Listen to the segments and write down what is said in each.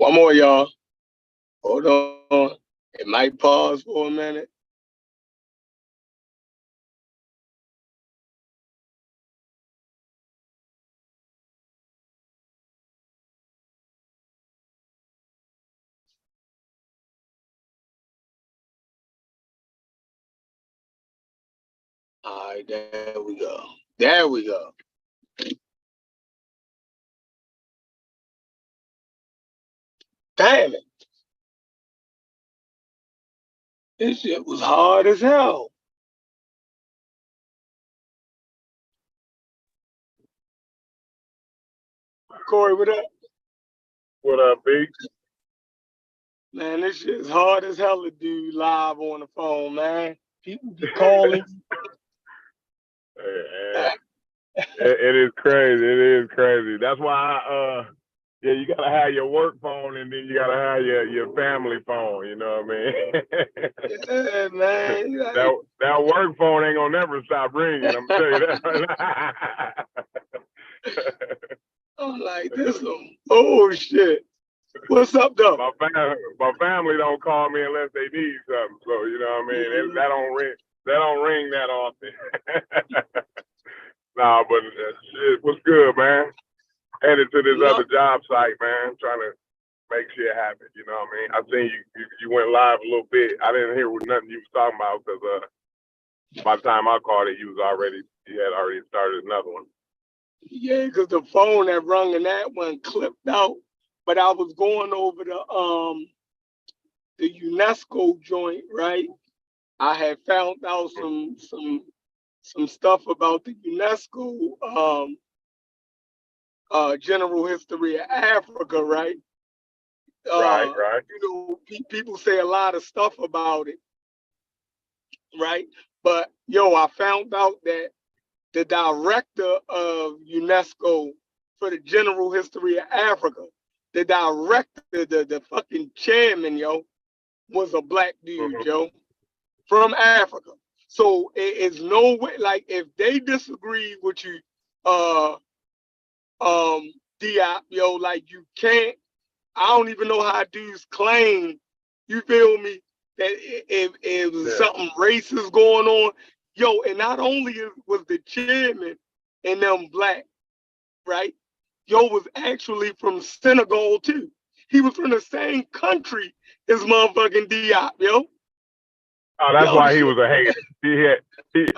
One more, y'all. Hold on. It might pause for a minute. All right, there we go. There we go. Damn it. This shit was hard as hell. Corey, what up? What up, B? Man, this shit is hard as hell to do live on the phone, man. People be calling. It is crazy. It is crazy. That's why yeah, you gotta have your work phone and then you gotta have your family phone. You know what I mean? Yeah, man. That work phone ain't gonna never stop ringing. I'm tell you that. I'm like, this some oh shit. What's up, though? My family don't call me unless they need something. So you know what I mean. Mm-hmm. That don't ring. That don't ring that often. Nah, but shit, what's good, man? Headed to this other job site, man. Trying to make shit happen. You know what I mean? I seen you went live a little bit. I didn't hear nothing you was talking about because by the time I called it, you had already started another one. Yeah, because the phone that rung and that one clipped out. But I was going over the UNESCO joint, right? I had found out some stuff about the UNESCO general history of Africa, right? Right. You know, people say a lot of stuff about it, right? But I found out that the director of UNESCO for the general history of Africa, the director, the fucking chairman, was a black dude, from Africa. So it's no way, like, if they disagree with you, Diop, like, you can't. I don't even know how dudes claim, you feel me, that if something racist going on, and not only was the chairman and them black, right? Was actually from Senegal too. He was from the same country as motherfucking Diop, Oh, that's why he was a hater.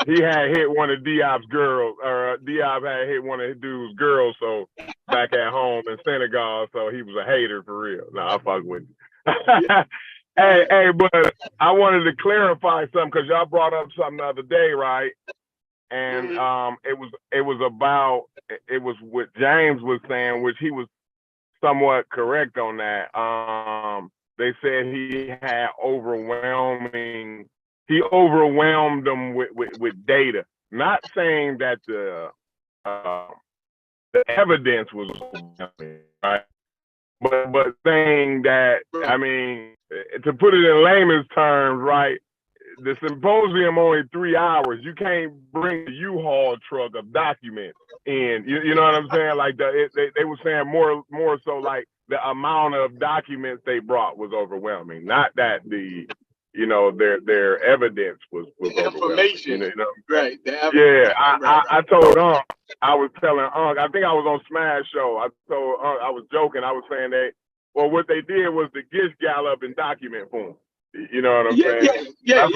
He had hit one of Diop's girls, or Diop had hit one of his dude's girls. So back at home in Senegal, so he was a hater for real. Nah, I fuck with you. Hey, but I wanted to clarify something because y'all brought up something the other day, right? And it was what James was saying, which he was somewhat correct on that. They said he overwhelmed them with data. Not saying that the evidence was overwhelming, right? But saying that, I mean, to put it in layman's terms, right? The symposium only 3 hours. You can't bring a U-Haul truck of documents in. You know what I'm saying? Like they were saying more so like the amount of documents they brought was overwhelming. Not that their evidence was information. You know? Right. Yeah, I told Unc, I was telling Unc, I think I was on Smash Show. I told Unc, I was joking. I was saying what they did was the Gish Gallop in document form. You know what I'm saying? Yeah.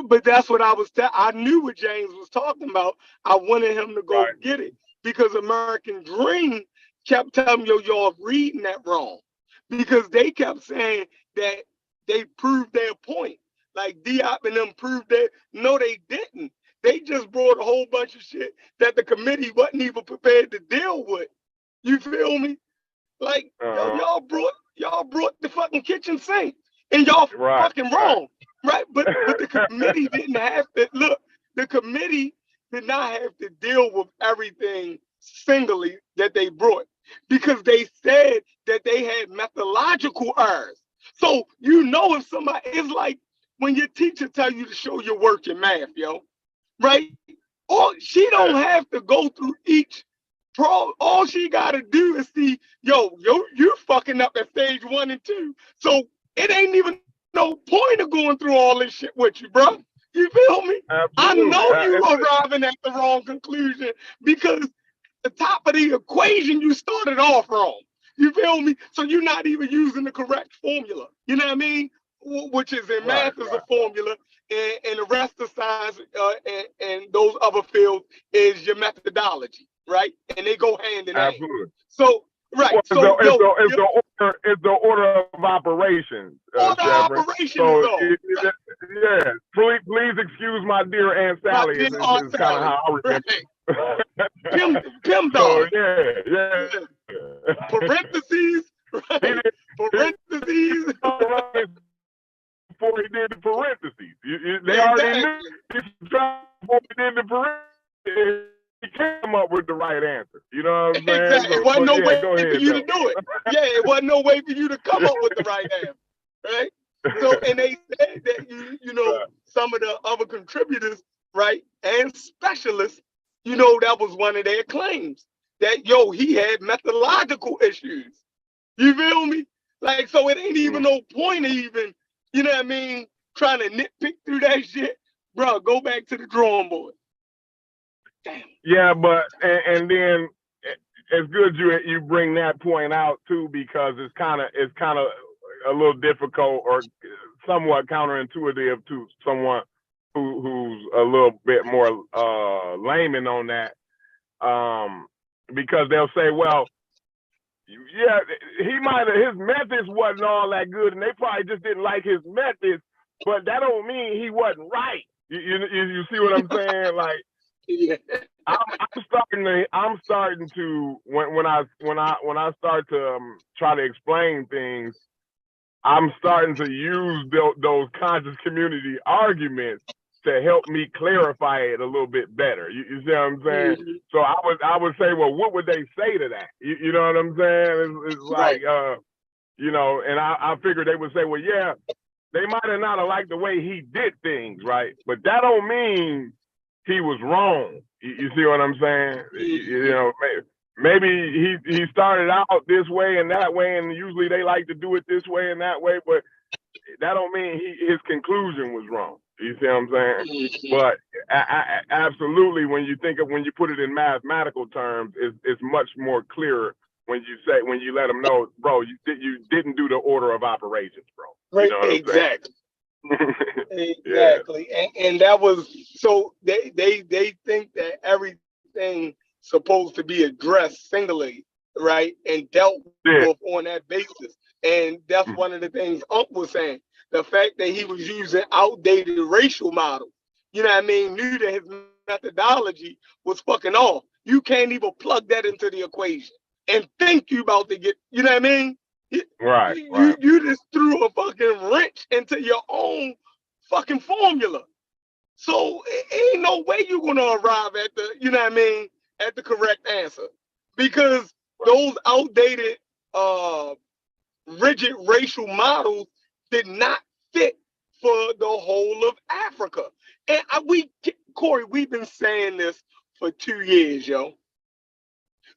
But that's what I was I knew what James was talking about. I wanted him to go get it because American Dream kept telling me, y'all reading that wrong. Because they kept saying that they proved their point. Like Diop and them proved that. No, they didn't. They just brought a whole bunch of shit that the committee wasn't even prepared to deal with. You feel me? Like, y'all brought the fucking kitchen sink, and y'all fucking wrong, right? But the committee didn't have to look. The committee did not have to deal with everything singly that they brought because they said that they had methodological errors. So if somebody, it's like when your teacher tell you to show your work in math, right? Or she don't have to go through each all she gotta do is see, you're fucking up at stage 1 and 2. So it ain't even no point of going through all this shit with you, bro. You feel me? Absolutely. I know you arriving at the wrong conclusion because the top of the equation you started off wrong. You feel me? So you're not even using the correct formula. You know what I mean? Which is in math is a formula, and the rest of science and those other fields is your methodology, right? And they go hand in hand. Absolutely. So right. Well, so it's the order of operations. Order of operations. So yeah. Please excuse my dear Aunt Sally. Is kind of how I remember. Right. Pim dog. So, yeah. Parentheses. Right. Parentheses. Before he did the parentheses. They already knew before he did the parentheses. He came up with the right answer. You know what I'm saying? Exactly. It wasn't no way for you to do it. Yeah, it wasn't no way for you to come up with the right answer. Right? So, and they said that, some of the other contributors, right, and specialists, that was one of their claims. That, he had methodological issues. You feel me? Like, so it ain't even no point of even, you know what I mean, trying to nitpick through that shit. Bro, go back to the drawing board. Damn. Yeah, but and then it's good you bring that point out too, because it's kind of a little difficult or somewhat counterintuitive to someone who's a little bit more layman on that, because they'll say, well, yeah, his methods wasn't all that good, and they probably just didn't like his methods, but that don't mean he wasn't right. You see what I'm saying? Like, yeah. I'm starting to when I start to try to explain things, I'm starting to use those conscious community arguments to help me clarify it a little bit better. You see what I'm saying? Mm-hmm. So I would say, well, what would they say to that? You know what I'm saying? It's like, and I figured they would say, well, yeah, they might have not liked the way he did things, right? But that don't mean he was wrong. You see what I'm saying? Maybe he started out this way and that way, and usually they like to do it this way and that way, but that don't mean his conclusion was wrong. You see what I'm saying? Mm-hmm. But absolutely, when you put it in mathematical terms, it's much more clearer when you let them know, bro, you didn't do the order of operations, bro. Right, you know exactly. Exactly. Yeah. And that was, so they think that everything supposed to be addressed singly, right, and dealt with on that basis. And that's one of the things Unc was saying. The fact that he was using outdated racial models, you know what I mean, knew that his methodology was fucking off. You can't even plug that into the equation and think you about to get, you know what I mean? Right. You just threw a fucking wrench into your own fucking formula. So it ain't no way you're gonna arrive at the, you know what I mean, at the correct answer. Because those outdated rigid racial models did not fit for the whole of Africa. And Corey, we've been saying this for 2 years, yo.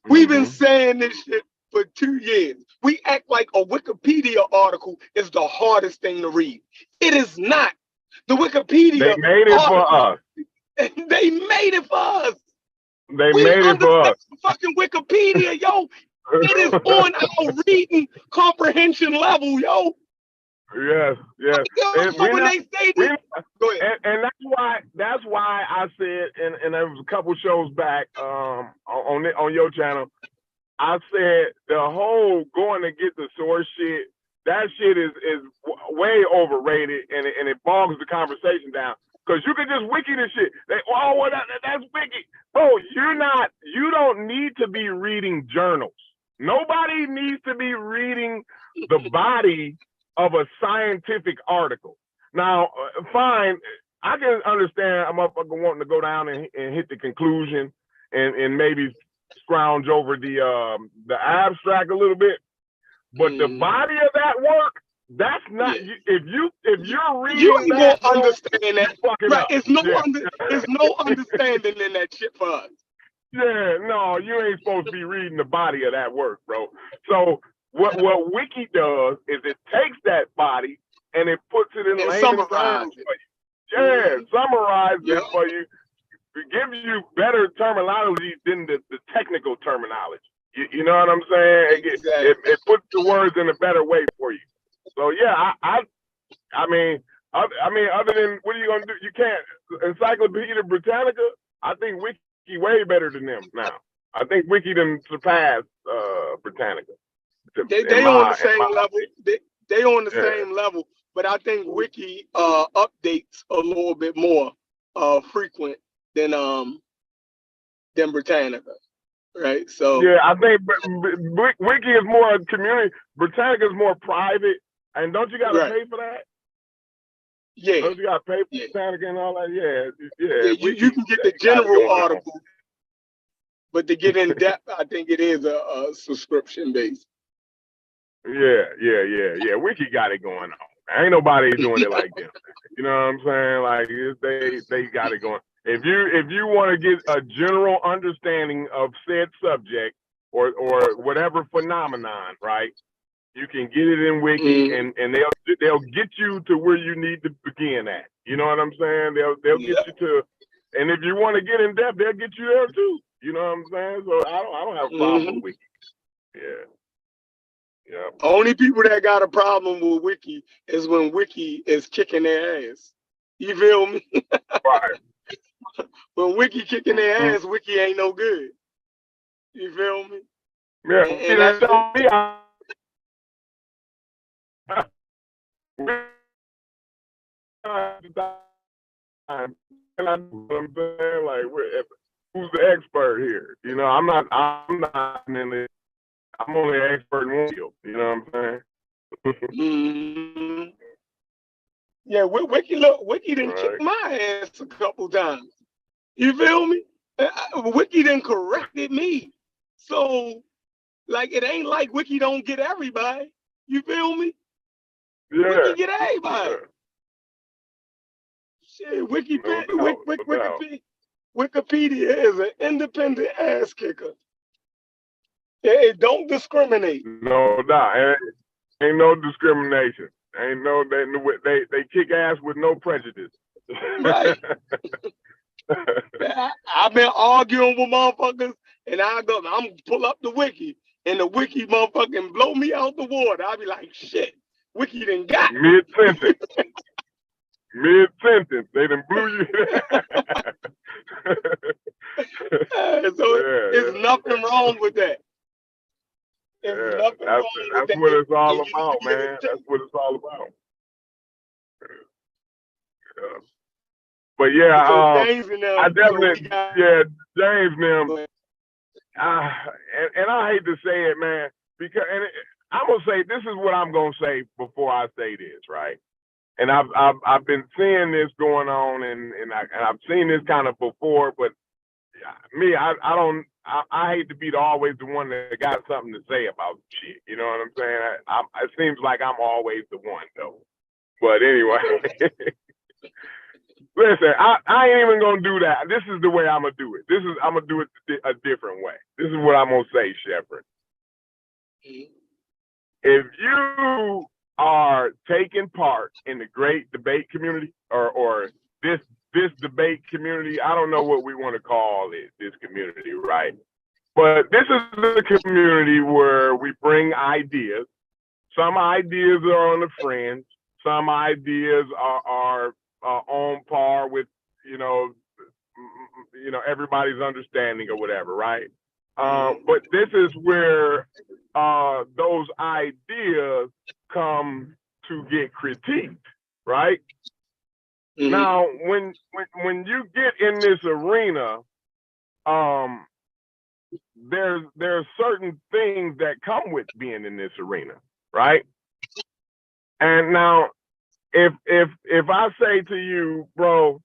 We've been saying this shit for 2 years. We act like a Wikipedia article is the hardest thing to read. It is not. The Wikipedia. They made it for us. They made it for us. They made it for us. Fucking Wikipedia, yo. It is on our reading comprehension level, yo. Yes. And when they say this, go ahead. And that's why I said, and there was a couple shows back on your channel, I said the whole going to get the source shit, that shit is way overrated, and it bogs the conversation down. Because you can just wiki this shit. That's wiki. Bro, you don't need to be reading journals. Nobody needs to be reading the body of a scientific article. Now, fine, I can understand a motherfucker wanting to go down and hit the conclusion and maybe scrounge over the abstract a little bit, but the body of that work, that's not. If you're reading, you ain't that, gonna understand that. Right? Up. It's no understanding in that shit for us. Yeah, no, you ain't supposed to be reading the body of that work, bro. So what Wiki does is it takes that body and it puts it in layman's terms for you. Yeah, summarizes it for you. It gives you better terminology than the technical terminology. You know what I'm saying? It puts the words in a better way for you. So yeah, I mean, other than what are you gonna do? You can't Encyclopedia Britannica. I think Wiki way better than them now. I think Wiki done surpassed Britannica. They on the same level. They on the same level, but I think Wiki updates a little bit more frequent than Britannica, right? So yeah, I think Wiki is more community. Britannica is more private, and don't you got to pay for that? Yeah, don't you got to pay for Britannica and all that? Yeah. You can get the general article, but to get in depth, I think it is a subscription based. Yeah. Wiki got it going on. Ain't nobody doing it like them. You know what I'm saying? Like they got it going. If you want to get a general understanding of said subject or whatever phenomenon, right? You can get it in Wiki, and they'll get you to where you need to begin at. You know what I'm saying? They'll get you to, and if you want to get in depth, they'll get you there too. You know what I'm saying? So I don't have a problem with Wiki. Yeah. Only people that got a problem with Wiki is when Wiki is kicking their ass. You feel me? Right. When Wiki kicking their ass, Wiki ain't no good. You feel me? Yeah. And that's me. And I'm saying, like, who's the expert here? You know, I'm not in it. I'm only an expert in one field. You know what I'm saying? Yeah, Wiki didn't kick my ass a couple times. You feel me? Wiki done corrected me. So, like, it ain't like Wiki don't get everybody. You feel me? Yeah. Wiki get everybody. Yeah. Shit, Wikipedia is an independent ass kicker. It don't discriminate. No doubt. Ain't no discrimination. Ain't no they kick ass with no prejudice. Right. I've been arguing with motherfuckers, and I'm pull up the Wiki, and the Wiki motherfucking blow me out the water. I'll be like, shit, Wiki done got me. Mid-sentence. Mid-sentence. They done blew you. There's nothing wrong with that. That's what it's all about, man. That's what it's all about. Yeah. But yeah, I definitely, James and them. And I hate to say it, man, because I'm gonna say this is what I'm gonna say before I say this, right? And I've been seeing this going on, and I've seen this kind of before, but me, I hate to be always the one that got something to say about shit. You know what I'm saying? It seems like I'm always the one though. But anyway. Listen, I ain't even gonna do that. This is the way I'm gonna do it. I'm gonna do it a different way. This is what I'm gonna say, Shepherd. If you are taking part in the great debate community or this debate community, I don't know what we want to call it, this community, right? But this is the community where we bring ideas. Some ideas are on the fringe. Some ideas are on par with, you know, everybody's understanding or whatever, right? But this is where those ideas come to get critiqued, right? Now, when you get in this arena, there's certain things that come with being in this arena, right? And now, if I say to you, bro,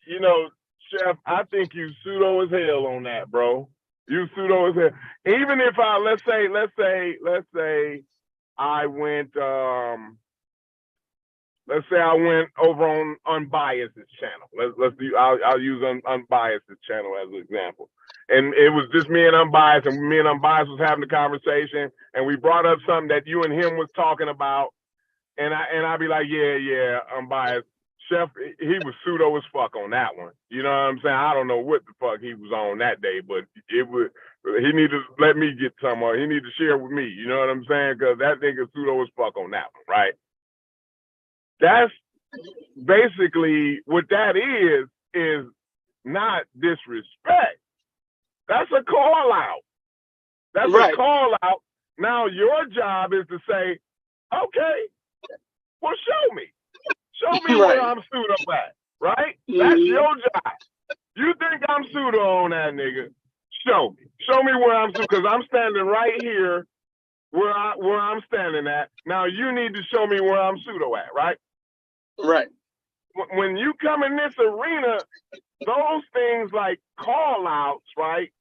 you know, Chef, I think you pseudo as hell on that, bro. You pseudo as hell. Even if let's say I went over on Unbiased's channel. I'll use Unbiased's channel as an example. and it was just me and Unbiased, and me and Unbiased was having the conversation, and we brought up something that you and him was talking about, and I'd be like, yeah, Unbiased. Chef, he was pseudo as fuck on that one. You know what I'm saying? I don't know what the fuck he was on that day, but he needed to let me get some, or he needed to share with me. You know what I'm saying? Because that nigga pseudo as fuck on that one, right? That's basically what that is not disrespect. That's a call out. That's right. A call out. Now your job is to say, okay, well, show me. Show me where I'm pseudo at, right? That's your job. You think I'm pseudo on that nigga? Show me. Show me where I'm pseudo, because I'm standing right here where I'm standing at. Now you need to show me where I'm pseudo at, right? Right. When you come in this arena, those things like call outs, right?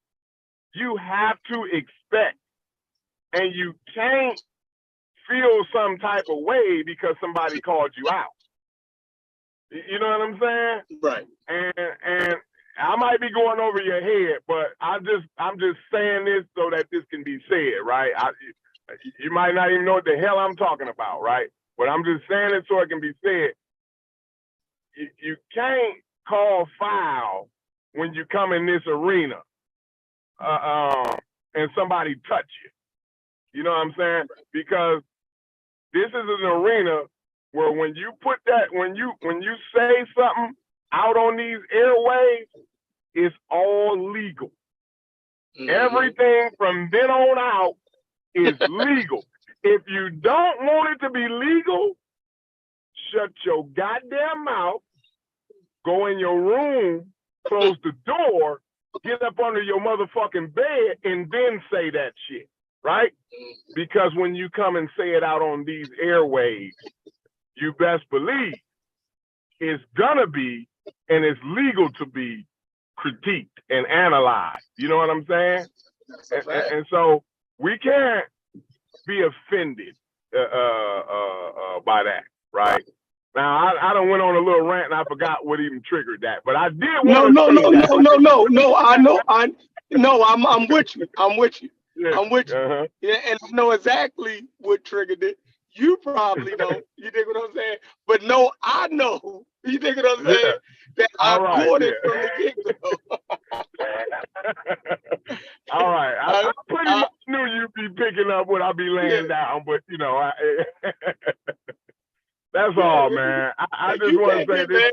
You have to expect, and you can't feel some type of way because somebody called you out. You know what I'm saying? Right. And I might be going over your head, but I'm just saying this so that this can be said, right? You might not even know what the hell I'm talking about, right? But I'm just saying it so it can be said. You can't call foul when you come in this arena and somebody touch you. You know what I'm saying? Because this is an arena where when you put that, when you say something out on these airwaves, it's all legal. Everything from then on out is legal. If you don't want it to be legal, shut your goddamn mouth, go in your room, close the door, get up under your motherfucking bed, and then say that shit, right? Because when you come and say it out on these airwaves, you best believe it's gonna be, and it's legal to be critiqued and analyzed. You know what I'm saying? And so we can't be offended by that, right? Now I done went on a little rant and I forgot what even triggered that, but I did want No. I'm with you. I'm with you. Yeah. I'm with you. Yeah, and I know exactly what triggered it. You probably don't. You dig what I'm saying? But no, I know. You dig what I'm saying? That I caught it from the get-go. All right. I pretty much knew you'd be picking up what I'll be laying down, but you know, that's all, man. I just want to say this.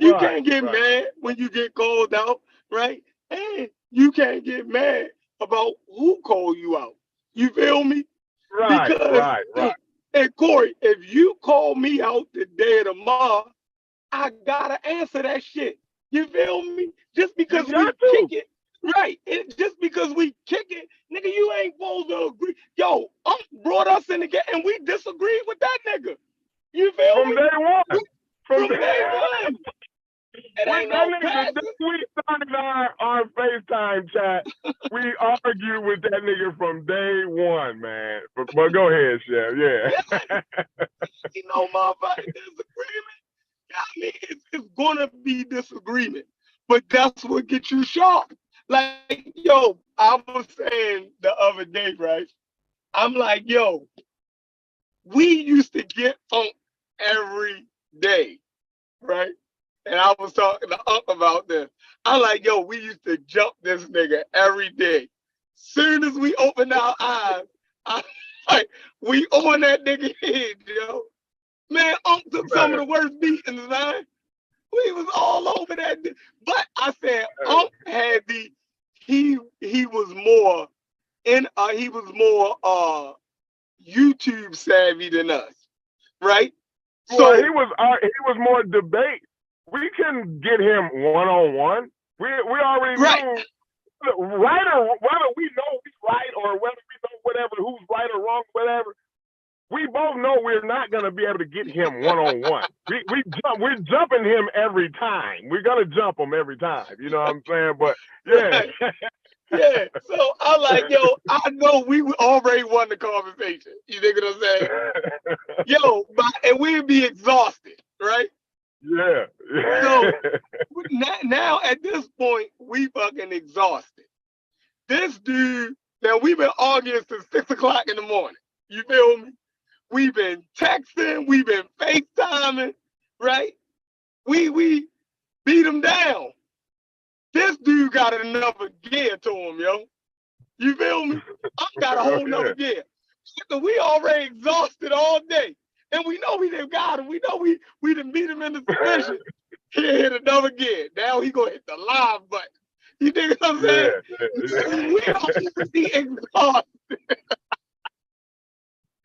You can't get mad when you get called out, right? And you can't get mad about who called you out. You feel me? Right, right. And Corey, if you call me out today or tomorrow, I gotta answer that shit. You feel me? Just because we kick it, right? Just because we kick it, nigga, you ain't supposed to agree. Yo, brought us in the game and we disagreed with that nigga. You feel me? From day one. From day one. It ain't no we started our FaceTime chat. We argued with that nigga from day one, man. But go ahead, Chef. Yeah. You know, motherfucking disagreement. I mean, it's gonna be disagreement, but that's what gets you sharp. Like, yo, I was saying the other day, right? I'm like, yo, we used to get Unc every day, right? And I was talking to Unc about this. I'm like, yo, we used to jump this nigga every day. Soon as we opened our eyes, we on that nigga head, yo. Man, Unc took some of the worst beatings, man. We was all over that. But I said, Unc had he was more YouTube savvy than us, right? So he was more debate. We couldn't get him one-on-one. We already knew, right, or whether we know he's right or whether we know whatever, who's right or wrong, whatever. We both know we're not gonna be able to get him one-on-one. We're jumping him every time. We're gonna jump him every time. You know what I'm saying? But yeah. Yeah. So I'm like, yo, I know we already won the conversation. You think what I'm saying? Yo, and we'd be exhausted, right? Yeah. So now at this point, we fucking exhausted. This dude, now we've been arguing since 6 o'clock in the morning. You feel me? We've been texting, we've been FaceTiming, right? We beat him down. This dude got another gear to him, yo. You feel me? I got a whole nother gear. So we already exhausted all day. And we know we done got him. We know we done beat him into submission. He hit another gear. Now he gonna hit the live button. You think what I'm saying? We already exhausted.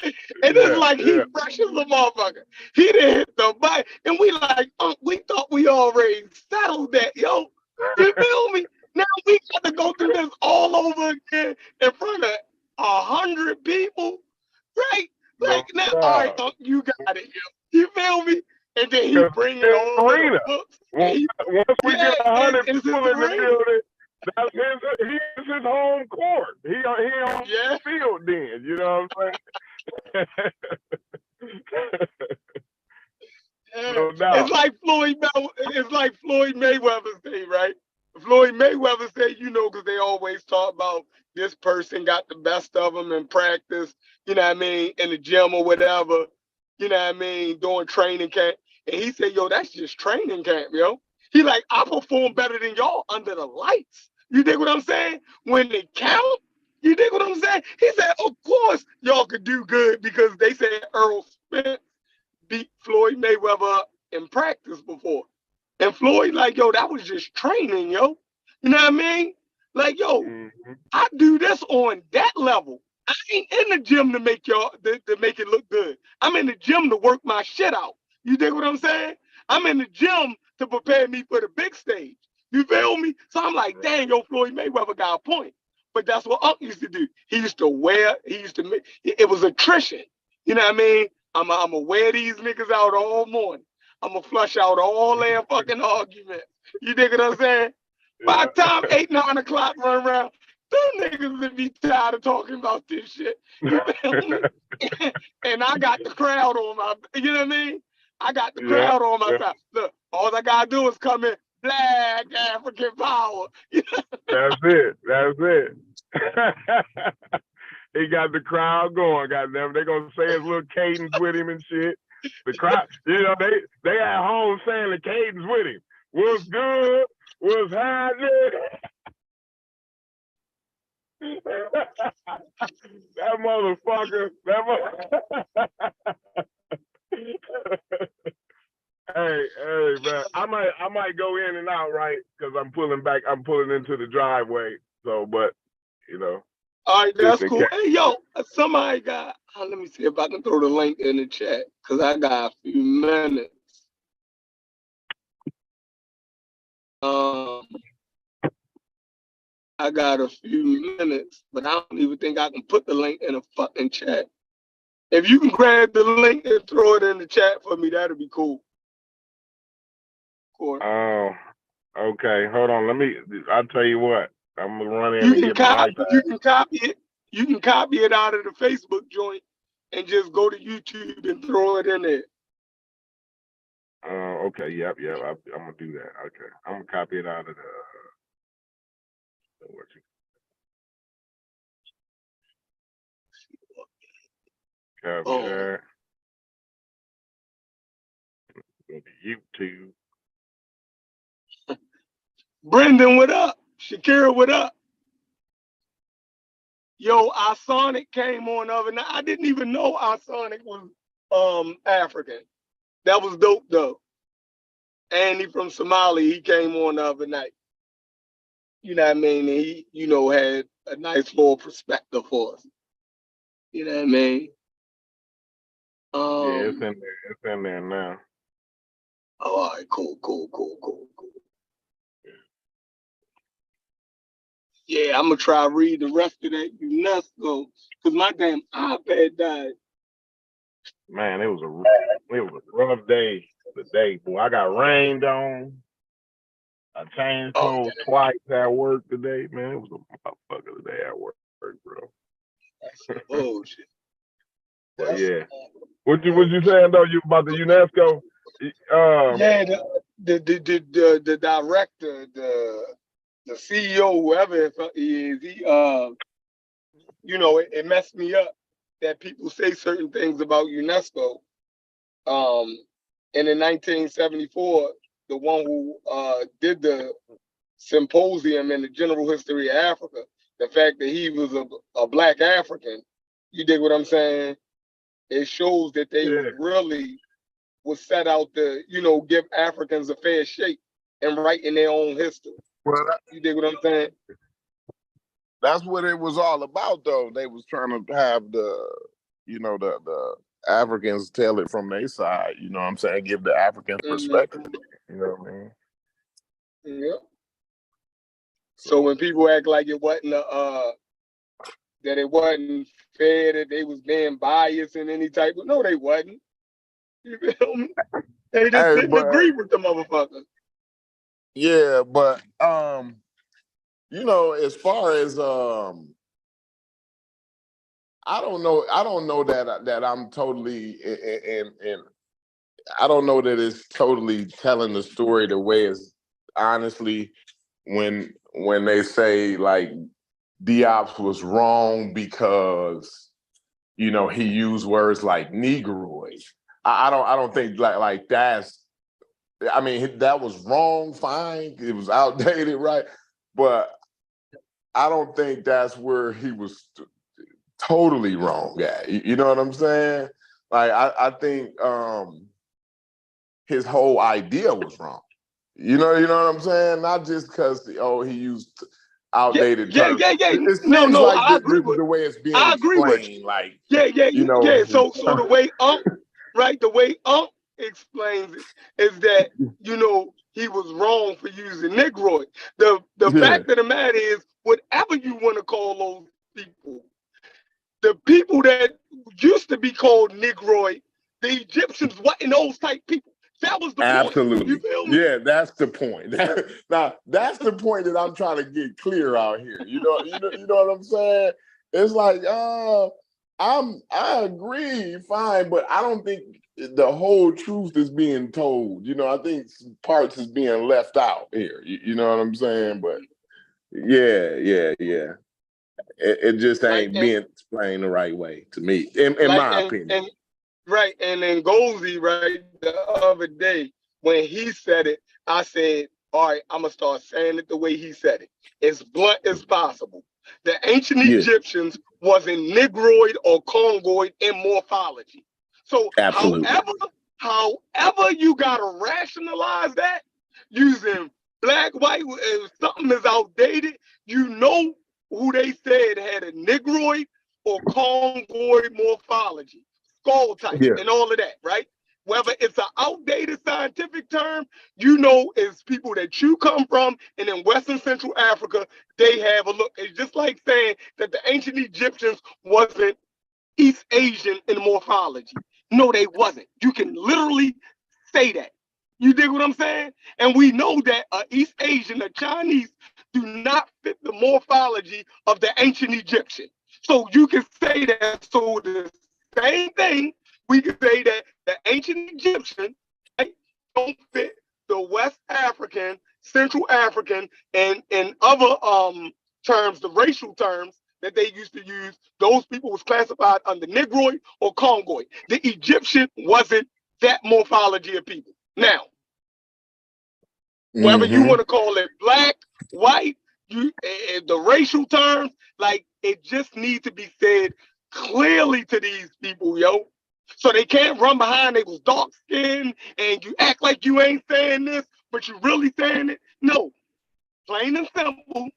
And it's like he fresh as a motherfucker. He didn't hit the button. And we like, we thought we already settled that, yo. You feel me? Now we got to go through this all over again in front of 100 people, right? Like, now, all right, you got it, yo. You feel me? And then he bring it all the books. Once we get 100 people in the building, that's his home court. He on the field then, you know what I'm saying? No doubt. It's like Floyd Mayweather say, right? Floyd Mayweather say, you know, because they always talk about this person got the best of them in practice, you know what I mean, in the gym or whatever, you know what I mean, doing training camp. And he said, yo, that's just training camp, yo. He like, I perform better than y'all under the lights. You dig what I'm saying? When they count, you dig what I'm saying? He said, of course y'all could do good because they said Earl Spence beat Floyd Mayweather up in practice before. And Floyd like, yo, that was just training, yo. You know what I mean? Like, yo, I do this on that level. I ain't in the gym to make y'all to make it look good. I'm in the gym to work my shit out. You dig what I'm saying? I'm in the gym to prepare me for the big stage. You feel me? So I'm like, dang, yo, Floyd Mayweather got a point. But that's what Unc used to do. He used to make, it was attrition. You know what I mean? I'm going to wear these niggas out all morning. I'm going to flush out all their fucking arguments. You dig what I'm saying? By the time 8, 9 o'clock run around, them niggas would be tired of talking about this shit. You feel me? And I got the crowd on my, you know what I mean? I got the crowd on my side. Look, all I got to do is come in, Black African power. That's it. That's it. He got the crowd going, goddamn. They're gonna say his little cadence with him and shit. The crowd, you know, they at home saying the cadence with him. What's good? What's happening? That motherfucker. Hey, man. I might go in and out, right? Because I'm pulling into the driveway. So, but you know. All right, that's cool. Hey, yo, somebody got. Let me see if I can throw the link in the chat because I got a few minutes. I got a few minutes, but I don't even think I can put the link in a fucking chat. If you can grab the link and throw it in the chat for me, that'd be cool. Cool. Oh, okay. Hold on. I'll tell you what. I'm gonna run in. You can copy it. You can copy it out of the Facebook joint and just go to YouTube and throw it in there. Okay. Yep. I'm gonna do that. Okay. I'm gonna copy it out of the. Capture. Go to YouTube. Brendan, what up? Shakira, what up? Yo, Isonic came on the other night. I didn't even know Isonic was African. That was dope though. Andy from Somalia, he came on the other night. You know what I mean? And he, you know, had a nice little perspective for us. You know what I mean? Yeah, it's in there. It's in there now. Oh, all right, cool. Yeah, I'm gonna try to read the rest of that UNESCO because my damn iPad died. Man, it was a rough day today, boy. I got rained on. I changed clothes twice at work today, man. It was a motherfucker today at work, bro. That's bullshit. But yeah. What you saying though? You about the UNESCO? Yeah, the director, the CEO, whoever he is, it messed me up that people say certain things about UNESCO. And in 1974, the one who did the symposium in the general history of Africa, the fact that he was a black African, you dig what I'm saying? It shows that they really was set out to, give Africans a fair shake and write in their own history. Well, you dig what I'm saying? That's what it was all about, though. They was trying to have the Africans tell it from their side. You know what I'm saying? Give the African perspective. You know what I mean? Yeah. So when people act like it wasn't that it wasn't fair, that they was being biased in any type of, no, they wasn't. You feel me? They just didn't agree with the motherfuckers. Yeah, but as far as I don't know that I'm totally and I don't know that it's totally telling the story the way it's honestly when they say like Diop was wrong because he used words like Negroid. I don't think like that's. I mean, that was wrong. Fine, it was outdated, right? But I don't think that's where he was totally wrong at. You know what I'm saying? Like I think his whole idea was wrong. You know what I'm saying? Not just because he used outdated terms. Yeah. It No, seems like I agree with the way it's being I agree explained. with you. Like yeah. So the way the way explains it is that he was wrong for using Negroid. The fact of the matter is, whatever you want to call those people, the people that used to be called Negroid, the Egyptians wasn't those type people. That was the Absolutely. point. You feel me? Yeah, that's the point. Now, that's the point that I'm trying to get clear out here. You know what I'm saying? It's like, I agree, fine, but I don't think the whole truth is being told. I think parts is being left out here. You know what I'm saying? But yeah. It just ain't being explained the right way to me, in my opinion. Right, and then Goldie, right, the other day when he said it, I said, all right, I'm gonna start saying it the way he said it. As blunt as possible. The ancient Egyptians wasn't Negroid or Congoid in morphology. So absolutely. however you gotta rationalize that using black, white, if something is outdated, who they said had a Negroid or Congoid morphology. Skull type and all of that, right? Whether it's an outdated scientific term, it's people that you come from, and in Western Central Africa, they have a look. It's just like saying that the ancient Egyptians wasn't East Asian in morphology. No, they wasn't. You can literally say that. You dig what I'm saying? And we know that East Asian, a Chinese, do not fit the morphology of the ancient Egyptian. So you can say that. So the same thing, we can say that the ancient Egyptian, right, don't fit the West African, Central African, and other terms, the racial terms that they used to use. Those people was classified under Negroid or Congoid. The Egyptian wasn't that morphology of people. Now, whether you want to call it black, white, the racial terms, like it just needs to be said clearly to these people, so they can't run behind they was dark skinned and you act like you ain't saying this, but you really saying it. No, plain and simple,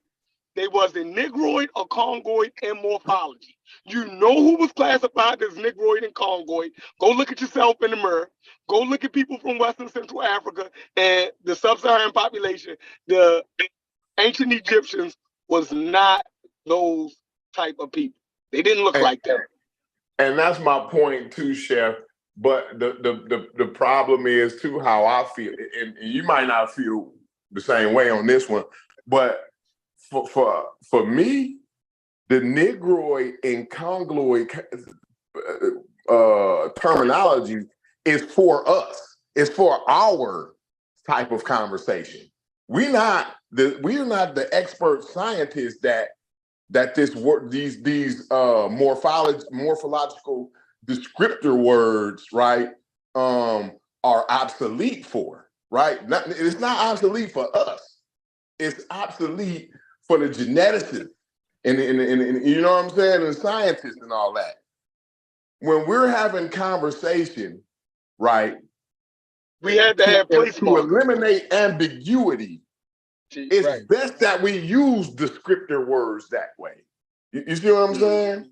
they wasn't Negroid or Congoid in morphology. You know who was classified as Negroid and Congoid. Go look at yourself in the mirror. Go look at people from Western Central Africa and the sub-Saharan population. The ancient Egyptians was not those type of people. They didn't look like that. And that's my point too, Chef. But the problem is too how I feel, and you might not feel the same way on this one, but for me, the Negroid and Congloid terminology is for us. It's for our type of conversation. we're not the expert scientists that these morphological descriptor words, right, are obsolete for, right? It's not obsolete for us. It's obsolete for the geneticists and you know what I'm saying, and scientists and all that. When we're having conversation, right, we had to have place to eliminate ambiguity. It's right. best that we use descriptor words that way. You see what I'm saying?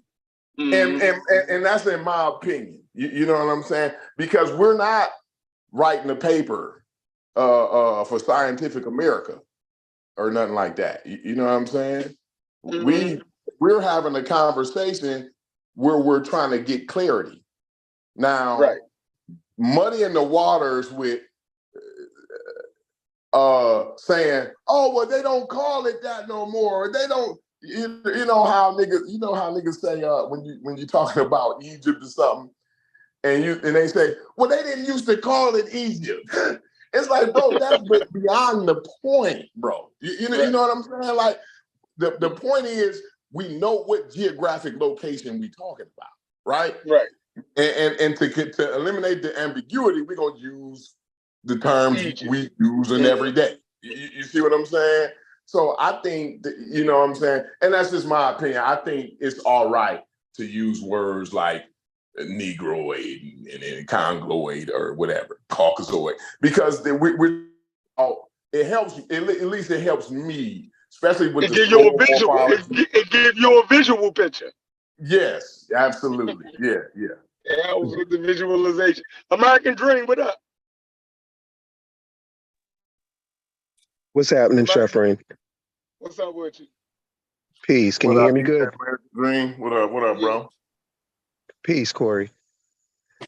And that's in my opinion. You know what I'm saying? Because we're not writing a paper for Scientific America or nothing like that. You know what I'm saying? We're having a conversation where we're trying to get clarity. Now, right. muddying the waters with saying, oh, well, they don't call it that no more. Or they don't, you know how niggas say when you're talking about Egypt or something, and they say, well, they didn't used to call it Egypt. It's like, bro, that's beyond the point, bro. You know what I'm saying? Like, the point is, we know what geographic location we talking about, right? Right. And to eliminate the ambiguity, we're gonna use the terms Egypt. we use in every day. You see what I'm saying? So I think you know what I'm saying, and that's just my opinion. I think it's all right to use words like Negroid and Congoloid or whatever, Caucasoid, because it helps. At least it helps me, especially with it give you a visual. It give you a visual picture. Yes, absolutely. Yeah. That was with the visualization. American Dream, what up? What's happening, Chef Rain? What's up with you? Peace. Can you hear me good? Dream. What up, bro? Peace, Corey.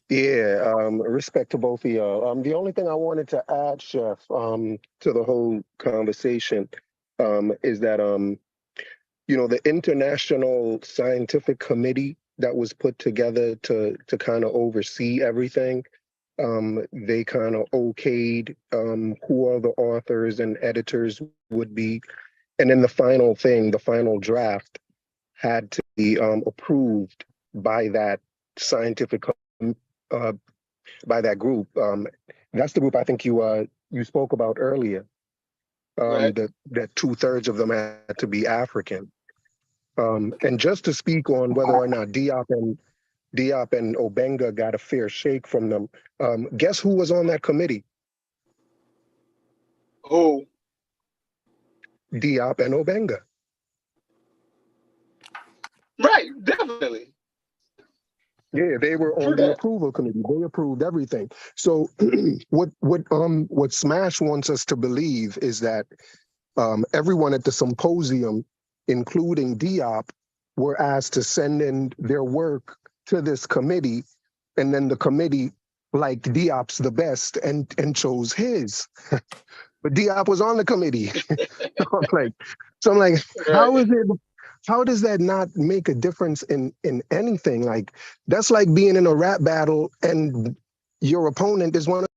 Yeah, respect to both of y'all. The only thing I wanted to add, Chef, to the whole conversation, is that the International Scientific Committee that was put together to kind of oversee everything, they kind of okayed who all the authors and editors would be. And then the final draft had to be approved by that scientific, by that group. That's the group I think you spoke about earlier. Right. That 2/3 of them had to be African. And just to speak on whether or not Diop and Obenga got a fair shake from them, guess who was on that committee? Who? Diop and Obenga. Right, definitely. Yeah, they were on the approval committee. They approved everything. So what Smash wants us to believe is that everyone at the symposium, including Diop, were asked to send in their work to this committee, and then the committee liked Diop's the best and chose his. But Diop was on the committee. I'm like, how is it? How does that not make a difference in anything? Like, that's like being in a rap battle and your opponent is one of.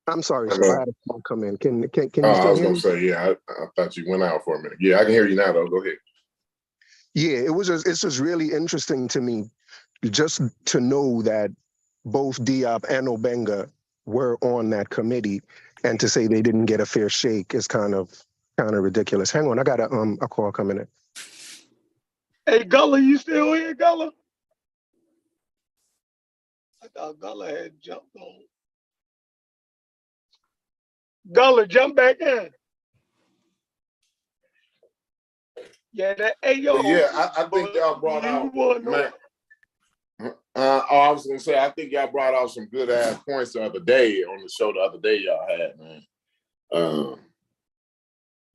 I'm sorry, so I had a phone come in. Can you still hear me? I was gonna say, yeah, I thought you went out for a minute. Yeah, I can hear you now though. Go ahead. Yeah, it's just really interesting to me just to know that both Diop and Obenga were on that committee, and to say they didn't get a fair shake is kind of ridiculous. Hang on, I got a call coming in. Hey, Gullah, you still here, Gullah? I thought Gullah had jumped on. Gullah, jump back in. Yeah, I think y'all brought out. I was gonna say, I think y'all brought out some good ass points the other day on the show. The other day y'all had, man.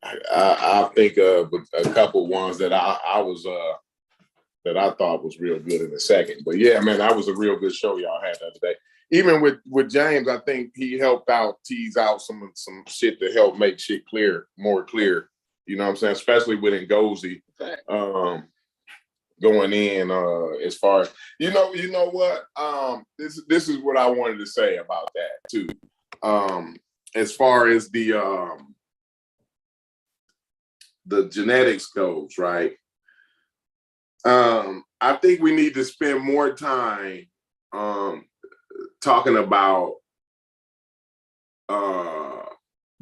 I think of a couple ones that that I thought was real good in a second. But yeah, man, that was a real good show y'all had the other day. Even with James, I think he helped tease out some shit to help make shit more clear. You know what I'm saying? Especially with Ngozi. going in as far as you know what this is what I wanted to say about that too. As far as the genetics goes, right? I think we need to spend more time talking about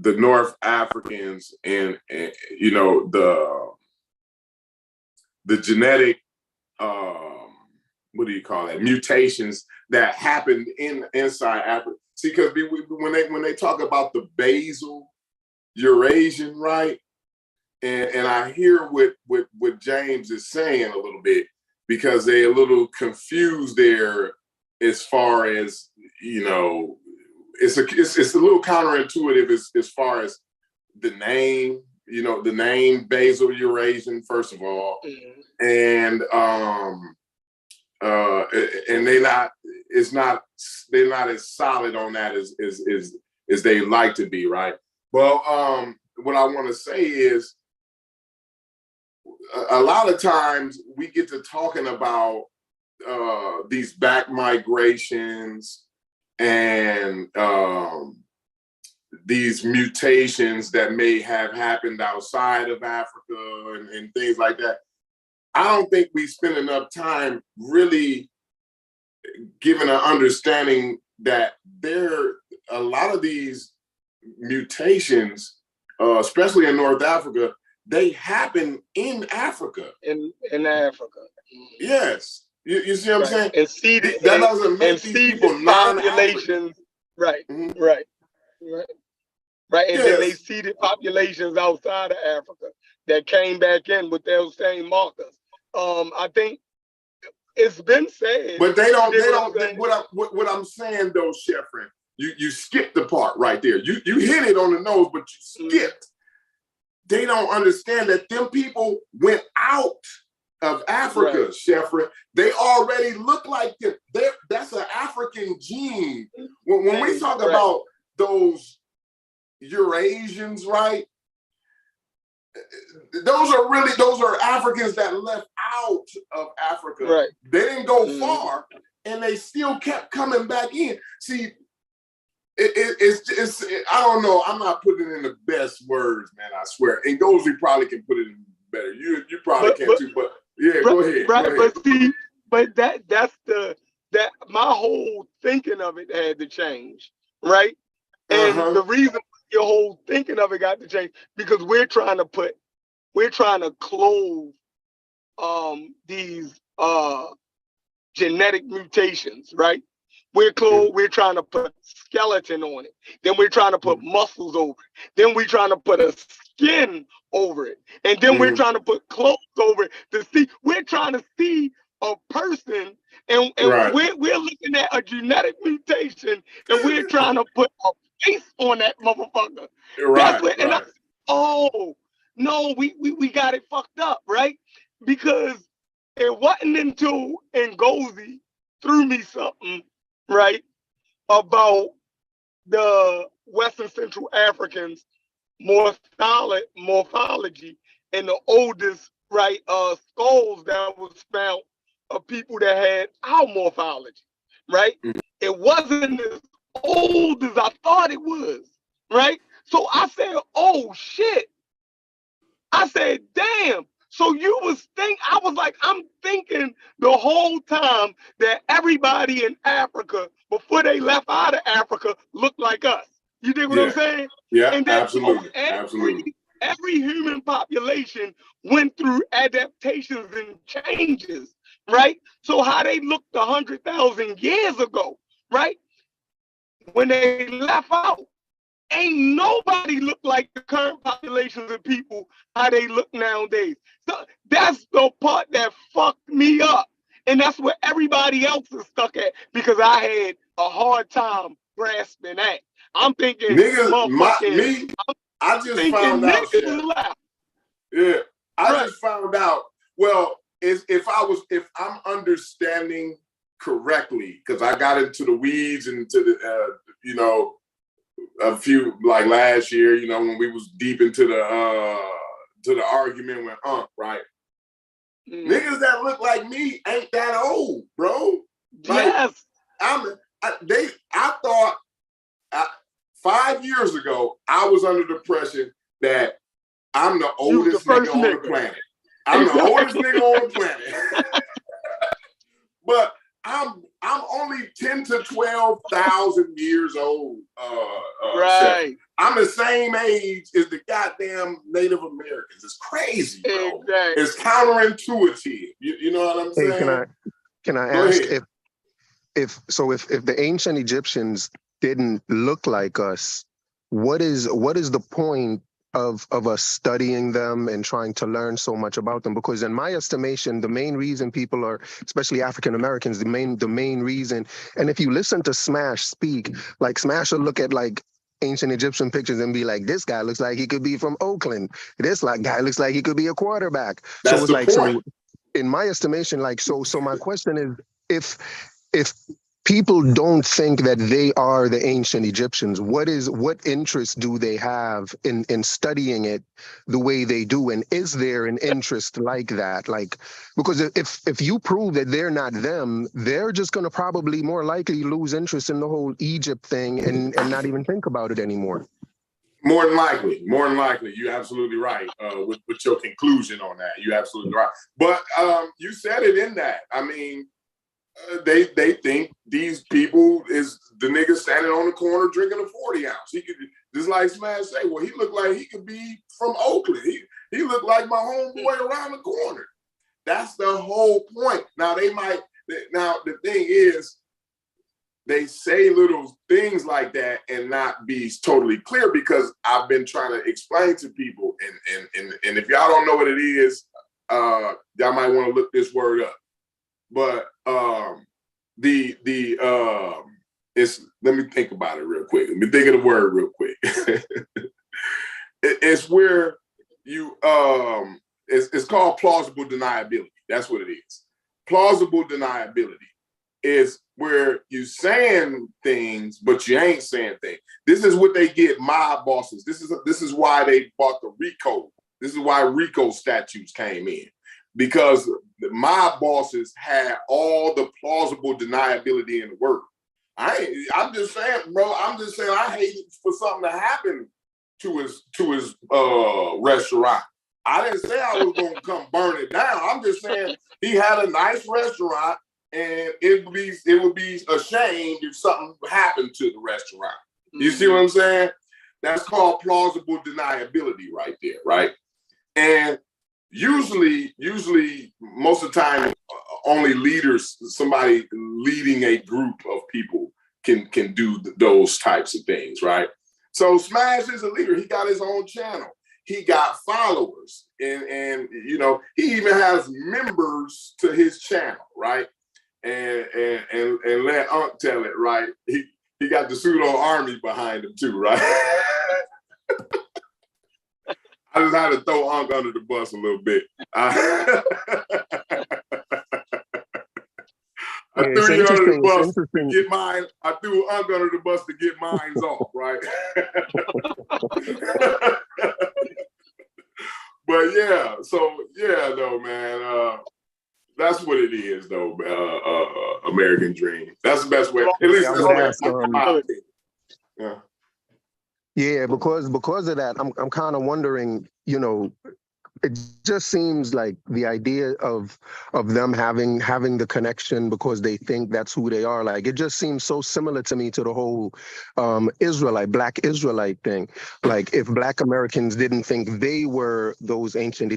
the North Africans and you know the genetic what do you call it, mutations that happened inside Africa. See, because when they talk about the basal Eurasian, right? And I hear what James is saying a little bit, because they're a little confused there as far as, you know, it's a little counterintuitive as far as the name, you know, the name Basal Eurasian, first of all. And they're not as solid on that as they like to be, right? Well, what I want to say is a lot of times we get to talking about these back migrations and these mutations that may have happened outside of Africa and things like that. I don't think we spend enough time really giving an understanding that a lot of these mutations, especially in North Africa, they happen in Africa. In Africa. Yes. You see what I'm saying? And seeded, that doesn't make these people populations. Right, mm-hmm. right. And yes. then they seeded populations outside of Africa that came back in with those same markers. I think it's been said. But they don't. What I'm saying though, Sheffrin, you skipped the part right there. You hit it on the nose, but you skipped. They don't understand that them people went out of Africa, right. Sheffrin. They already look like them. That's an African gene. When we talk about those Eurasians, right? Those are Africans that left out of Africa. Right. They didn't go far, and they still kept coming back in. See, it's I don't know. I'm not putting it in the best words, man. I swear. And Goldie probably can put it in better. You probably can too. But yeah, go ahead. Right, go ahead. But see, that's my whole thinking of it had to change, right? And the reason your whole thinking of it got to change because we're trying to clothe these genetic mutations, right? We're trying to put skeleton on it. Then we're trying to put muscles over it. Then we're trying to put a skin over it. And then we're trying to put clothes over it to see. We're trying to see a person, and right. we're looking at a genetic mutation, and we're trying to put a face on that motherfucker. Right. Oh no, we got it fucked up, right? Because it wasn't until Ngozi threw me something, right, about the Western Central Africans morphology and the oldest, right, skulls that was found of people that had our morphology, right? It wasn't as old as I thought it was, right? So I said, oh shit. I said, damn. So I'm thinking the whole time that everybody in Africa, before they left out of Africa, looked like us. You dig what I'm saying? Yeah, and that, absolutely. Every human population went through adaptations and changes, right? So how they looked 100,000 years ago, right? When they left out, ain't nobody look like the current populations of people, how they look nowadays. So that's the part that fucked me up. And that's where everybody else is stuck at because I had a hard time grasping that. I'm thinking, I just found out. Yeah, I just found out. Well, if I'm understanding correctly, because I got into the weeds and into the, a few like last year, when we was deep into the argument with right? Niggas that look like me ain't that old, bro. Like, Yes. I thought 5 years ago, I was under the impression that I'm the oldest nigga on the planet. I'm the oldest nigga on the planet. But I'm only 10 to 12,000 years old. Right. I'm the same age as the goddamn Native Americans. It's crazy, bro. Exactly. It's counterintuitive. You know what I'm saying? Hey, can I ask if the ancient Egyptians didn't look like us, what is the point of us studying them and trying to learn so much about them? Because in my estimation, the main reason people are, especially African Americans, the main reason, and if you listen to Smash speak, like Smash will look at like ancient Egyptian pictures and be like, this guy looks like he could be from Oakland. This guy looks like he could be a quarterback. That's so it's the like, point. so in my estimation, like, so my question is, if people don't think that they are the ancient Egyptians, what interest do they have in studying it the way they do? And is there an interest like that? Like, because if you prove that they're not them, they're just going to probably more likely lose interest in the whole Egypt thing and not even think about it anymore. More than likely. You're absolutely right with your conclusion on that. You're absolutely right. But you said it in that. I mean, they think these people is the nigga standing on the corner drinking a 40 ounce. He could, just like Smash say, well, he looked like he could be from Oakland. He looked like my homeboy around the corner. That's the whole point. Now the thing is, they say little things like that and not be totally clear, because I've been trying to explain to people, and if y'all don't know what it is, y'all might want to look this word up. But it's, let me think about it real quick. Let me think of the word real quick. It's where you it's called plausible deniability. That's what it is. Plausible deniability is where you saying things, but you ain't saying things. This is what they get mob bosses. This is why they bought the RICO. This is why RICO statutes came in. Because the mob bosses had all the plausible deniability in the world. I'm just saying, bro. I'm just saying, I hated for something to happen to his restaurant. I didn't say I was going to come burn it down. I'm just saying he had a nice restaurant, and it would be a shame if something happened to the restaurant. You see what I'm saying? That's called plausible deniability right there, right? And usually, most of the time, only leaders, somebody leading a group of people can do those types of things, right? So Smash is a leader. He got his own channel. He got followers, and you know, he even has members to his channel, right? And let Unc tell it, right? He got the pseudo army behind him too, right? I just had to throw Unc under the bus a little bit. I threw you under the bus to get mine. I threw Unc under the bus to get mine off, right? But yeah, though, man. That's what it is, though. American Dream. That's the best way. At least that's my opinion. Yeah. Yeah, because of that, I'm kind of wondering, you know, it just seems like the idea of them having the connection because they think that's who they are. Like, it just seems so similar to me to the whole Black Israelite thing. Like, if Black Americans didn't think they were those ancient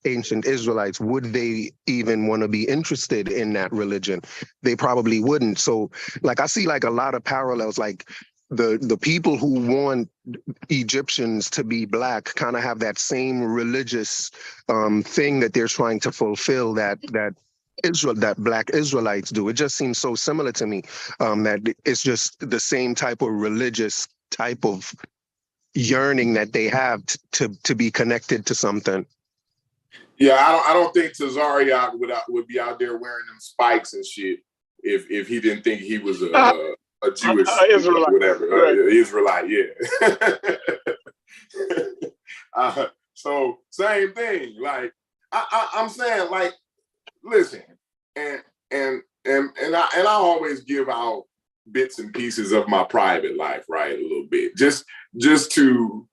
Israelites, would they even want to be interested in that religion? They probably wouldn't. So, like, I see like a lot of parallels, like the people who want Egyptians to be Black kind of have that same religious thing that they're trying to fulfill that Black Israelites do. It just seems so similar to me, that it's just the same type of religious type of yearning that they have to be connected to something. Yeah, I don't think Tazariot would be out there wearing them spikes and shit if he didn't think he was a Jewish Israelite, whatever, right. Israelite, yeah. So same thing. Like I'm saying, like listen, and I always give out bits and pieces of my private life, right? A little bit, just to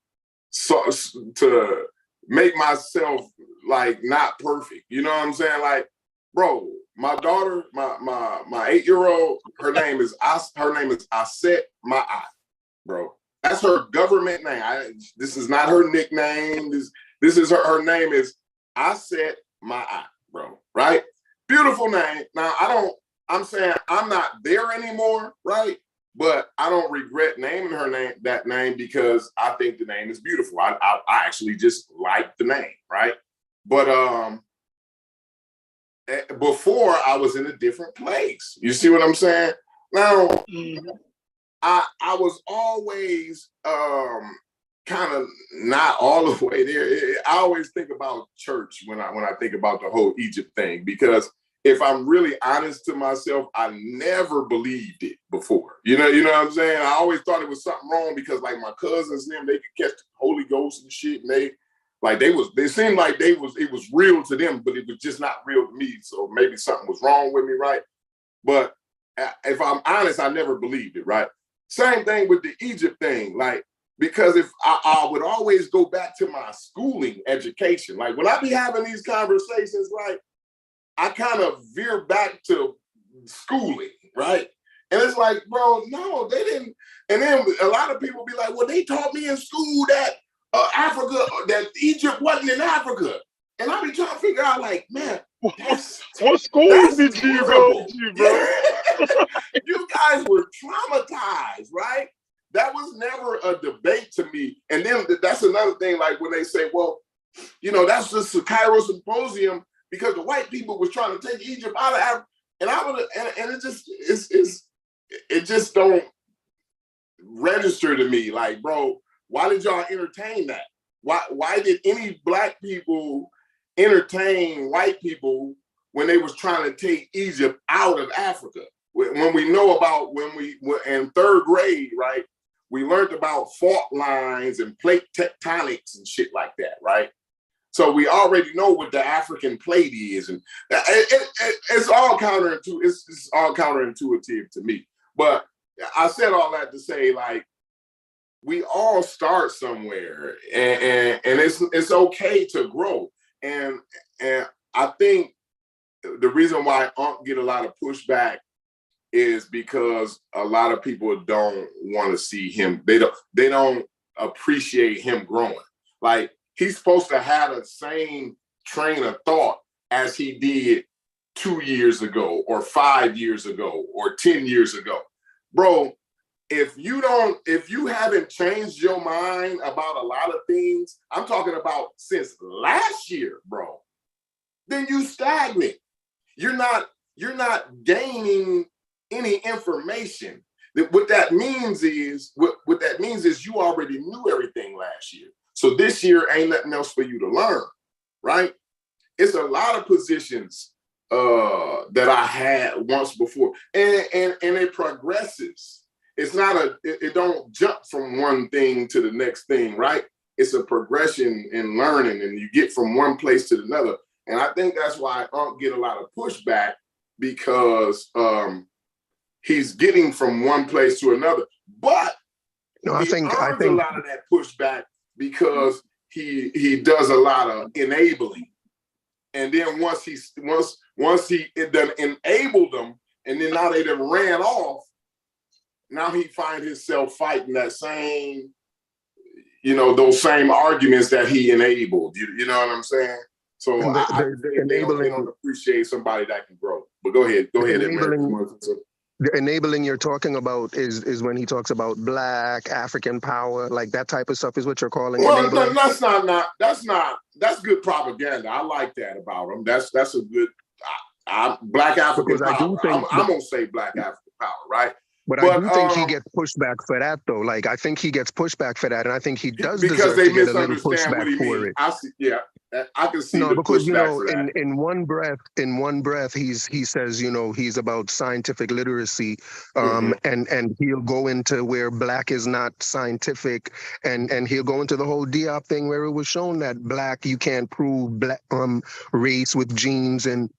make myself like not perfect. You know what I'm saying? Like, bro, my daughter, my 8-year-old, her name is Aset Ma'at, bro. That's her government name. This is not her nickname. This is her name is Aset Ma'at, bro. Right? Beautiful name. Now I'm saying I'm not there anymore, right? But I don't regret naming her that name because I think the name is beautiful. I actually just like the name, right? But before I was in a different place. You see what I'm saying? Now I was always kind of not all the way there. I always think about church when I think about the whole Egypt thing, because if I'm really honest to myself, I never believed it before. You know what I'm saying? I always thought it was something wrong because like my cousins and them, they could catch the Holy Ghost and shit, and they seemed like it was real to them, but it was just not real to me. So maybe something was wrong with me, right? But if I'm honest, I never believed it, right? Same thing with the Egypt thing, like, because if I would always go back to my schooling education, like when I be having these conversations, right, I kind of veer back to schooling, right? And it's like, bro, no, they didn't. And then a lot of people be like, well, they taught me in school that that Egypt wasn't in Africa. And I be trying to figure out, like, man, what schools did you go to, bro? You guys were traumatized, right? That was never a debate to me. And then that's another thing, like when they say, well, that's just a Cairo symposium because the white people was trying to take Egypt out of Africa. And it just don't register to me. Like, bro, why did y'all entertain that? Why did any black people entertain white people when they was trying to take Egypt out of Africa? When we know about when we were in third grade, right? We learned about fault lines and plate tectonics and shit like that, right? So we already know what the African plate is, and it's all counterintuitive. It's all counterintuitive to me. But I said all that to say, like, we all start somewhere, and it's okay to grow. And I think the reason why Unc get a lot of pushback is because a lot of people don't want to see him. They don't appreciate him growing. Like, he's supposed to have the same train of thought as he did 2 years ago or 5 years ago or 10 years ago. Bro, if you haven't changed your mind about a lot of things, I'm talking about since last year, bro, then you stagnant. You're not gaining any information. What that means is you already knew everything last year. So this year ain't nothing else for you to learn, right? It's a lot of positions that I had once before, and it progresses. It's not it don't jump from one thing to the next thing, right? It's a progression in learning, and you get from one place to another. And I think that's why Unc get a lot of pushback, because he's getting from one place to another. But I think a lot of that pushback because he does a lot of enabling. And then once he done enabled them, and then now they done ran off, now he find himself fighting that same, those same arguments that he enabled. You know what I'm saying? So they don't appreciate somebody that can grow. But go ahead. The enabling you're talking about is when he talks about Black African power, like that type of stuff is what you're calling enabling. That's good propaganda. I like that about him. That's a good Black African power. I'm gonna say Black African power, right? But I do think he gets pushback for that, though. Like, I think he gets pushback for that, and I think he does deserve to get a little pushback for it. I see, yeah, I can see. No, because in one breath, he says, he's about scientific literacy, and he'll go into where Black is not scientific, and he'll go into the whole Diop thing where it was shown that Black, you can't prove Black race with genes and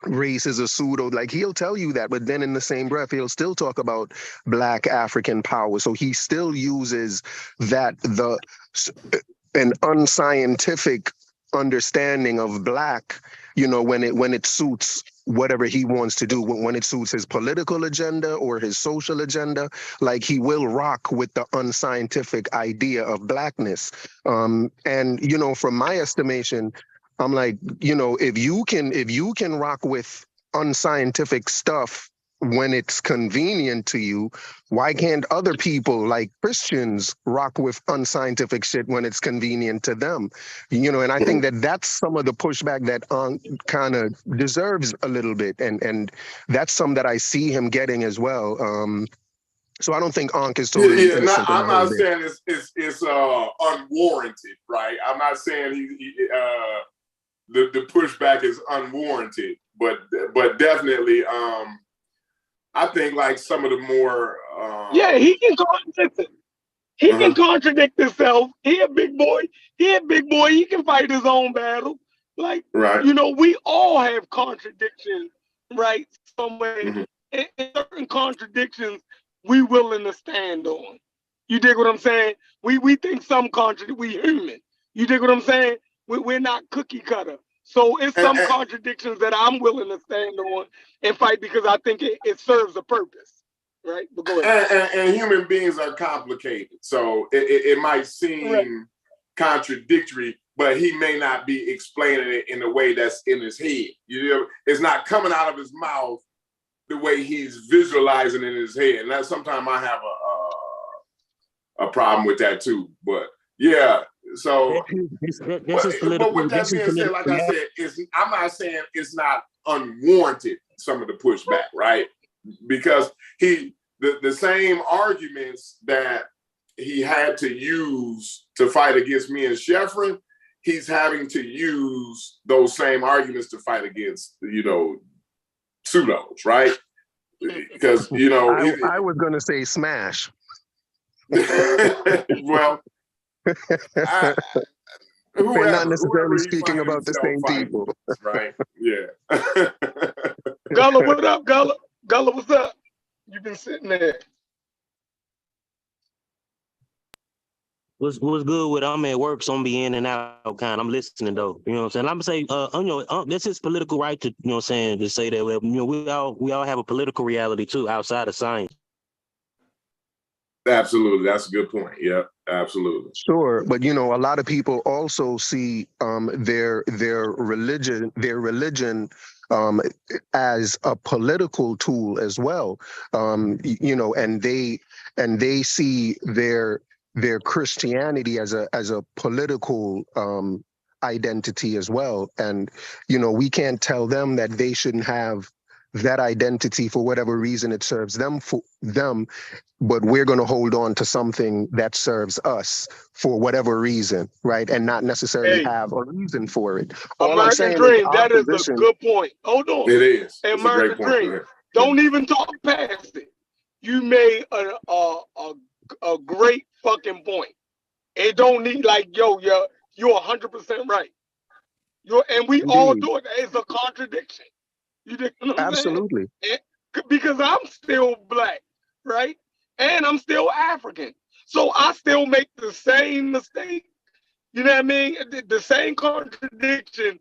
race is a pseudo, like he'll tell you that, but then in the same breath he'll still talk about Black African power. So he still uses that, an unscientific understanding of Black, when it suits whatever he wants to do, when it suits his political agenda or his social agenda. Like, he will rock with the unscientific idea of Blackness. And from my estimation, I'm like, if you can rock with unscientific stuff when it's convenient to you, why can't other people, like Christians, rock with unscientific shit when it's convenient to them? And I think that that's some of the pushback that kind of deserves a little bit, and that's some that I see him getting as well. So I don't think Ankh is totally innocent. I'm not saying it's unwarranted, right? I'm not saying the pushback is unwarranted, but definitely, I think like some of the more he can contradict it. He can contradict himself. He a big boy. He can fight his own battle. Like, right. We all have contradictions, right? Somewhere, and certain contradictions we willing to stand on. You dig what I'm saying? We think some we human. You dig what I'm saying? We're not cookie cutter. So it's some contradictions that I'm willing to stand on and fight because I think it serves a purpose. Right? But go ahead. And human beings are complicated. So it might seem contradictory, but he may not be explaining it in a way that's in his head. It's not coming out of his mouth the way he's visualizing in his head. And that sometimes I have a problem with that too. But yeah, so but with that being said, like I said, I'm not saying it's not unwarranted, some of the pushback, right? Because the same arguments that he had to use to fight against me and Sheffrin, he's having to use those same arguments to fight against, pseudos, right? Because, I was going to say Smash. Well, we're not necessarily speaking about the same people. Right, yeah. Gullah, what up, Gullah? Gullah, what's up? You've been sitting there. What's good with I'm at work, so I'm be in and out kind. I'm listening though. You know what I'm saying? I'm gonna say, this is political right to, to say that we all have a political reality too outside of science. Absolutely, that's a good point. Yeah, absolutely. Sure, but a lot of people also see their religion as a political tool as well, and they see their Christianity as a political identity as well, and we can't tell them that they shouldn't have that identity for whatever reason it serves them, but we're going to hold on to something that serves us for whatever reason, right? And not necessarily have a reason for it. American Dream, that is a good point. Hold on. It is. American Dream. Don't even talk past it. You made a great fucking point. It don't need you're 100% right. And we all do it. It's a contradiction. You know what I'm Absolutely. saying? Because I'm still Black, right? And I'm still African. So I still make the same mistake. You know what I mean? The same contradiction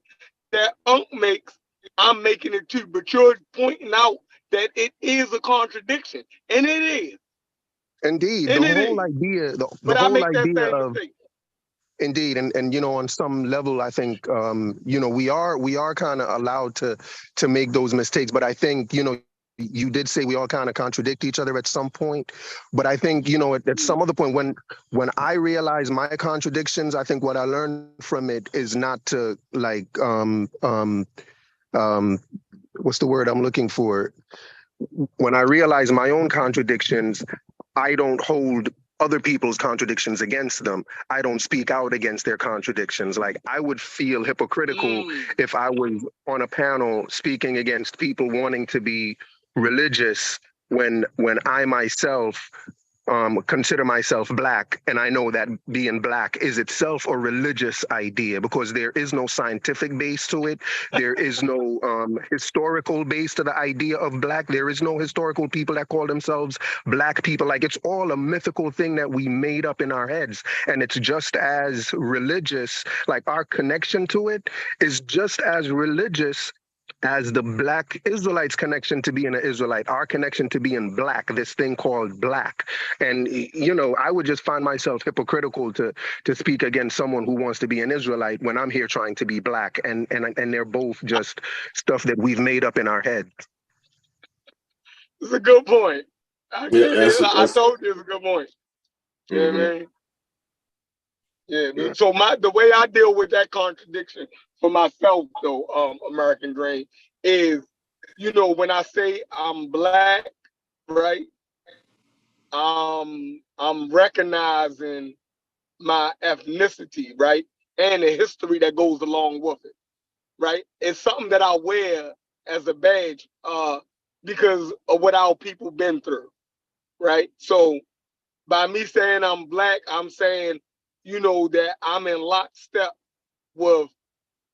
that Unc makes, I'm making it too. But you're pointing out that it is a contradiction. And it is. Indeed. The whole idea, the whole idea of... Indeed, and on some level, I think we are kind of allowed to make those mistakes. But I think you did say we all kind of contradict each other at some point. But I think at some other point when I realize my contradictions, I think what I learned from it is not to what's the word I'm looking for? When I realize my own contradictions, I don't hold other people's contradictions against them. I don't speak out against their contradictions. Like, I would feel hypocritical if I was on a panel speaking against people wanting to be religious when I myself consider myself black, and I know that being black is itself a religious idea because there is no scientific base to it. There is no historical base to the idea of black. There is no historical people that call themselves black people. Like, it's all a mythical thing that we made up in our heads, and it's just as religious. Like, our connection to it is just as religious as the black Israelites' connection to being an Israelite, our connection to being black, this thing called black. And, you know, I would just find myself hypocritical to speak against someone who wants to be an Israelite when I'm here trying to be black. And they're both just stuff that we've made up in our head. It's a good point. I told you it's a good point. Mm-hmm. You know what I mean? Yeah. So the way I deal with that contradiction for myself, though, American Dream, is, you know, when I say I'm black, right? I'm recognizing my ethnicity, right? And the history that goes along with it, right? It's something that I wear as a badge, because of what our people been through, right? So by me saying I'm black, I'm saying, you know, that I'm in lockstep with,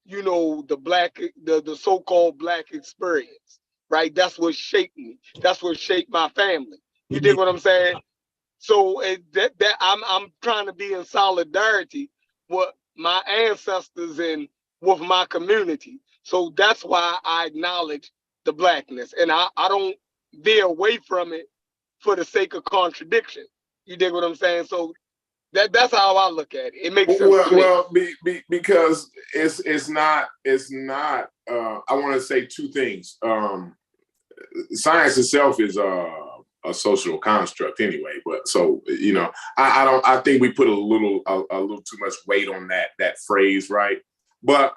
you know, the so-called black experience, right? That's what shaped me. That's what shaped my family. You dig what I'm saying? So I'm trying to be in solidarity with my ancestors and with my community. So that's why I acknowledge the blackness, and I don't veer away from it for the sake of contradiction. You dig what I'm saying? So that's how I look at it. It makes sense. Well, because it's not. I want to say two things. Science itself is a social construct anyway. But so, you know, I think we put a little too much weight on that phrase, right? But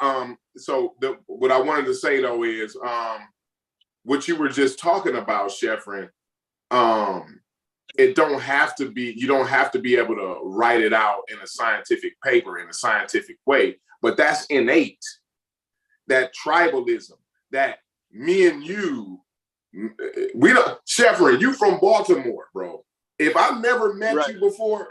so what I wanted to say though is what you were just talking about, Sheffrin. You don't have to be able to write it out in a scientific paper in a scientific way, but that's innate. That tribalism, that me and you, we don't. Sheffrin, you from Baltimore, bro. If I never met you before,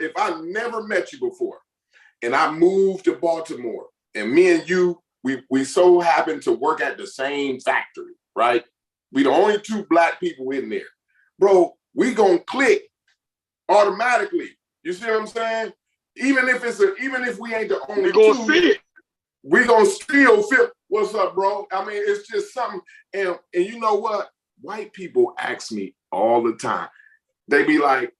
and I moved to Baltimore, and me and you, we so happen to work at the same factory, right? We the only two black people in there, bro. We gonna click automatically. You see what I'm saying? Even if we ain't the only two, we gonna still feel what's up, bro. I mean, it's just something. And you know what? White people ask me all the time. They be like,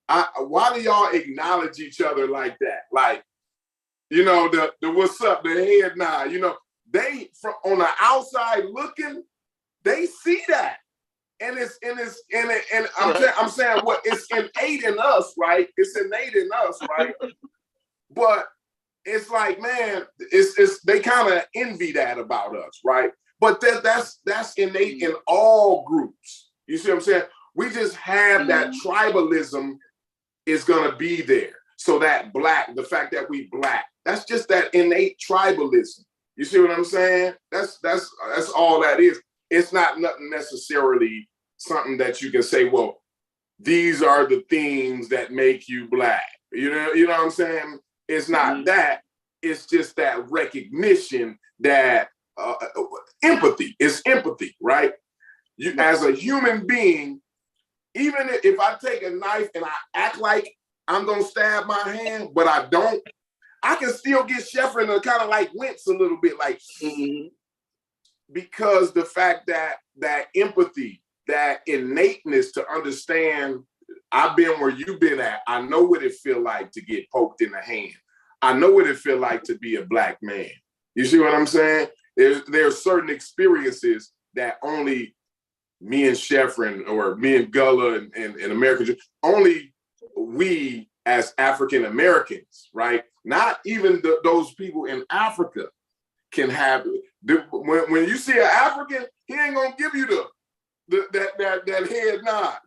why do y'all acknowledge each other like that? Like, you know, the what's up, the head nod. You know, they from on the outside looking, they see that. And I'm saying what it's innate in us, right? It's innate in us, right? But it's like, man, it's they kind of envy that about us, right? But that's innate in all groups. You see what I'm saying? We just have that tribalism is gonna be there. So that the fact that we black, that's just that innate tribalism. You see what I'm saying? That's all that is. It's not nothing necessarily something that you can say, well, these are the things that make you black. You know what I'm saying? It's not that. It's just that recognition that empathy. It's empathy, right? You, as a human being, even if I take a knife and I act like I'm gonna stab my hand, but I don't, I can still get Sheffrin to kind of like wince a little bit, like, because the fact that empathy, that innateness to understand, I've been where you've been at. I know what it feel like to get poked in the hand. I know what it feel like to be a black man. You see what I'm saying? There are certain experiences that only me and Sheffrin or me and Gullah and American, only we as African Americans, right? Not even those people in Africa can have. When you see an African, he ain't gonna give you that head nod.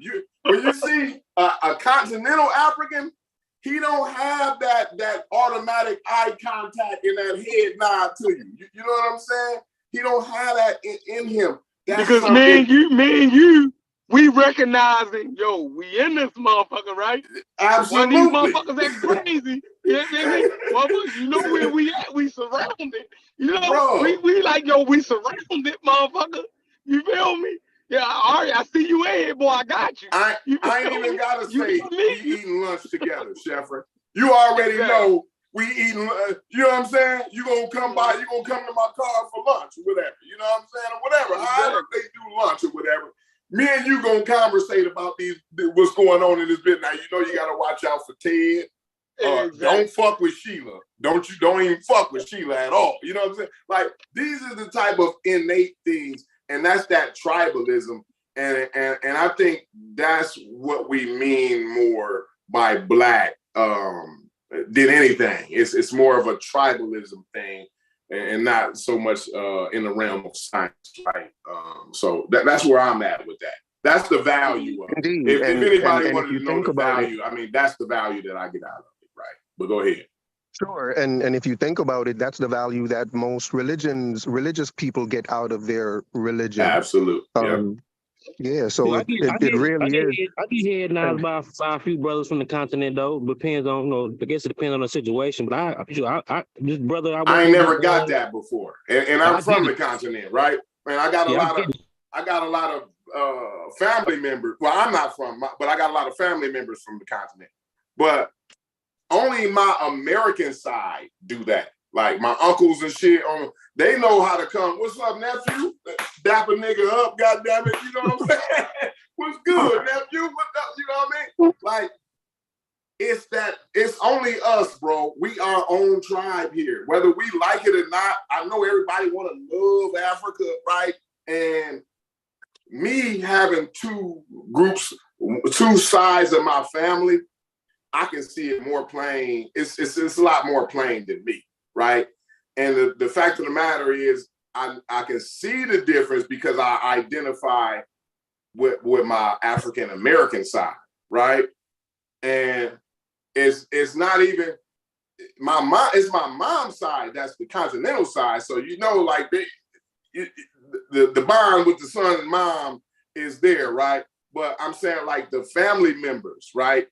When you see a continental African, he don't have that automatic eye contact and that head nod to you. You know what I'm saying? He don't have that in him. That's because me and you we recognizing, yo, we in this motherfucker, right? Absolutely. When these motherfuckers act crazy, you know what I mean? Motherfuckers, you know where we at? We surrounded. You know, Bro. we like, yo, we surrounded, motherfucker. You feel me? Yeah, all right, I see you in here, boy. I got you. I ain't even gotta say we eating lunch together, Sheffrin. You already know we eating. You know what I'm saying? You gonna come by? You gonna come to my car for lunch or whatever? You know what I'm saying? Or whatever. However they do lunch or whatever. Me and you gonna conversate about what's going on in this bit. Now you know you gotta watch out for Ted. Don't fuck with Sheila. Don't even fuck with Sheila at all. You know what I'm saying? Like these are the type of innate things. And that's that tribalism. And I think that's what we mean more by Black than anything. It's more of a tribalism thing and not so much in the realm of science, right? So that's where I'm at with that. That's the value of it. Indeed. If anybody and wanted if to know the value, I mean, that's the value that I get out of it, right? But go ahead. Sure, and if you think about it, that's the value that most religious people get out of their religion. Absolutely. Yeah, so it really is. I get headlines by a few brothers from the continent, though. Depends on, I guess it depends on the situation. But I this brother, I ain't never got that before, and I'm from the continent, right? Man, I got a lot of family members. Well, I'm not from, but I got a lot of family members from the continent. But only my American side do that. Like my uncles and shit, they know how to come. What's up, nephew? Dap a nigga up, goddamn it. You know what I'm saying? What's good, nephew? What's up? You know what I mean? Like, it's only us, bro. We our own tribe here. Whether we like it or not, I know everybody want to love Africa, right? And me having two groups, two sides of my family, I can see it more plain. It's a lot more plain than me, right? And the fact of the matter is, I can see the difference because I identify with my African American side, right? And it's not even my mom. It's my mom's side. That's the continental side. So like the bond with the son and mom is there, right? But I'm saying like the family members, right?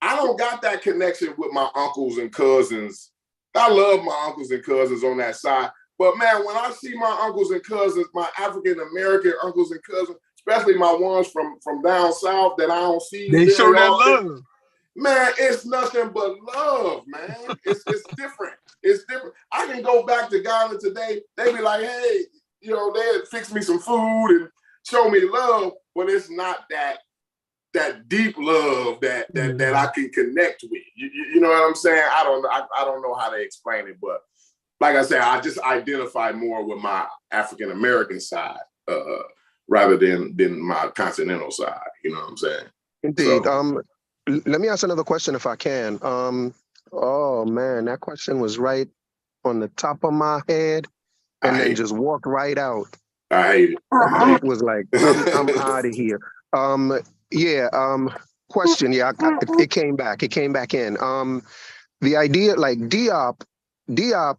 I don't got that connection with my uncles and cousins. I love my uncles and cousins on that side. But man, when I see my uncles and cousins, my African-American uncles and cousins, especially my ones from down south that I don't see. They show that love. Man, it's nothing but love, man. It's different. It's different. I can go back to Ghana today. They be like, hey, they'd fix me some food and show me love, but it's not that deep love that I can connect with. You know what I'm saying? I don't know how to explain it, but like I said, I just identify more with my African American side rather than my continental side. You know what I'm saying? Indeed. So, let me ask another question if I can. Oh man, that question was right on the top of my head and then just walked right out. I hate it. It was like, I'm out of here. Question. Yeah, it came back. It came back in. The idea, like Diop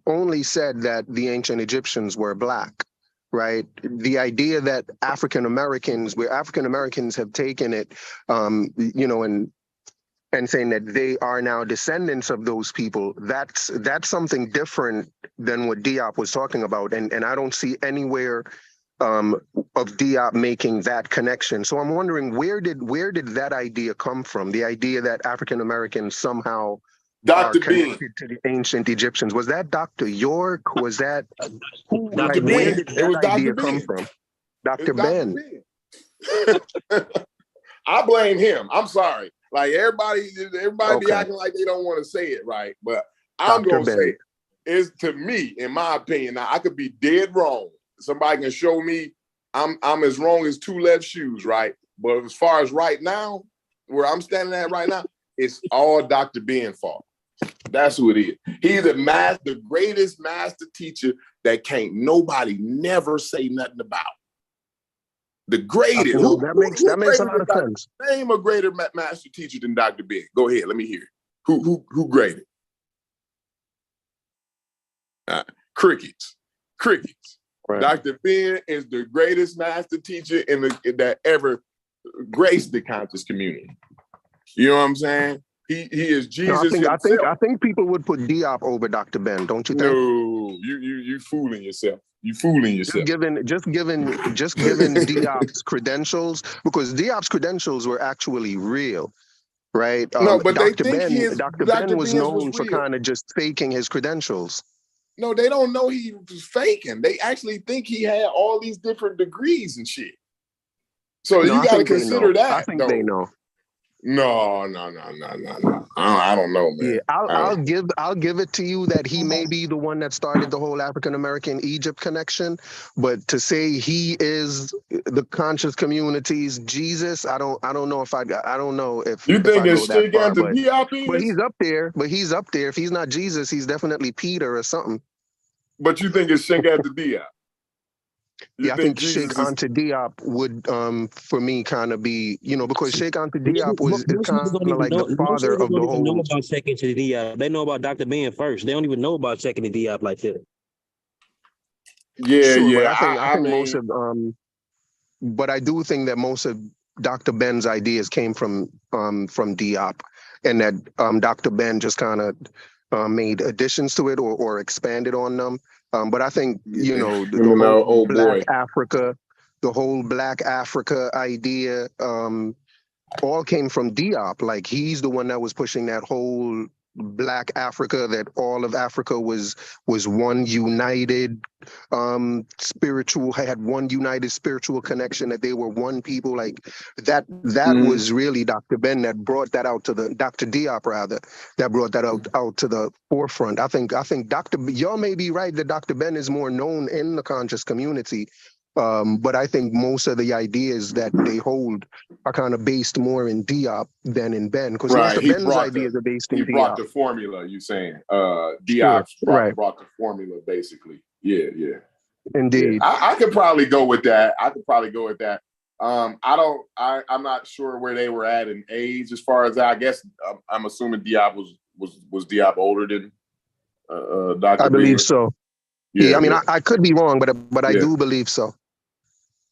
only said that the ancient Egyptians were Black, right? The idea that African Americans have taken it, and saying that they are now descendants of those people, that's something different than what Diop was talking about. And I don't see anywhere of Diop making that connection. So I'm wondering, where did that idea come from? The idea that African Americans somehow Dr. are connected to the ancient Egyptians. Was that Dr. York? Was that who? Dr. Ben. Where did that idea Dr. come from? Dr. Ben. I blame him. I'm sorry. Like everybody be acting like they don't want to say it, right? But I'm going to say it's, to me, in my opinion. Now I could be dead wrong. Somebody can show me I'm as wrong as two left shoes, right? But as far as right now, where I'm standing at right now, it's all Dr. Ben's fault. That's who it is. He's the greatest master teacher that can't nobody never say nothing about. The greatest. That makes a lot of sense. Name a greater master teacher than Dr. Ben. Go ahead, let me hear it. Who graded? Crickets. Right. Dr. Ben is the greatest master teacher that ever graced the conscious community. You know what I'm saying? He is Jesus himself. I think people would put Diop over Dr. Ben, don't you think? No, you fooling yourself. You fooling yourself. Just given Diop's credentials, because Diop's credentials were actually real, right? No, but Dr. they think Dr. Ben was known for kind of just faking his credentials. No, they don't know he was faking. They actually think he had all these different degrees and shit. So you got to consider that. I think they know. No. I don't know, man. Yeah, I'll give it to you that he may be the one that started the whole African American Egypt connection, but to say he is the conscious community's Jesus, I don't know if you think it's Sheikh Anta Diop. But he's up there. If he's not Jesus, he's definitely Peter or something. But you think it's Sheikh Anta Diop? Yeah, I think Sheikh Anta Diop would, for me, kind of be, because Sheikh Anta Diop was kind of like the father of the whole. They know about Sheikh Anta Diop. They know about Dr. Ben first. They don't even know about Sheikh Anta Diop like that. Yeah, sure, yeah. I think most of, but I do think that most of Dr. Ben's ideas came from Diop, and that Dr. Ben just kind of made additions to it or expanded on them. But I think, the whole Black Africa idea all came from Diop. Like, he's the one that was pushing that whole Black Africa, that all of Africa was one united had one united spiritual connection, that they were one people. Like that was really Dr. Ben that brought that out to Dr. Diop rather, that brought that out to the forefront. I think y'all may be right that Dr. Ben is more known in the conscious community. But I think most of the ideas that they hold are kind of based more in Diop than in Ben, because most of Ben's ideas are based in Diop. He brought the formula, you saying. Diop brought the formula, basically. Yeah. Indeed. Yeah. I could probably go with that. I'm not sure where they were at in age as far as that. I guess I'm assuming Diop was Diop older than Dr. I believe so. Yeah, I mean, I could be wrong, but I do believe so.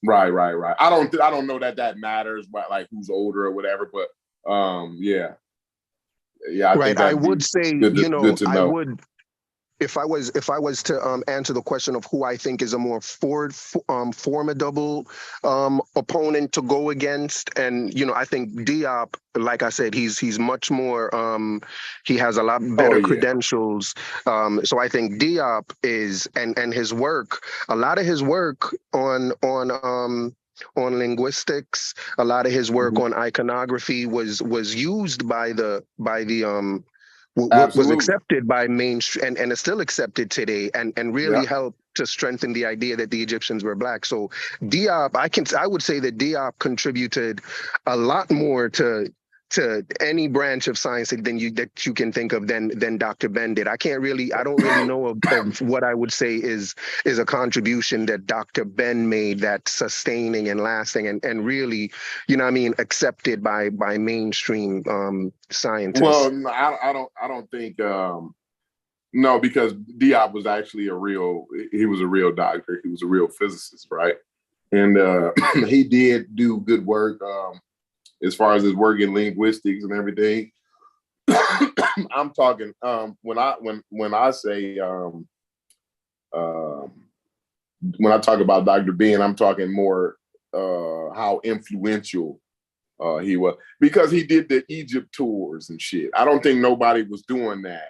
Right. I don't know that matters, but like who's older or whatever. But yeah. I would say, good to know. I would, if I was to answer the question of who I think is a more formidable opponent to go against, and I think Diop, like I said, he's much more. He has a lot better credentials. So I think Diop is, and his work, a lot of his work on linguistics, a lot of his work on iconography was used by the was accepted by mainstream and is still accepted today, and really helped to strengthen the idea that the Egyptians were Black. So Diop, I would say that Diop contributed a lot more to any branch of science that you can think of than Dr. Ben did. I don't really know of what I would say is a contribution that Dr. Ben made that's sustaining and lasting and really, accepted by mainstream scientists. Well, I don't think no, because Diop was actually he was a real doctor. He was a real physicist, right? And he did do good work. As far as his work in linguistics and everything, I'm talking when I say when I talk about Dr. Ben, I'm talking more how influential he was, because he did the Egypt tours and shit. I don't think nobody was doing that.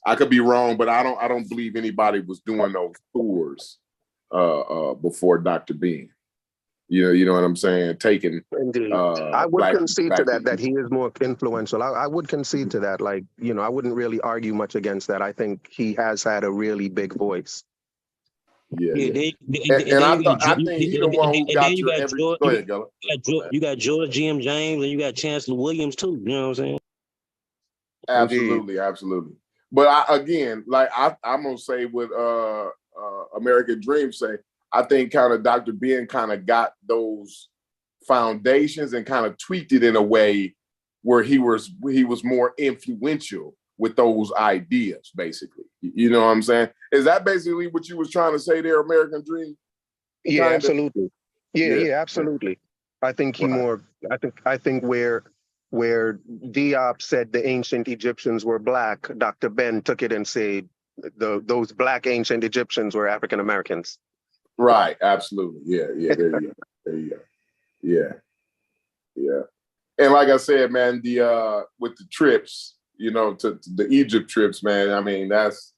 I could be wrong, but I don't believe anybody was doing those tours before Dr. Ben. You know what I'm saying? Taking. Indeed. I would concede to that he is more influential. I would concede to that. Like, I wouldn't really argue much against that. I think he has had a really big voice. Yeah. I think he's the one who got to every. Go ahead, Gella. You got George G.M. James and you got Chancellor Williams too. You know what I'm saying? Absolutely. But I'm gonna say what American Dream say. I think kind of Dr. Ben kind of got those foundations and kind of tweaked it in a way where he was more influential with those ideas, basically. You know what I'm saying? Is that basically what you was trying to say there, American Dream? Yeah, Kinda? absolutely. Yeah, Yeah. yeah, absolutely. I think he Right. more. I think where Diop said the ancient Egyptians were black, Dr. Ben took it and said those black ancient Egyptians were African Americans. Right. Absolutely. Yeah. Yeah. There you go. There you go. Yeah. Yeah. And like I said, man, the with the trips, you know, to the Egypt trips, man. I mean, that's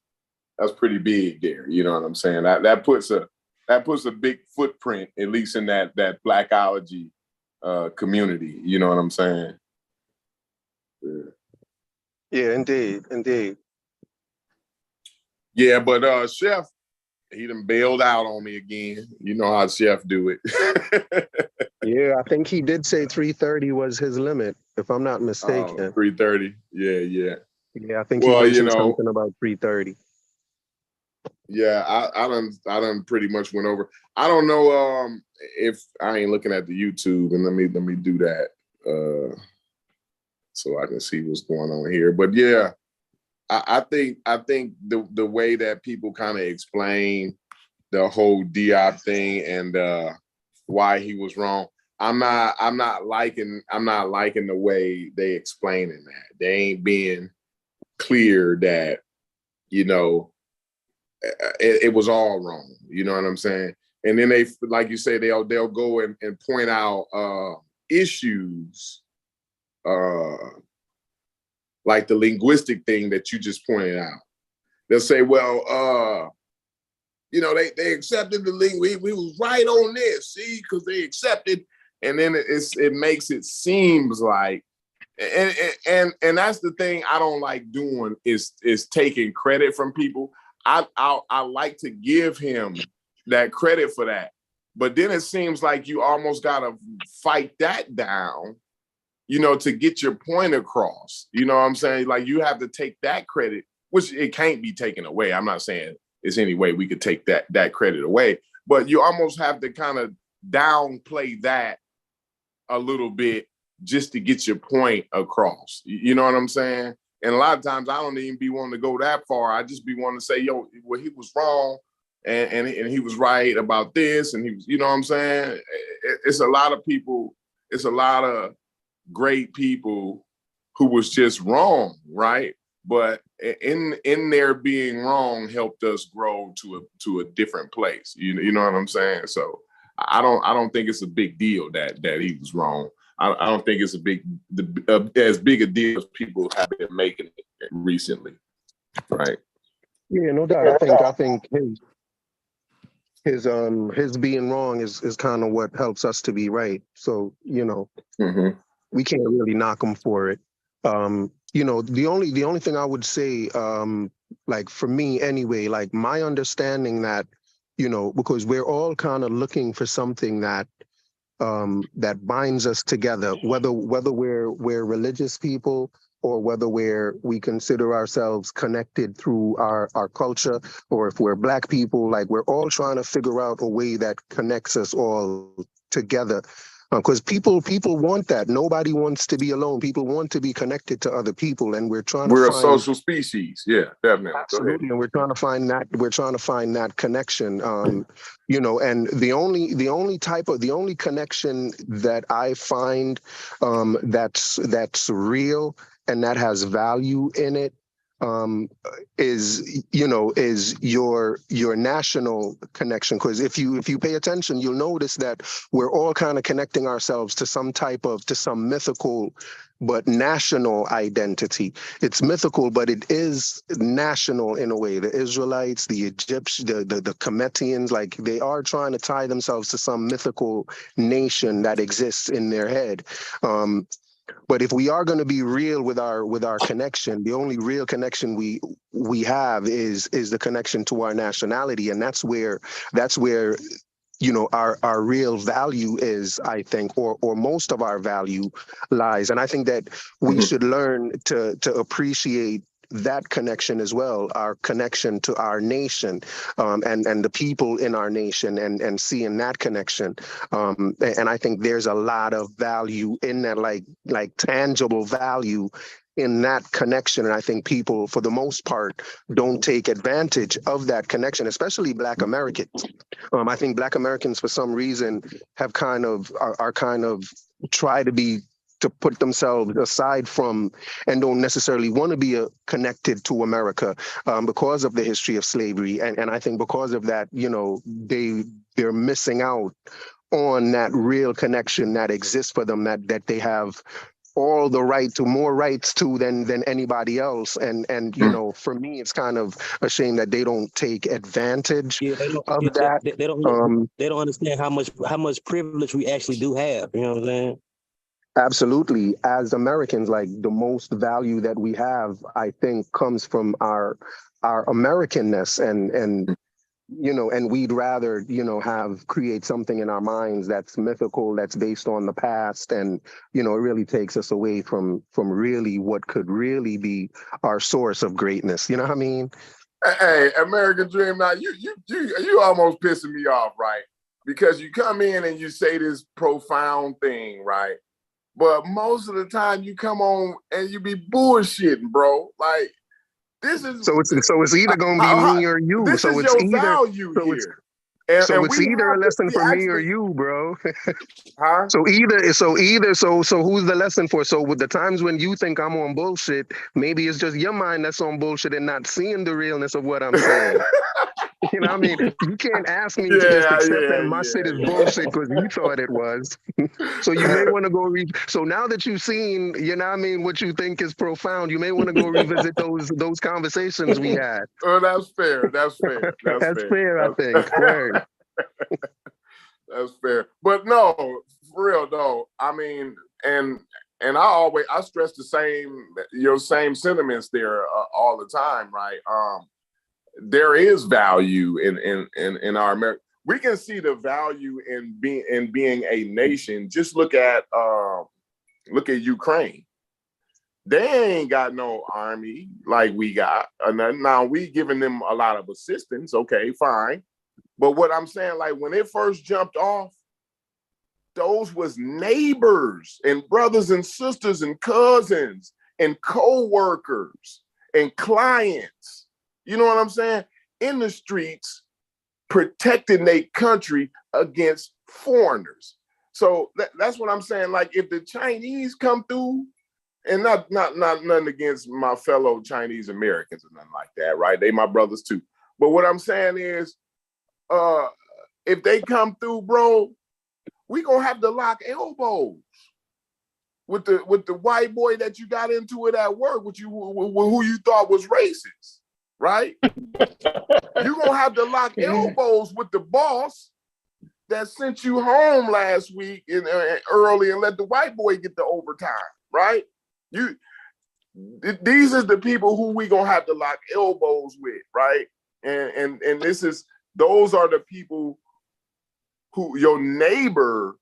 pretty big there. You know what I'm saying? That puts a big footprint, at least in that Blackology community. You know what I'm saying? Yeah. Yeah, indeed, indeed. Yeah, but Chef, he done bailed out on me again. You know how Chef do it. Yeah, I think he did say 3:30 was his limit, if I'm not mistaken. 3:30. Yeah, yeah. Yeah, I think he Well, you mentioned know, something about 3:30. yeah, I done pretty much went over. I don't know if I ain't looking at the YouTube, and let me do that so I can see what's going on here. But yeah, I think the way that people kind of explain the whole Diop thing and why he was wrong, I'm not liking the way they explaining that. They ain't being clear that, you know, it was all wrong. You know what I'm saying? And then they, like you say, they'll go and point out issues, like the linguistic thing that you just pointed out. They'll say, well, you know, they accepted the linguist. We was right on this, see, because they accepted, and then it makes it seems like, and that's the thing I don't like doing is taking credit from people. I like to give him that credit for that, but then it seems like you almost gotta fight that down, you know, to get your point across. You know what I'm saying? Like you have to take that credit, which it can't be taken away. I'm not saying it's any way we could take that credit away, but you almost have to kind of downplay that a little bit just to get your point across. You know what I'm saying? And a lot of times I don't even be wanting to go that far. I just be wanting to say, yo, well, he was wrong and he was right about this. And he was, you know what I'm saying? It's a lot of people, it's a lot of great people who was just wrong, right? But in their being wrong helped us grow to a different place. You know what I'm saying? So I don't think it's a big deal that he was wrong. I don't think it's as big a deal as people have been making it recently, right? Yeah, no doubt. I think his being wrong is kind of what helps us to be right. So, you know, we can't really knock him for it. You know, the only thing I would say, like for me anyway, like my understanding that, you know, because we're all kind of looking for something that that binds us together, whether we're religious people or whether we consider ourselves connected through our culture, or if we're Black people, like we're all trying to figure out a way that connects us all together. Because people want that. Nobody wants to be alone. People want to be connected to other people, and we're a social species. Yeah, definitely. Absolutely, and we're trying to find that. We're trying to find that connection. You know, and the only connection that I find that's real and that has value in it is your national connection. Because if you pay attention, you'll notice that we're all kind of connecting ourselves to some mythical but national identity. It's mythical, but it is national in a way. The Israelites, the Egyptians, the Cometians, like they are trying to tie themselves to some mythical nation that exists in their head. But if we are going to be real with our connection, the only real connection we have is the connection to our nationality, and that's where you know our real value is, I think, or most of our value lies. And I think that we should learn to appreciate that connection as well, our connection to our nation, and the people in our nation, and seeing that connection. And I think there's a lot of value in that, like tangible value in that connection. And I think people, for the most part, don't take advantage of that connection, especially Black Americans. I think Black Americans, for some reason, have kind of are kind of try to put themselves aside from and don't necessarily want to be connected to America because of the history of slavery. And I think because of that, they're missing out on that real connection that exists for them, that they have all the right to, more rights to than anybody else. And for me, it's kind of a shame that they don't take advantage of that. They don't understand how much privilege we actually do have. You know what I'm saying? Absolutely. As Americans, like, the most value that we have, I think, comes from our Americanness, and we'd rather, create something in our minds that's mythical, that's based on the past. And, it really takes us away from really what could really be our source of greatness. You know what I mean? Hey, American Dream, now you almost pissing me off, right? Because you come in and you say this profound thing, right? But most of the time you come on and you be bullshitting, bro. Like, this is so it's either gonna be me or you. This so is it's your either value so here. it's either a lesson for me or you, bro. Huh? So who's the lesson for? So with the times when you think I'm on bullshit, maybe it's just your mind that's on bullshit and not seeing the realness of what I'm saying. You know what I mean? You can't ask me to just accept that my shit is bullshit because you thought it was. So you may want to go read. So now that you've seen, you know what I mean, what you think is profound, you may want to go revisit those conversations we had. Oh, that's fair. That's fair. That's fair, I think. Word. That's fair. But no, for real though. I mean, and I stress the same sentiments there all the time, right? There is value in our America. We can see the value in being a nation. Just look at Ukraine. They ain't got no army like we got. Now we giving them a lot of assistance. Okay, fine. But what I'm saying, like, when it first jumped off, those was neighbors and brothers and sisters and cousins and co-workers and clients. You know what I'm saying? In the streets, protecting their country against foreigners. So that's what I'm saying. Like, if the Chinese come through, and not nothing against my fellow Chinese Americans or nothing like that, right? They my brothers too. But what I'm saying is, if they come through, bro, we gonna have to lock elbows with the white boy that you got into it at work, with who you thought was racist. Right? You're going to have to lock elbows with the boss that sent you home last week early and let the white boy get the overtime, right? These are the people who we going to have to lock elbows with, right? And those are the people who your neighbor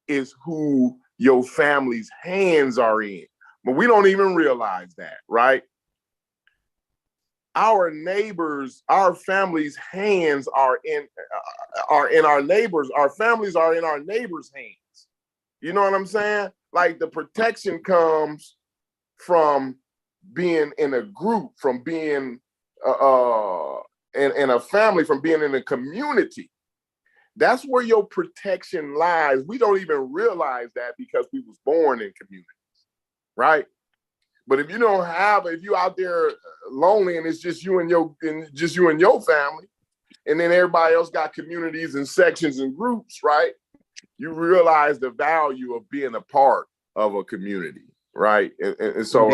is, who your family's hands are in. But we don't even realize that, right? Our neighbors, our family's hands are in our neighbors. Our families are in our neighbors' hands. You know what I'm saying? Like, the protection comes from being in a group, from being in a family, from being in a community. That's where your protection lies. We don't even realize that because we was born in communities, right? But if you don't have, if you out there lonely and it's just you and your family, and then everybody else got communities and sections and groups, right? You realize the value of being a part of a community, right? And so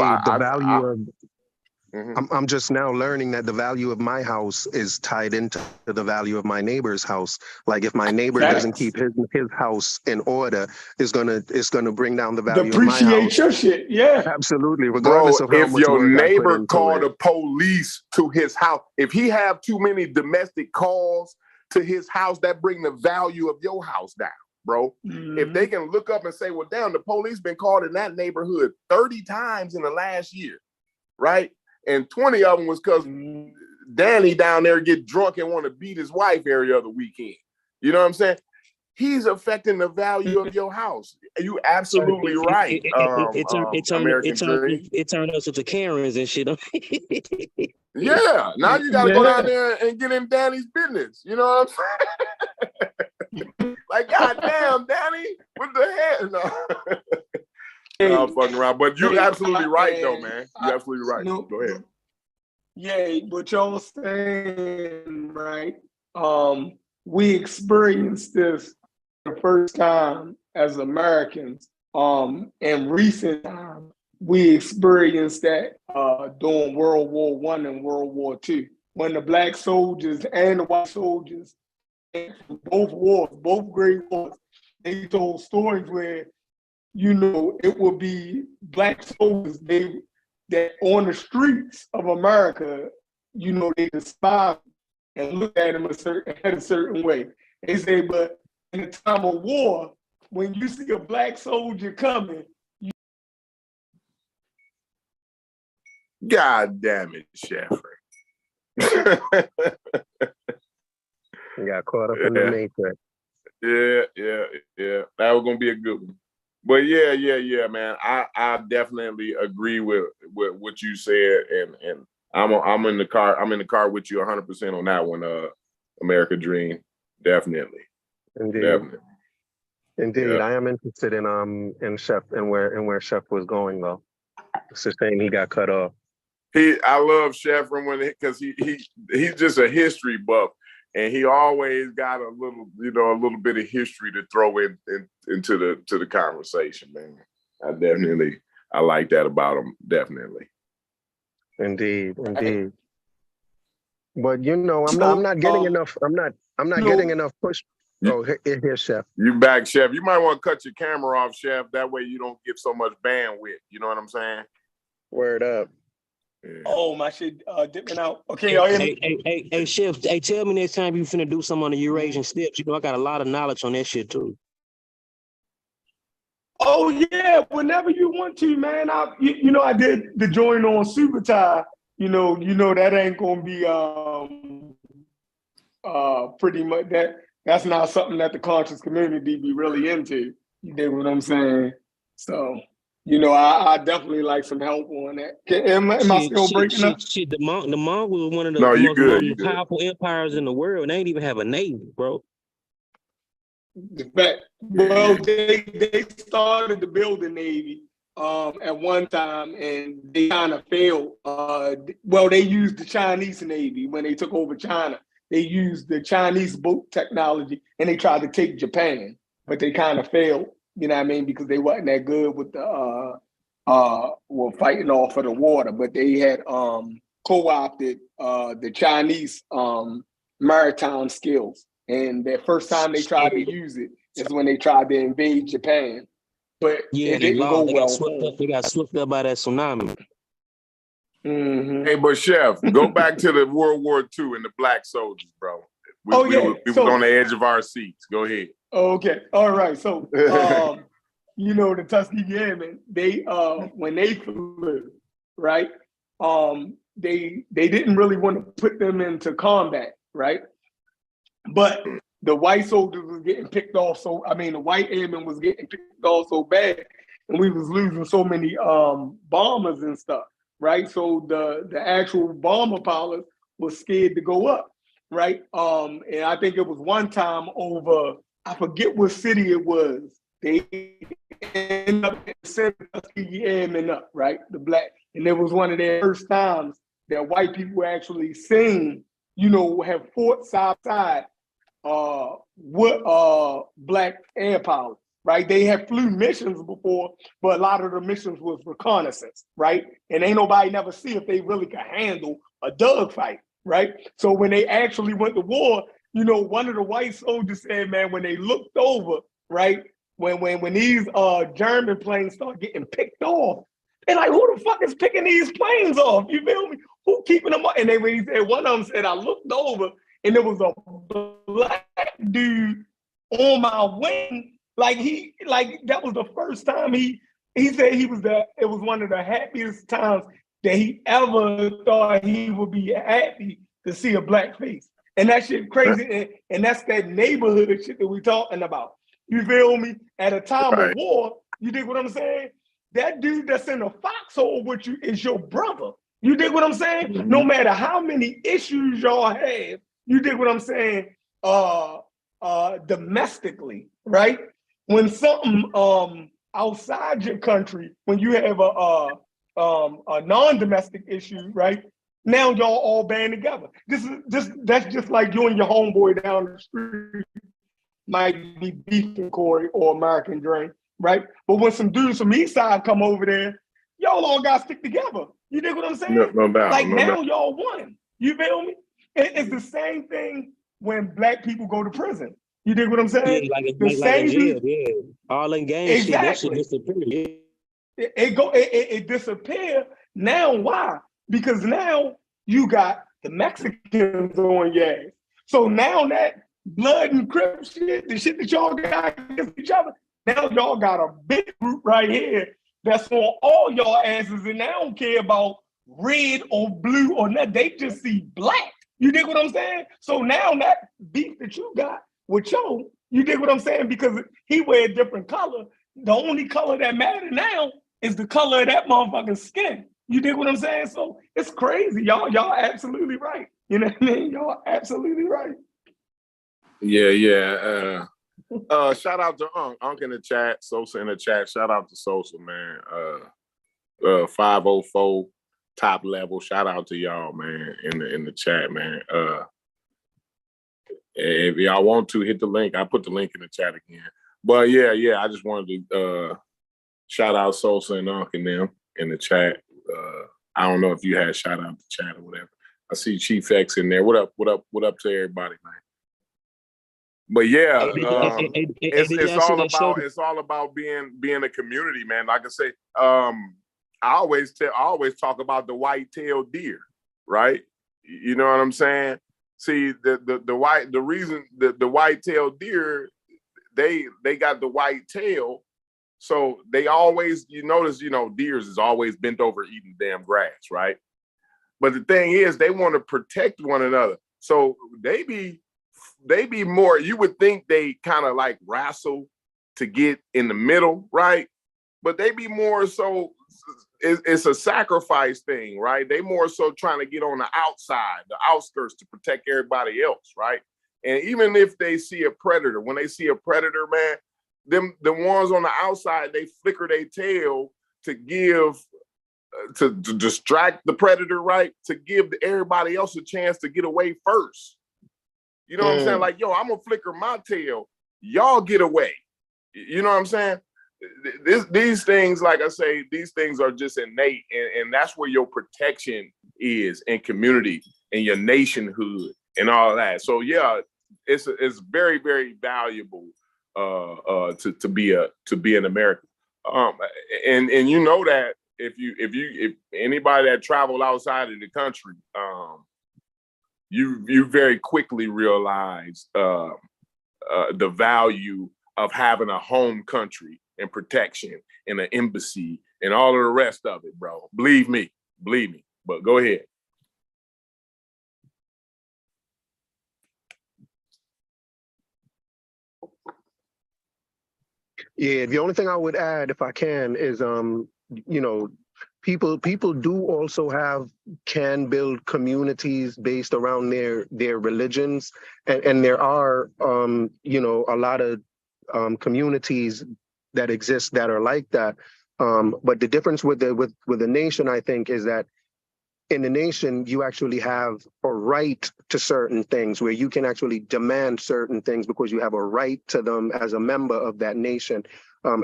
I'm just now learning that the value of my house is tied into the value of my neighbor's house. Like, if my neighbor doesn't keep his house in order, it's gonna bring down the value of my house. Depreciate your shit, yeah. Absolutely, regardless of how if much your work I put neighbor into called it. the police to his house, if he have too many domestic calls to his house, that bring the value of your house down, bro. Mm-hmm. If they can look up and say, well, damn, the police been called in that neighborhood 30 times in the last year, right? And 20 of them was because Danny down there get drunk and want to beat his wife every other weekend. You know what I'm saying? he's affecting the value of your house. You absolutely right. It turned us into Karens and shit. Yeah, now you got to go down there and get in Danny's business. You know what I'm saying? Like, goddamn, Danny, what the hell? No, I'm fucking around. But you're absolutely right, though, man. You're absolutely right. Go ahead. Yeah, but y'all saying, right? We experienced this the first time as Americans. In recent time, we experienced that during World War I and World War II, when the black soldiers and the white soldiers, both wars, both great wars, they told stories where, you know, it would be black soldiers that on the streets of America, you know, they despise and look at them a certain way. They say, but in the time of war, when you see a black soldier coming, God damn it, Sheffrey. You got caught up in the matrix. Yeah. That was gonna be a good one. But yeah, man. I definitely agree with what you said, and I'm in the car. I'm in the car with you 100% on that one. America Dream, definitely. Indeed. Yeah. I am interested in Chef and where Chef was going though. It's a shame he got cut off. I love Chef because he's just a history buff, and he always got a little bit of history to throw into the conversation, man. I like that about him, definitely. Indeed. But you know, I'm not getting enough. I'm not getting enough push. Here's Chef. You back, Chef. You might want to cut your camera off, Chef. That way you don't get so much bandwidth. You know what I'm saying? Word up. Yeah. Oh, my shit dipping out. Okay, hey, Chef. Hey, tell me next time you finna do something on the Eurasian steps. You know, I got a lot of knowledge on that shit too. Oh yeah, whenever you want to, man. I did the joint on Super Tie. You know that ain't gonna be pretty much that. That's not something that the conscious community be really into. You dig what I'm saying? So, you know, I definitely like some help on that. Am I still breaking up? Shit, the Mongol was one of the most powerful empires in the world. They ain't even have a navy, bro. Well, they started to build a navy at one time, and they kind of failed. They used the Chinese Navy when they took over China. They used the Chinese boat technology, and they tried to take Japan, but they kind of failed. You know what I mean? Because they wasn't that good with the fighting off of the water. But they had co-opted the Chinese maritime skills, and the first time they tried to use it is when they tried to invade Japan. But it didn't go well. They got swept up by that tsunami. Mm-hmm. Hey, but Chef, go back to the World War II and the black soldiers, bro. We was on the edge of our seats. Go ahead. Okay. All right. So, you know, the Tuskegee Airmen, they when they flew, right? They didn't really want to put them into combat, right? But the white soldiers was getting picked off. The white airmen was getting picked off so bad, and we was losing so many bombers and stuff. Right, so the actual bomber pilots was scared to go up, right? And I think it was one time over, I forget what city it was. They ended up sending Tuskegee Airmen up, right? The black, and it was one of their first times that white people actually seen, you know, have fought side by side with black air pilots. Right, they had flew missions before, but a lot of the missions was reconnaissance, right? And ain't nobody never see if they really could handle a dogfight, right? So when they actually went to war, you know, one of the white soldiers said, man, when they looked over, right, when these German planes started getting picked off, they're like, who the fuck is picking these planes off? You feel me? Who keeping them up? And then when he said, one of them said, I looked over and there was a black dude on my wing. That was the first time he said it was one of the happiest times that he ever thought he would be happy to see a black face. And that shit crazy. And that's that neighborhood shit that we talking about. You feel me? At a time of war, you dig what I'm saying? That dude that's in the foxhole with you is your brother. You dig what I'm saying? Mm-hmm. No matter how many issues y'all have, you dig what I'm saying? Domestically, right? When something outside your country, when you have a non-domestic issue, right? Now y'all all band together. That's just like you and your homeboy down the street might be beefing Corey or American Dream, right? But when some dudes from East Side come over there, y'all all got to stick together. You dig what I'm saying? No doubt. Like now y'all won. You feel me? It's the same thing when black people go to prison. You dig what I'm saying? Yeah, like jail, yeah. All in gang exactly. Shit, that shit disappear. It disappear. Now why? Because now you got the Mexicans on your ass. So now that blood and crip shit, the shit that y'all got against each other, now y'all got a big group right here that's on all y'all asses, and they don't care about red or blue or nothing. They just see black. You dig what I'm saying? So now that beef that you got with Joe, you dig what I'm saying? Because he wear a different color. The only color that matters now is the color of that motherfucking skin. You dig what I'm saying? So it's crazy. Y'all absolutely right. You know what I mean? Y'all absolutely right. Yeah. Shout out to Unc in the chat, Sosa in the chat. Shout out to Sosa, man. 504 top level. Shout out to y'all, man, in the chat, man. If y'all want to hit the link, I put the link in the chat again. But yeah, I just wanted to shout out Sosa and Unc and them in the chat. I don't know if you had shout out the chat or whatever. I see Chief X in there. What up to everybody, man? But yeah, it's all about being a community, man. Like I say, I always talk about the white-tailed deer, right? You know what I'm saying? See, the reason the white-tailed deer, they got the white tail, so they always, you notice, deers is always bent over eating damn grass, right? But the thing is, they want to protect one another, so they be more, you would think they kind of like wrestle to get in the middle, right? But they be more so, it's a sacrifice thing, right? They more so trying to get on the outside, the outskirts, to protect everybody else, right? And even if they see a predator, when they see a predator, man, the ones on the outside, they flicker their tail to give, to distract the predator, right? To give everybody else a chance to get away first. You know what I'm saying? Like, yo, I'm gonna flicker my tail. Y'all get away. You know what I'm saying? These things, like I say, these things are just innate, and that's where your protection is in community and your nationhood and all that. So yeah, it's very, very valuable to be an American. And you know that if anybody that traveled outside of the country, you very quickly realize the value of having a home country and protection and an embassy and all of the rest of it, bro. Believe me. But go ahead. Yeah, the only thing I would add, if I can, is people do also can build communities based around their religions, and there are a lot of communities that exist that are like that. But the difference with the nation, I think, is that in the nation, you actually have a right to certain things, where you can actually demand certain things because you have a right to them as a member of that nation.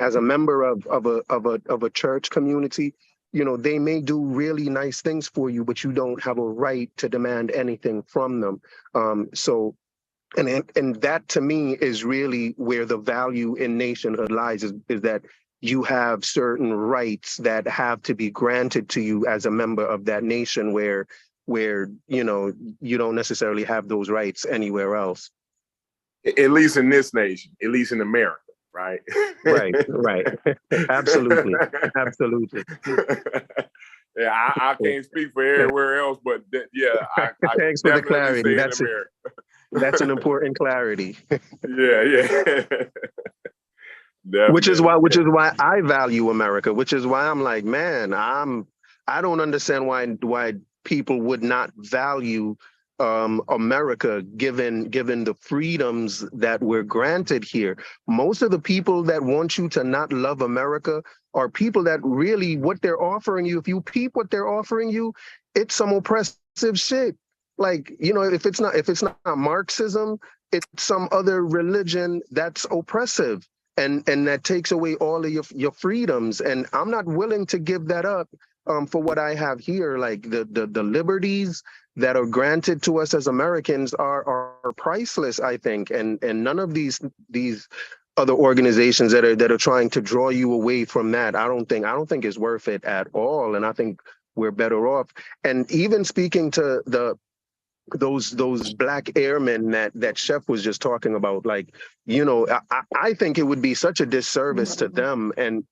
As a member of a church community, they may do really nice things for you, but you don't have a right to demand anything from them. And that, to me, is really where the value in nationhood lies, is that you have certain rights that have to be granted to you as a member of that nation, where you don't necessarily have those rights anywhere else. At least in this nation, at least in America, right? Right. Absolutely. Yeah, I can't speak for everywhere else, but yeah, I thanks for the clarity. That's America. That's an important clarity. Yeah. Which is Definitely. why I value America, which is why I'm like, man, I don't understand why people would not value America given the freedoms that we're granted here. Most of the people that want you to not love America are people that really what they're offering you, if you peep what they're offering you, it's some oppressive shit. Like, if it's not Marxism, it's some other religion that's oppressive and that takes away all of your freedoms. And I'm not willing to give that up for what I have here. Like the liberties that are granted to us as Americans are priceless, I think. And none of these other organizations that are trying to draw you away from that, I don't think it's worth it at all. And I think we're better off. And even speaking to those black airmen that Chef was just talking about, like, I think it would be such a disservice to them and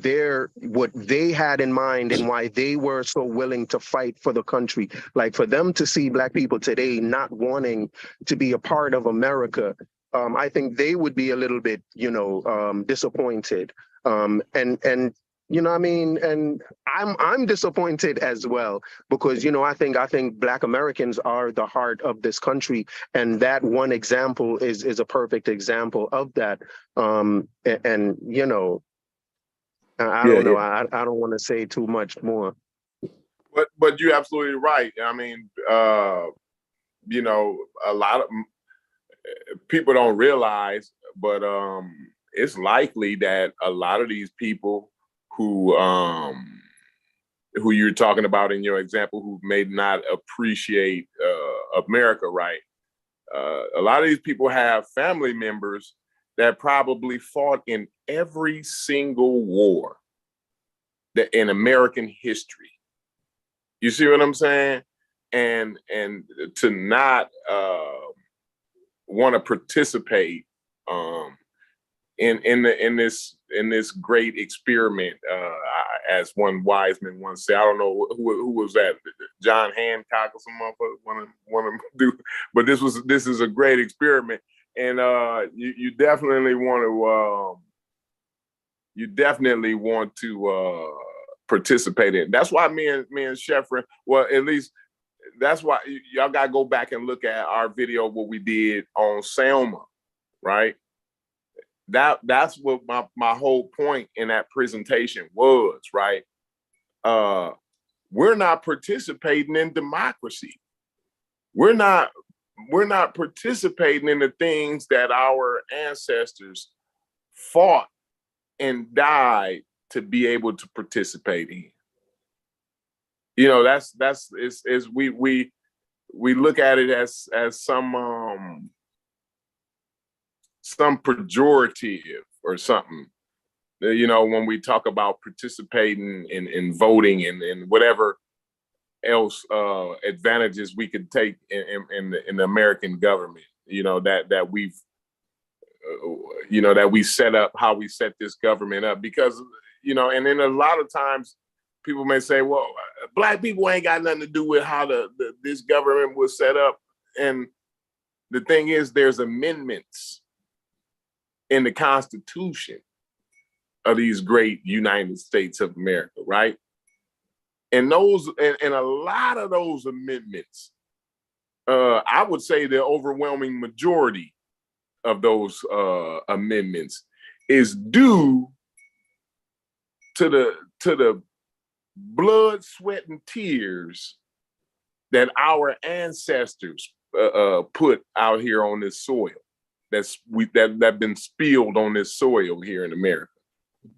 their what they had in mind and why they were so willing to fight for the country. Like, for them to see black people today not wanting to be a part of America, I think they would be a little bit, disappointed. And what I mean, and I'm disappointed as well because I think Black Americans are the heart of this country, and that one example is a perfect example of that. And I don't know. I don't want to say too much more. But you're absolutely right. I mean, a lot of people don't realize, but it's likely that a lot of these people who you're talking about in your example, who may not appreciate America, right? A lot of these people have family members that probably fought in every single war that in American history. You see what I'm saying? And to not want to participate in this great experiment, as one wise man once said. I don't know who was that, John Hancock or some motherfucker want to do, but this is a great experiment, and you definitely want to participate in. That's why me and Sheffrin, well, at least that's why y'all gotta go back and look at our video, what we did on Selma, right? That's what my whole point in that presentation was, right? We're not participating in democracy. We're not participating in the things that our ancestors fought and died to be able to participate in. We look at it as some pejorative or something, when we talk about participating in voting and whatever else advantages we could take in the American government, that we've that we set up, how we set this government up, because and then a lot of times people may say, well, Black people ain't got nothing to do with how this government was set up. And the thing is, there's amendments in the Constitution of these great United States of America, right? And those, and a lot of those amendments, I would say the overwhelming majority of those amendments is due to the blood, sweat, and tears that our ancestors put out here on this soil. That been spilled on this soil here in America.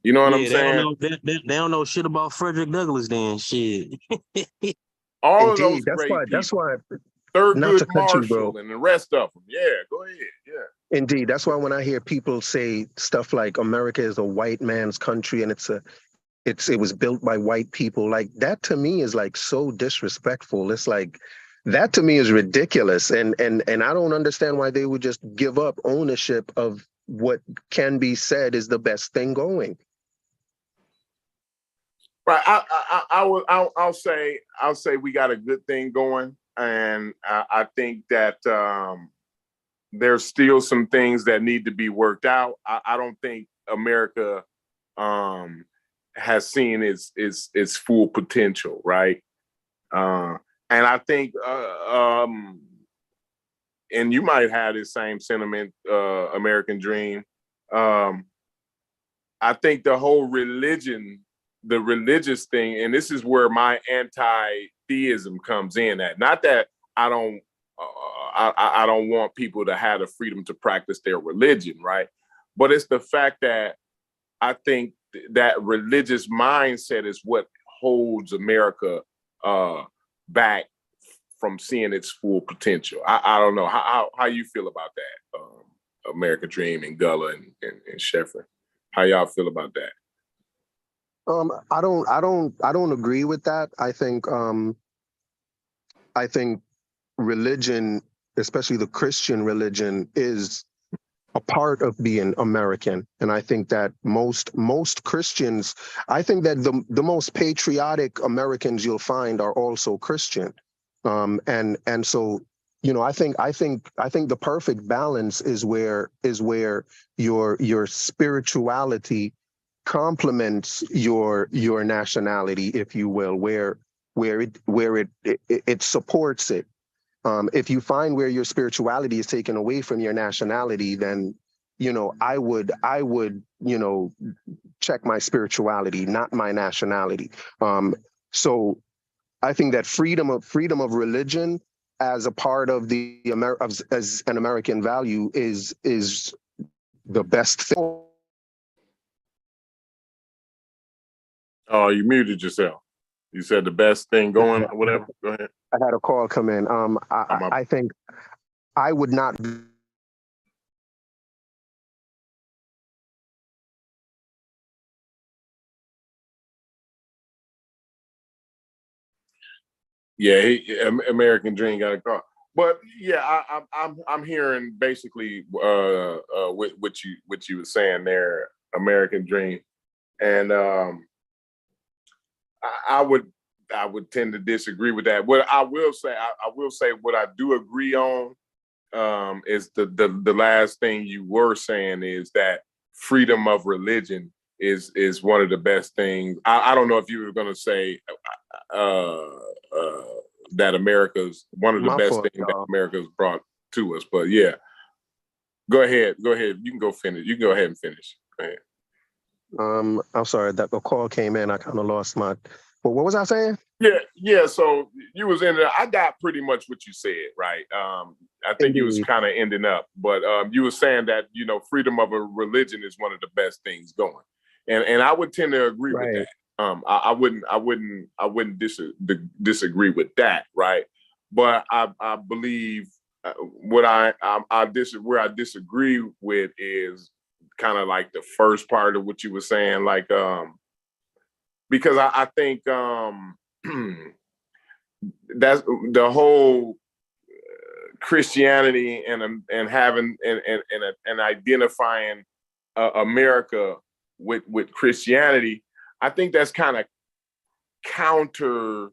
You know what I'm saying? They don't know shit about Frederick Douglass. Then shit. All Indeed, of those great people. That's why. Thurgood Marshall and the rest of them. Yeah, go ahead. Yeah. Indeed, that's why when I hear people say stuff like America is a white man's country and it was built by white people, like that to me is like so disrespectful. It's like that to me is ridiculous, and I don't understand why they would just give up ownership of what can be said is the best thing going. Right. I'll say we got a good thing going. and I think that there's still some things that need to be worked out. I don't think America has seen its full potential, right? And I think, and you might have the same sentiment, American Dream. I think the whole religion, the religious thing, and this is where my anti-theism comes in at. Not that I don't want people to have the freedom to practice their religion, right? But it's the fact that I think that religious mindset is what holds America back from seeing its full potential. I don't know how you feel about that, American Dream and Gullah and Sheffer. How y'all feel about that? I don't agree with that. I think religion, especially the Christian religion, is a part of being American. And I think that most Christians, I think that the most patriotic Americans you'll find are also Christian. And so, you know, I think the perfect balance is where your spirituality complements your nationality, if you will, where it supports it. If you find where your spirituality is taken away from your nationality, then, you know, I would, you know, check my spirituality, not my nationality. So I think that freedom of religion as a part of as an American value is the best thing. Oh, you muted yourself. You said the best thing going, or whatever. Go ahead. I had a call come in. I think I would not. Yeah, American Dream got a call. But yeah, I'm hearing basically what you were saying there, American Dream, and I would tend to disagree with that. What I will say, what I do agree on is the last thing you were saying is that freedom of religion is one of the best things. I don't know if you were going to say that America's one of the best things that America's brought to us, but yeah, go ahead. You can go finish. You can go ahead and finish. Go ahead. I'm sorry that the call came in. I kind of lost my. Well, what was I saying? Yeah. So you was in there. I got pretty much what you said, right? I think you was kind of ending up, but you were saying that, you know, freedom of a religion is one of the best things going, and I would tend to agree with that. I wouldn't disagree with that, right? But I believe where I disagree with is kind of like the first part of what you were saying, like because I think that's the whole Christianity and having and identifying America with Christianity. I think that's kind of counter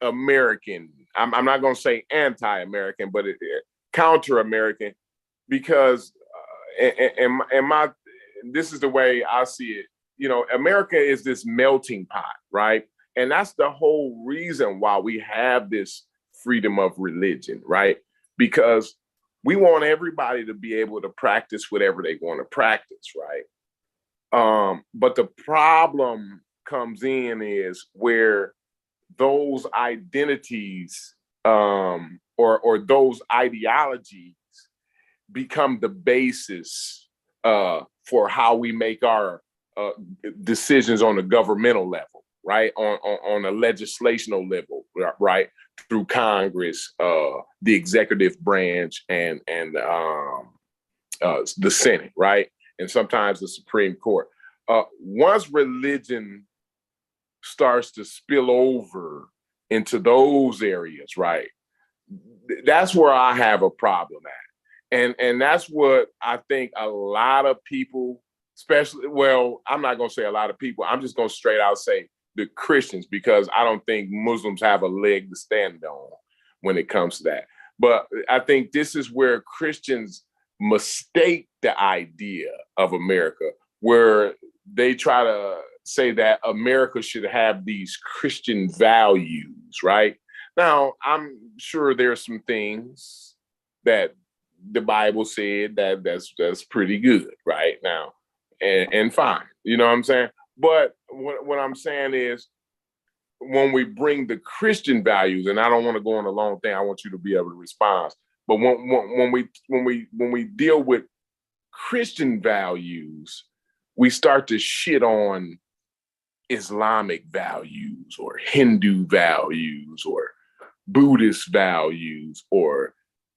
American. I'm not going to say anti-American, but counter American, because this is the way I see it. You know, America is this melting pot, right? And that's the whole reason why we have this freedom of religion, right? Because we want everybody to be able to practice whatever they want to practice, right? But the problem comes in is where those identities or those ideologies become the basis for how we make our decisions on a governmental level, right? On a legislational level, right? Through Congress, the executive branch, and the Senate, right? And sometimes the Supreme Court. Once religion starts to spill over into those areas, right? That's where I have a problem at. And that's what I think a lot of people, especially, well, I'm not going to say a lot of people, I'm just going to straight out say the Christians, because I don't think Muslims have a leg to stand on. when it comes to that. But I think this is where Christians mistake the idea of America, where they try to say that America should have these Christian values, right? Now, I'm sure there's some things that the Bible said that's pretty good right now, and fine, you know what I'm saying? But what I'm saying is, when we bring the Christian values, and I don't want to go on a long thing, I want you to be able to respond. But when we deal with Christian values, we start to shit on Islamic values or Hindu values or Buddhist values or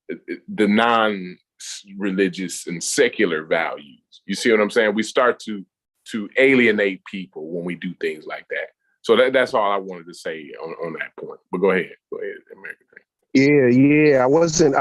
the non-religious and secular values. You see what I'm saying? We start to alienate people when we do things like that. So that's all I wanted to say on that point. But go ahead, American. Yeah. I wasn't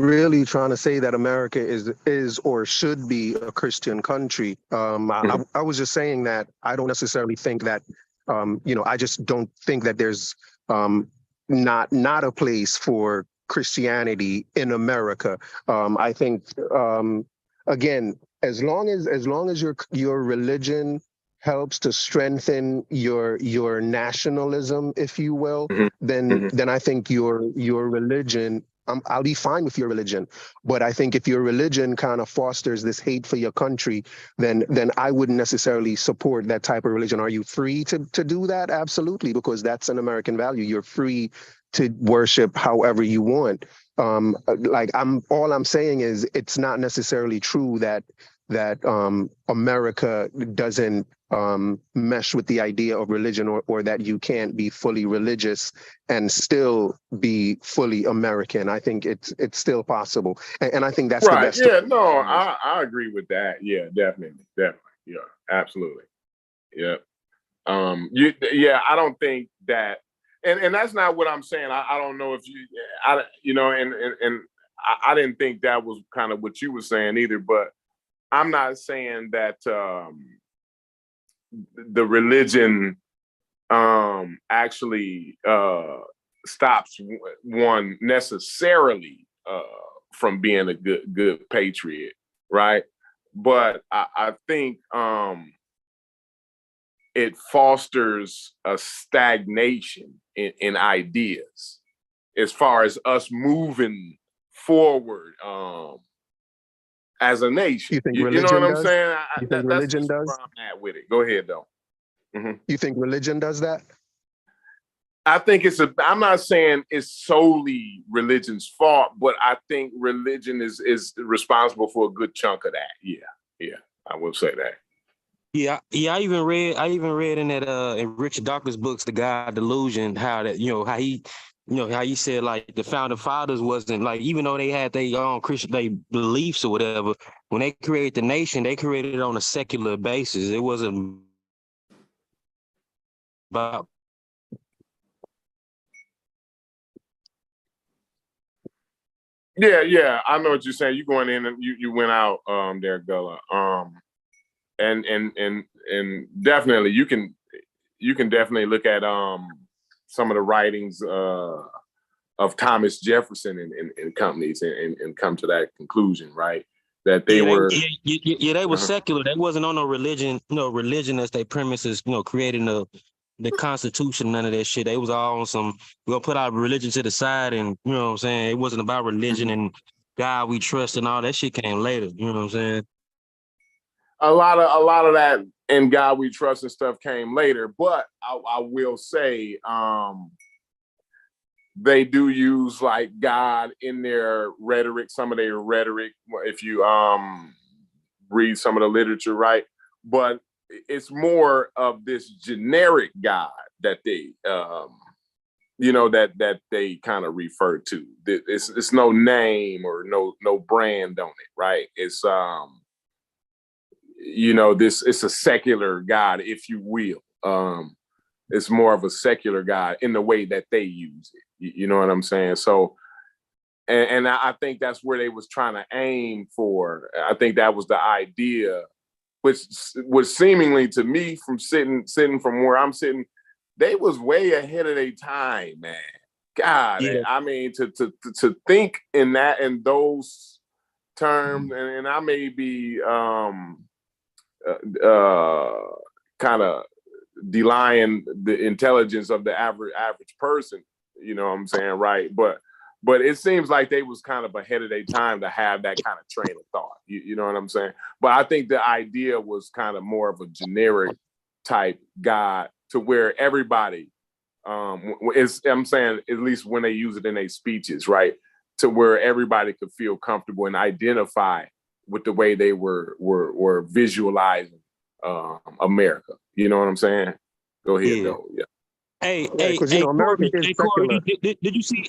really trying to say that America is or should be a Christian country. I was just saying that I don't necessarily think that, I just don't think that there's not a place for Christianity in America. I think again, as long as your religion helps to strengthen your nationalism, if you will, then I think your religion, I'll be fine with your religion. But I think if your religion kind of fosters this hate for your country, then I wouldn't necessarily support that type of religion. Are you free to do that? Absolutely, because that's an American value. You're free to worship however you want. All I'm saying is it's not necessarily true that America doesn't mesh with the idea of religion, or that you can't be fully religious and still be fully American. I think it's still possible, and I think that's right. The best. Yeah, no, I agree with that. Yeah, definitely. Yeah, absolutely. Yeah. I don't think that, and that's not what I'm saying. I don't know if I didn't think that was kind of what you were saying either, but I'm not saying that the religion actually stops one necessarily from being a good patriot, right? But I think it fosters a stagnation in ideas as far as us moving forward as a nation. You think you know what I'm does? saying? You think religion does? Where I'm at with it. Go ahead, though. You think religion does that? I think I'm not saying it's solely religion's fault, but I think religion is responsible for a good chunk of that. Yeah, I will say that. Yeah. I even read in that in Richard Dawkins' books, The God Delusion, how that how he said like the founding fathers wasn't like, even though they had their own Christian beliefs or whatever, when they created the nation, they created it on a secular basis. It wasn't about Yeah, I know what you're saying. You going in and you went out there, Gullah. And definitely you can definitely look at some of the writings of Thomas Jefferson and companies and come to that conclusion, right? That they were they were secular. They wasn't on no religion, religion as their premises, creating the Constitution, none of that shit. They was all on some, we're gonna put our religion to the side, and you know what I'm saying? It wasn't about religion and God we trust and all that shit came later. You know what I'm saying? A lot of that and God we trust and stuff came later, but I will say they do use like God in their rhetoric, some of their rhetoric, if you read some of the literature, right? But it's more of this generic God that they that they kind of refer to. It's no name or no brand on it, right? It's it's a secular God, if you will. It's more of a secular God in the way that they use it. You know what I'm saying? So, and I think that's where they was trying to aim for. I think that was the idea, which was seemingly to me from sitting from where I'm sitting, they was way ahead of their time, man. God, Yeah. I mean, to think in those terms, and I may be kind of denying the intelligence of the average person. You know what I'm saying, right? But it seems like they was kind of ahead of their time to have that kind of train of thought. You know what I'm saying? But I think the idea was kind of more of a generic type God to where everybody, I'm saying at least when they use it in their speeches, right? To where everybody could feel comfortable and identify with the way they were visualizing America. You know what I'm saying? Go ahead, though. Yeah. Hey, because you know America Corey, is Corey, secular. did you see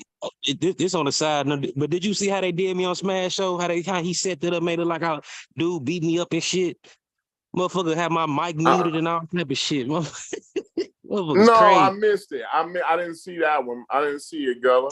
this on the side? But did you see how they did me on Smash Show? How he set that up, made it like how dude beat me up and shit. Motherfucker had my mic muted and all type of shit. Motherfucker's No, crazy. I missed it. I didn't see that one. I didn't see it, Gullah.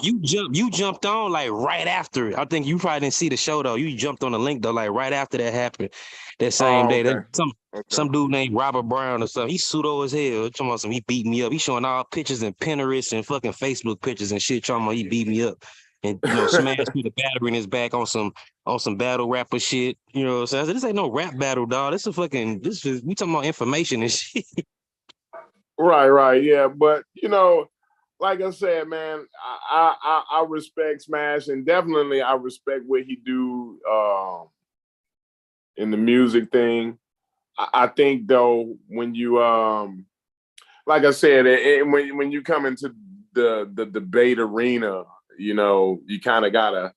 You jumped on like right after it. I think you probably didn't see the show though. You jumped on the link though, like right after that happened. That same day. Okay. Some dude named Robert Brown or something. He's pseudo as hell. Talking about he beat me up. He's showing all pictures and Pinterest and fucking Facebook pictures and shit. Talking about he beat me up. And smashed through the battery in his back on some battle rapper shit. You know what I'm saying? I said, this ain't no rap battle, dog. We talking about information and shit. Right, yeah. But like I said, man, I respect Smash, and definitely I respect what he do in the music thing. I think though, when you like I said, when you come into the debate arena, you kind of gotta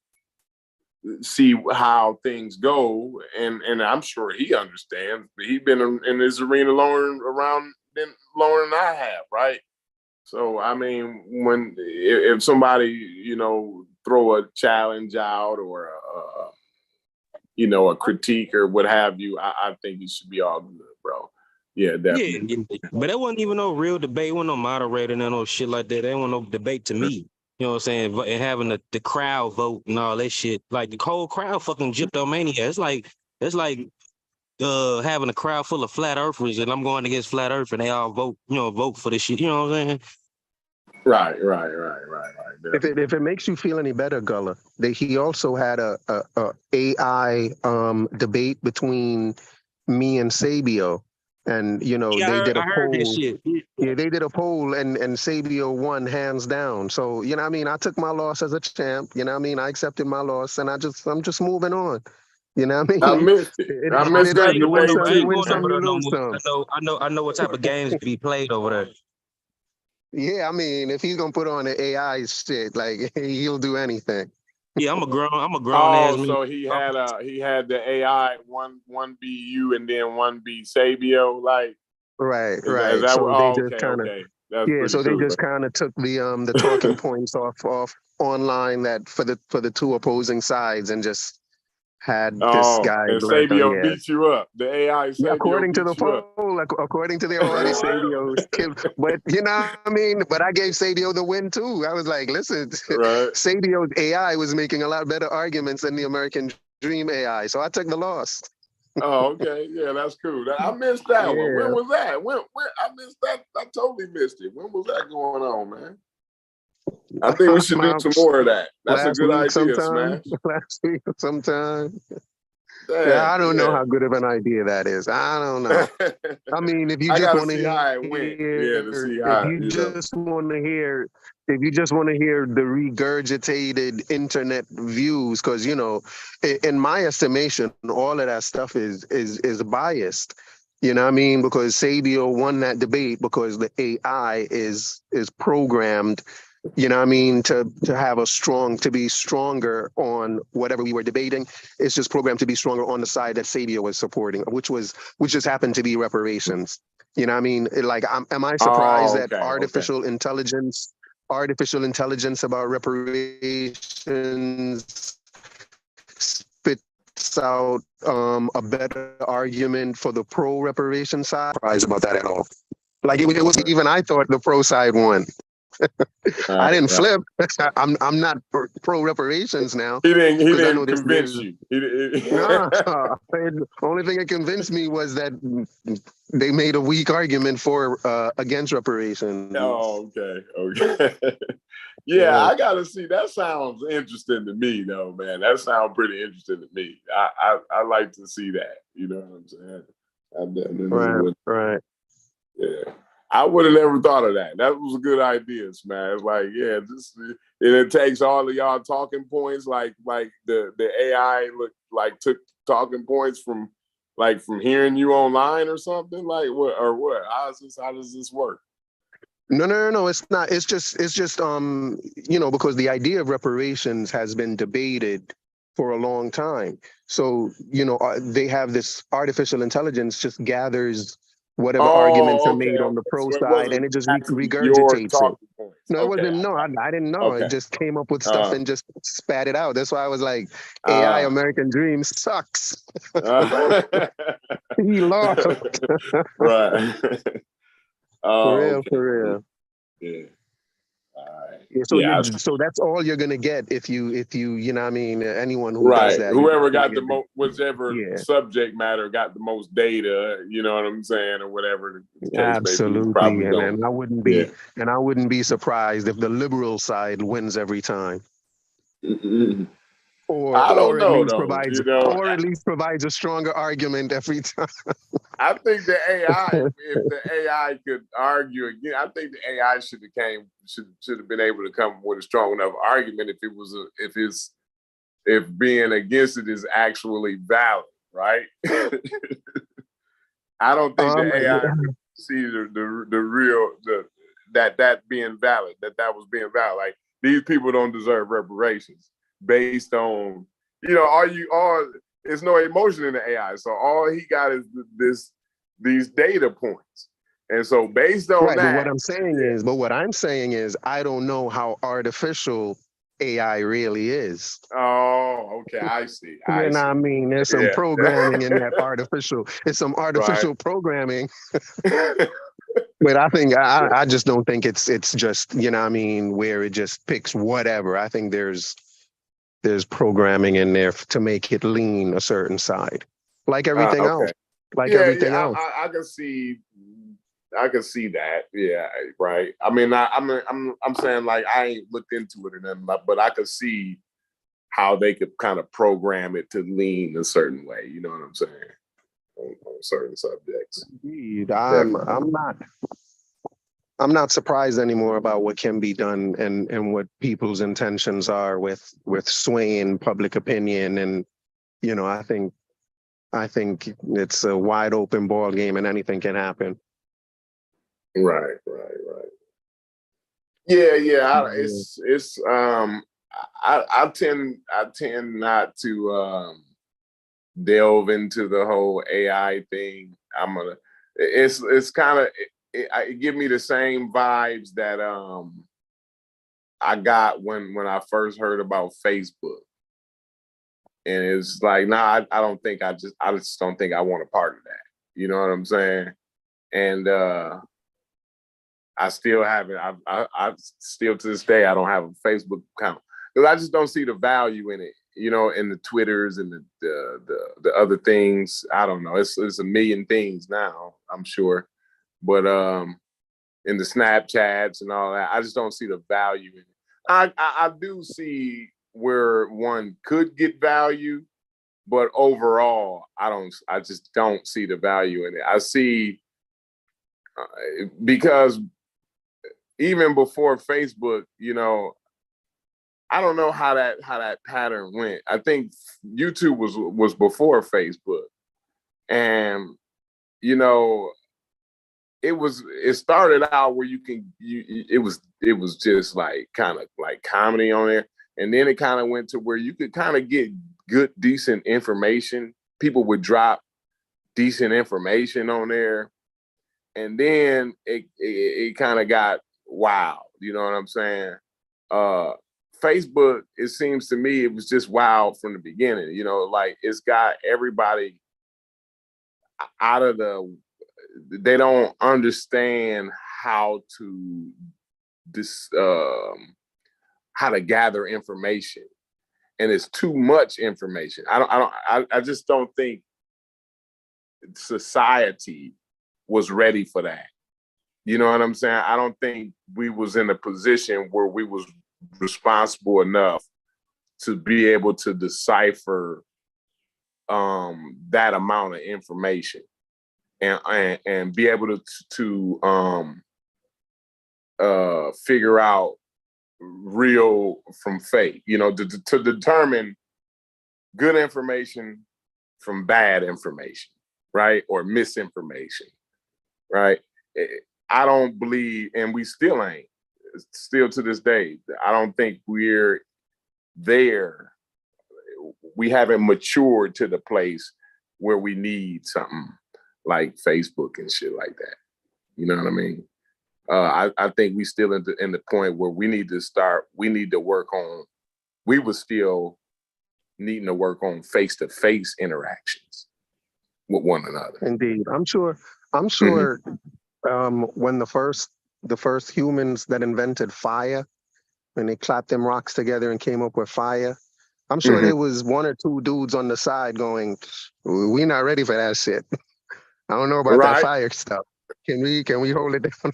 see how things go, and I'm sure he understands. He's been in this arena longer than I have, right? So I mean, if somebody throw a challenge out or a critique or what have you, I think it should be all good, bro. Yeah, definitely. Yeah, but that wasn't even no real debate. It wasn't no moderator and no shit like that. That wasn't no debate to me. You know what I'm saying? And having the crowd vote and all that shit. Like the whole crowd fucking gyptomania. It's like having a crowd full of flat earthers and I'm going against flat earth and they all vote for this shit. You know what I'm saying? Right. If it makes you feel any better, Gullah, he also had a AI debate between me and Sabio, and they did a poll. Yeah, they did a poll, and Sabio won hands down. So I took my loss as a champ. I accepted my loss, and I'm just moving on. I missed it. I missed that debate too. Win some, you lose some. I know what type of games be played over there. Yeah, if he's gonna put on the AI shit, like he'll do anything. Yeah, I'm a grown ass man. So he had the AI one be you and then one be Sabio, like right. Is that so what, they just kind of so cool, they just kind of took the talking points off online that for the two opposing sides and just had this guy. And Sabio beat you up. The AI Sabio according to the poll, according to their audience, Sabio's killed. But But I gave Sabio the win too. I was like, listen, right. Sabio's AI was making a lot better arguments than the American Dream AI, so I took the loss. Oh, okay. Yeah, that's cool. I missed that one. When was that? When I missed that? I totally missed it. When was that going on, man? I think we should do some more of that. That's a good idea, Smash. Last week sometime. Yeah, I don't know how good of an idea that is. I don't know. If you just want to hear how it went. If you just want to hear the regurgitated internet views, because in my estimation, all of that stuff is biased. Because Sabio won that debate because the AI is programmed. To have to be stronger on whatever we were debating. It's just programmed to be stronger on the side that Sabio was supporting, which just happened to be reparations. Am I surprised that artificial intelligence about reparations spits out a better argument for the pro-reparation side? Surprised about that at all. Like it was even I thought the pro side won. I didn't Right. flip. I'm not pro reparations now. He didn't Because I know convince there's you. He didn't. no. The only thing that convinced me was that they made a weak argument for against reparations. Oh, okay. Yeah, Yeah. I gotta see. That sounds interesting to me, though, man. That sounds pretty interesting to me. I like to see that. You know what I'm saying? I definitely Right. would. Right. Yeah, I would have never thought of that. That was a good idea, man. It's like, yeah, and it takes all of y'all talking points, like the AI took talking points from hearing you online or something, like what or what? How does this work? No. It's not. It's just because the idea of reparations has been debated for a long time. So they have this artificial intelligence just gathers whatever arguments Oh, are okay, made on the okay. pro So it side, and wasn't it just actually your regurgitates it. talking points. No, it Okay, wasn't. No, I didn't know. It okay. just came up with stuff and just spat it out. That's why I was like, AI Uh, American Dream sucks. uh, He lost. right. For Oh, real, okay. for real. Yeah. All right. Yeah, Yeah. so that's all you're gonna get if you what I mean, anyone who does Right. that. Whoever got the most, whichever Yeah, subject matter got the most data, you know what I'm saying, or whatever the case may be, is absolutely. probably going. Yeah. I wouldn't be surprised if the liberal side wins every time. Mhm. Or I don't or at know least though. provides You know, a stronger argument every time. I think the AI, if the AI could argue again, I think the AI should have been able to come with a strong enough argument if being against it is actually valid, right? I don't think the AI could see the real that being valid, that was being valid. Like, these people don't deserve reparations based on there's no emotion in the AI, so all he got is these data points, and so based on Right, but that, what I'm saying is I don't know how artificial AI really is. oh, okay, I see. You know what I mean? There's some Yeah. programming in that artificial. It's some artificial Right. programming. But I just don't think it's just, you know what I mean, where it just picks whatever. I think there's programming in there to make it lean a certain side. Like everything Okay. else. Like Yeah, everything yeah, else. I can see that. Yeah, right. I mean, I'm saying, like, I ain't looked into it or nothing, but I could see how they could kind of program it to lean a certain way. You know what I'm saying? On certain subjects. Indeed. I'm not surprised anymore about what can be done and what people's intentions are with swaying public opinion. And I think it's a wide open ball game and anything can happen. Right. Yeah. I tend not to delve into the whole AI thing. It's kind of it give me the same vibes that I got when I first heard about Facebook. And it's like, nah, I don't think I just don't think I want a part of that. You know what I'm saying? And I still haven't. I still to this day I don't have a Facebook account because I just don't see the value in it. You know, in the Twitters and the other things. I don't know. It's a million things now, I'm sure, but in the Snapchats and all that, I just don't see the value in it. I do see where one could get value, but overall, I just don't see the value in it. I see because even before Facebook, I don't know how that pattern went. I think YouTube was before Facebook, and it started out where it was just like kind of like comedy on there, and then it kind of went to where you could kind of get good, decent information. People would drop decent information on there, and then it kind of got wild. You know what I'm saying? Facebook, it seems to me, it was just wild from the beginning. Like, it's got everybody out of they don't understand how to this how to gather information, and it's too much information. I just don't think society was ready for that. You know what I'm saying? I don't think we was in a position where we was responsible enough to be able to decipher that amount of information and be able to figure out real from fake, you know, to determine good information from bad information, right? Or misinformation, right? I don't believe, and we still ain't, still to this day, I don't think we're there. We haven't matured to the place where we need something like Facebook and shit like that. You know what I mean? I think we still in the point where we need to work on, we were still needing to work on face-to-face interactions with one another. Indeed. I'm sure when the first humans that invented fire, when they clapped them rocks together and came up with fire, I'm sure there was one or two dudes on the side going, "We not ready for that shit. I don't know about that fire stuff. Can we hold it down?"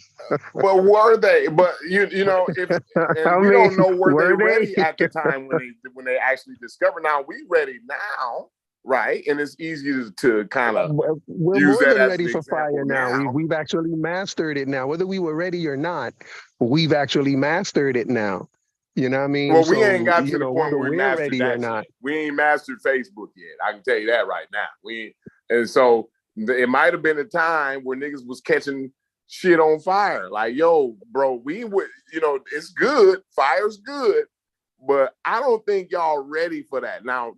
But were they? But you know, if we don't know were they ready at the time when they actually discovered. Now we ready now, right? And it's easy to kind of we're use more that than as ready for fire now. We've actually mastered it now. Whether we were ready or not, we've actually mastered it now. You know what I mean? Well, we ain't got to the point where we mastered ready that or not. We ain't mastered Facebook yet. I can tell you that right now. And so it might have been a time where niggas was catching shit on fire. Like, yo, bro, we would, you know, it's good. Fire's good. But I don't think y'all ready for that. Now,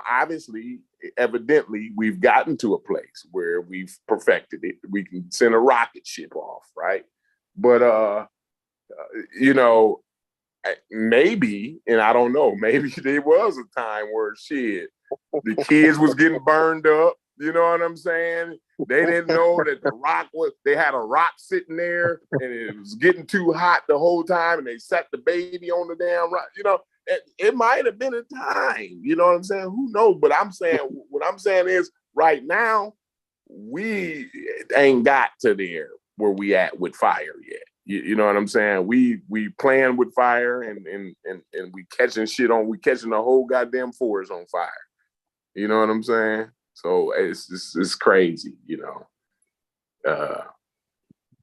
obviously, evidently, we've gotten to a place where we've perfected it. We can send a rocket ship off, right? But, you know, maybe, and I don't know, maybe there was a time where shit, the kids was getting burned up. You know what I'm saying? They didn't know that they had a rock sitting there and it was getting too hot the whole time and they set the baby on the damn rock. You know, it might have been a time, you know what I'm saying? Who knows? But what I'm saying is right now, we ain't got to there where we at with fire yet. You know what I'm saying? We playing with fire and we catching the whole goddamn forest on fire. You know what I'm saying? So it's crazy, you know.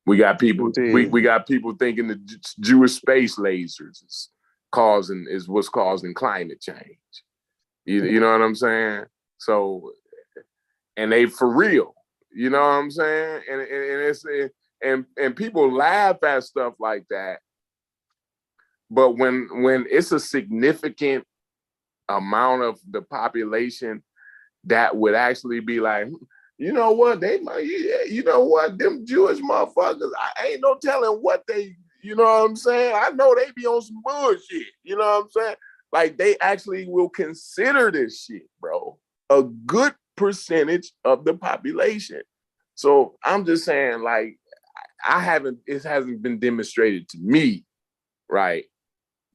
We got people thinking the Jewish space lasers is what's causing climate change. You know what I'm saying? So, and they for real. You know what I'm saying? And it's and people laugh at stuff like that, but when it's a significant amount of the population that would actually be like, you know what, you know what, them Jewish motherfuckers, I ain't no telling what they, you know what I'm saying? I know they be on some bullshit, you know what I'm saying? Like they actually will consider this shit, bro. A good percentage of the population. So I'm just saying, like, it hasn't been demonstrated to me, right,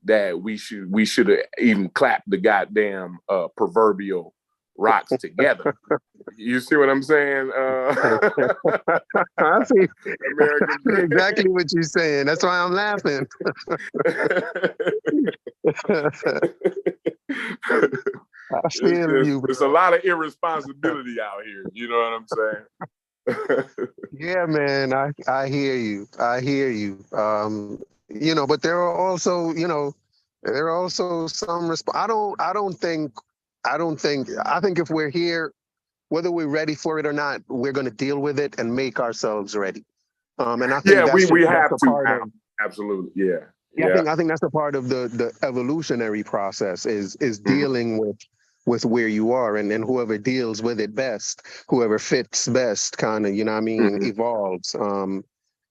that we should have even clapped the goddamn proverbial rocks together. You see what I'm saying? I see exactly what you're saying. That's why I'm laughing. It's a lot of irresponsibility out here. You know what I'm saying? Yeah, man, I hear you. You know, but there are also, you know, some I think if we're here, whether we're ready for it or not, we're going to deal with it and make ourselves ready. And I think we have to now. Absolutely, yeah. I think that's a part of the evolutionary process is dealing with where you are, and whoever deals with it best, whoever fits best, kind of, you know what I mean, evolves.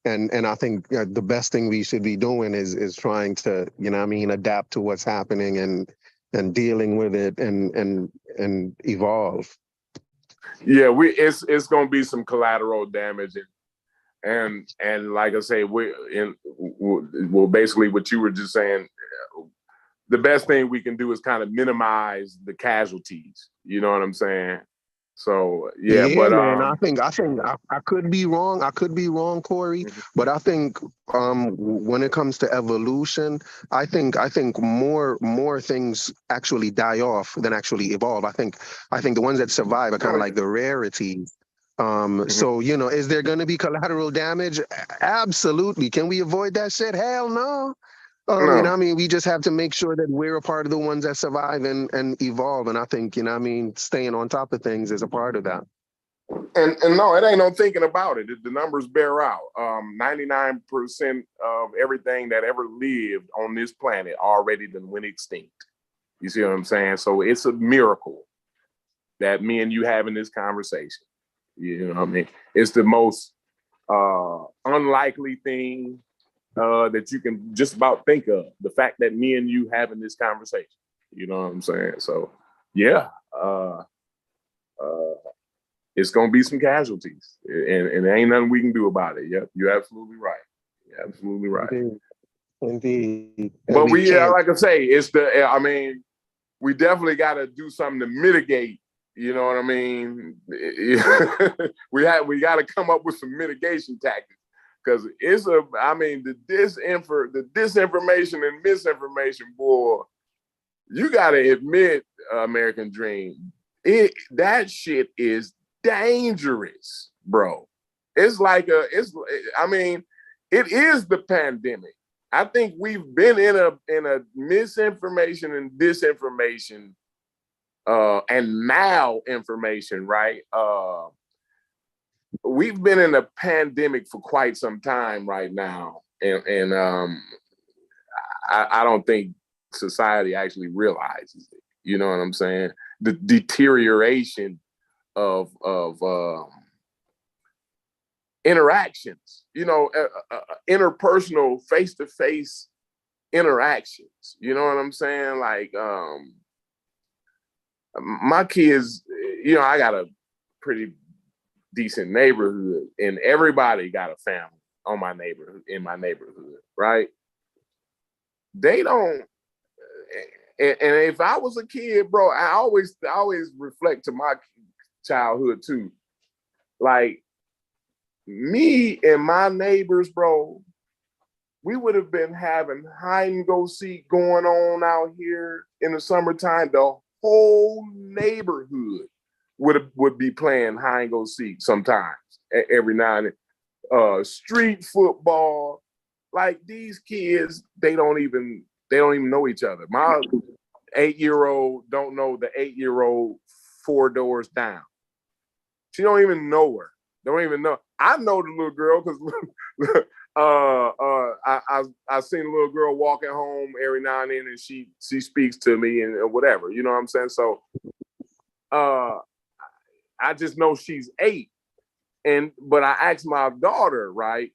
And I think the best thing we should be doing is trying to, you know what I mean, adapt to what's happening and dealing with it and evolve. Yeah, it's gonna be some collateral damage, And like I say, well, basically what you were just saying, the best thing we can do is kind of minimize the casualties. You know what I'm saying? So yeah, Yeah, but man. I could be wrong. I could be wrong, Corey. But I think when it comes to evolution, I think more things actually die off than actually evolve. I think the ones that survive are kind of like the rarities. So is there going to be collateral damage? Absolutely. Can we avoid that shit? Hell no. no. We just have to make sure that we're a part of the ones that survive and evolve. And I think, staying on top of things is a part of that. And no, it ain't no thinking about it. The numbers bear out. 99% of everything that ever lived on this planet already done went extinct. You see what I'm saying? So it's a miracle that me and you having this conversation. You know what I mean? It's the most unlikely thing that you can just about think of. The fact that me and you having this conversation. You know what I'm saying? So yeah. It's gonna be some casualties, and there ain't nothing we can do about it. Yep, you're absolutely right. You're absolutely right. Indeed. But like I say, we definitely got to do something to mitigate. You know what I mean? we got to come up with some mitigation tactics because the disinformation and misinformation, boy. You got to admit, American Dream, that shit is dangerous, bro. It is the pandemic. I think we've been in a misinformation and disinformation and malinformation, right? We've been in a pandemic for quite some time right now, and I don't think society actually realizes it. You know what I'm saying? The deterioration of interactions, interpersonal, face-to-face interactions. You know what I'm saying? Like my kids, I got a pretty decent neighborhood, and everybody got a family in my neighborhood, right? They don't. And if I was a kid, bro, I always reflect to my childhood too. Like me and my neighbors, bro, we would have been having hide and go seek going on out here in the summertime. The whole neighborhood would be playing hide and go seek sometimes every now and then. Street football, like these kids, they don't even know each other. My 8-year-old don't know the 8-year-old 4 doors down. She don't even know her. Don't even know. I know the little girl because I seen a little girl walking home every now and then, and she speaks to me and whatever. You know what I'm saying? So I just know she's 8. But I asked my daughter, right?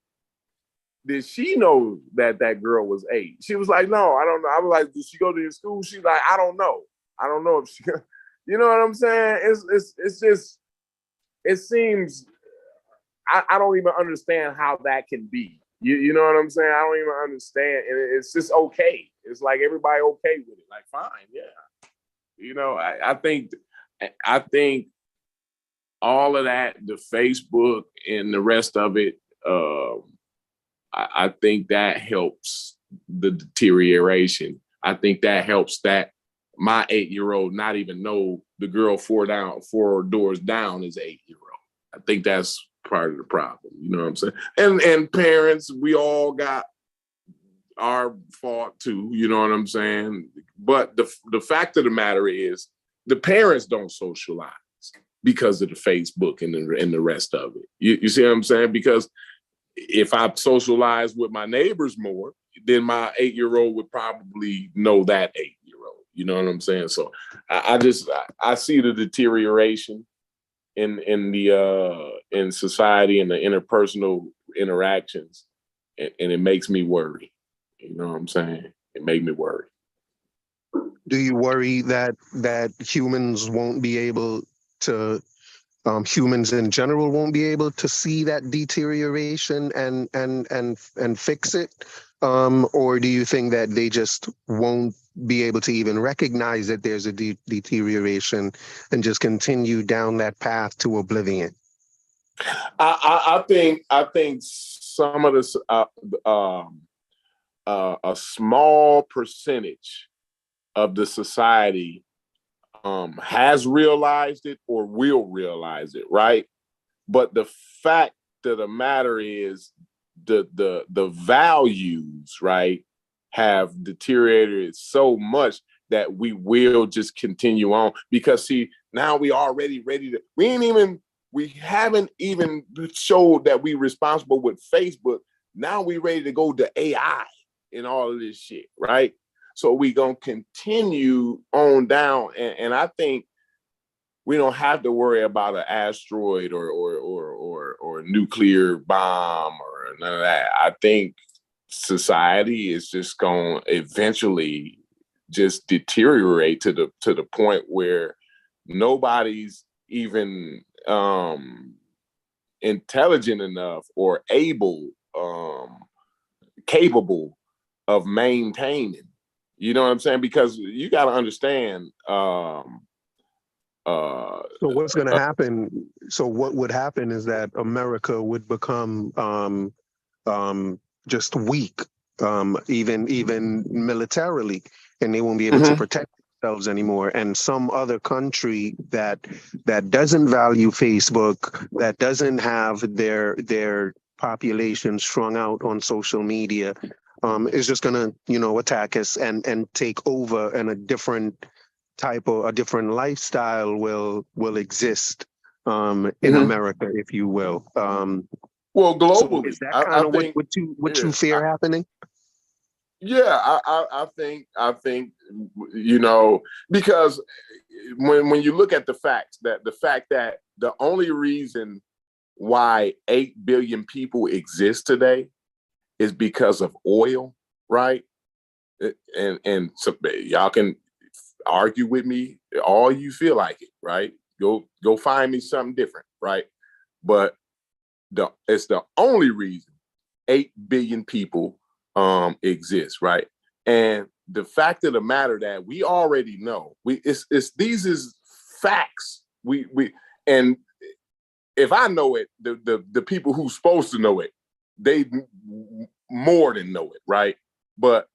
Did she know that girl was 8? She was like, no, I don't know. I was like, did she go to your school? She's like, I don't know. I don't know if she, you know what I'm saying? It's just, it seems, I don't even understand how that can be. You know what I'm saying? I don't even understand. And it's just okay. It's like everybody okay with it. Like, fine, yeah. I think all of that, the Facebook and the rest of it, I think that helps the deterioration. I think that helps that my 8-year-old not even know the girl 4 doors down is 8-year-old. I think that's part of the problem. You know what I'm saying? And parents, we all got our fault too. You know what I'm saying? But the fact of the matter is, the parents don't socialize because of the Facebook and the rest of it. You see what I'm saying? Because if I socialize with my neighbors more, then my 8-year-old would probably know that 8-year-old. You know what I'm saying? So I see the deterioration in society and the interpersonal interactions, and it makes me worry. You know what I'm saying? It made me worry. Do you worry that humans won't be able to humans in general won't be able to see that deterioration and fix it, or do you think that they just won't be able to even recognize that there's a deterioration and just continue down that path to oblivion? I think some of this a small percentage of the society has realized it or will realize it, right? But the fact of the matter is the values, right, have deteriorated so much that we will just continue on. Because see, now we already ready to, we haven't even showed that we responsible with Facebook. Now we ready to go to AI and all of this shit, right? So we gonna continue on down, and I think we don't have to worry about an asteroid or nuclear bomb or none of that. I think society is just going to eventually just deteriorate to the point where nobody's even intelligent enough or capable of maintaining. You know what I'm saying? Because you got to understand. So what's going to happen? So what would happen is that America would become just weak, even militarily, and they won't be able to protect themselves anymore. And some other country that doesn't value Facebook, that doesn't have their population strung out on social media, is just going to attack us and take over, and a different lifestyle will exist in America, if you will. Well, globally, so is that kind of what you fear happening? Yeah, I think because when you look at the fact that the only reason why 8 billion people exist today is because of oil, right? And so y'all can argue with me all you feel like it, right? Go find me something different, right? But it's the only reason 8 billion people exist, right? And the fact of the matter that we already know, these is facts. And if I know it, the people who's supposed to know it, they more than know it, right? But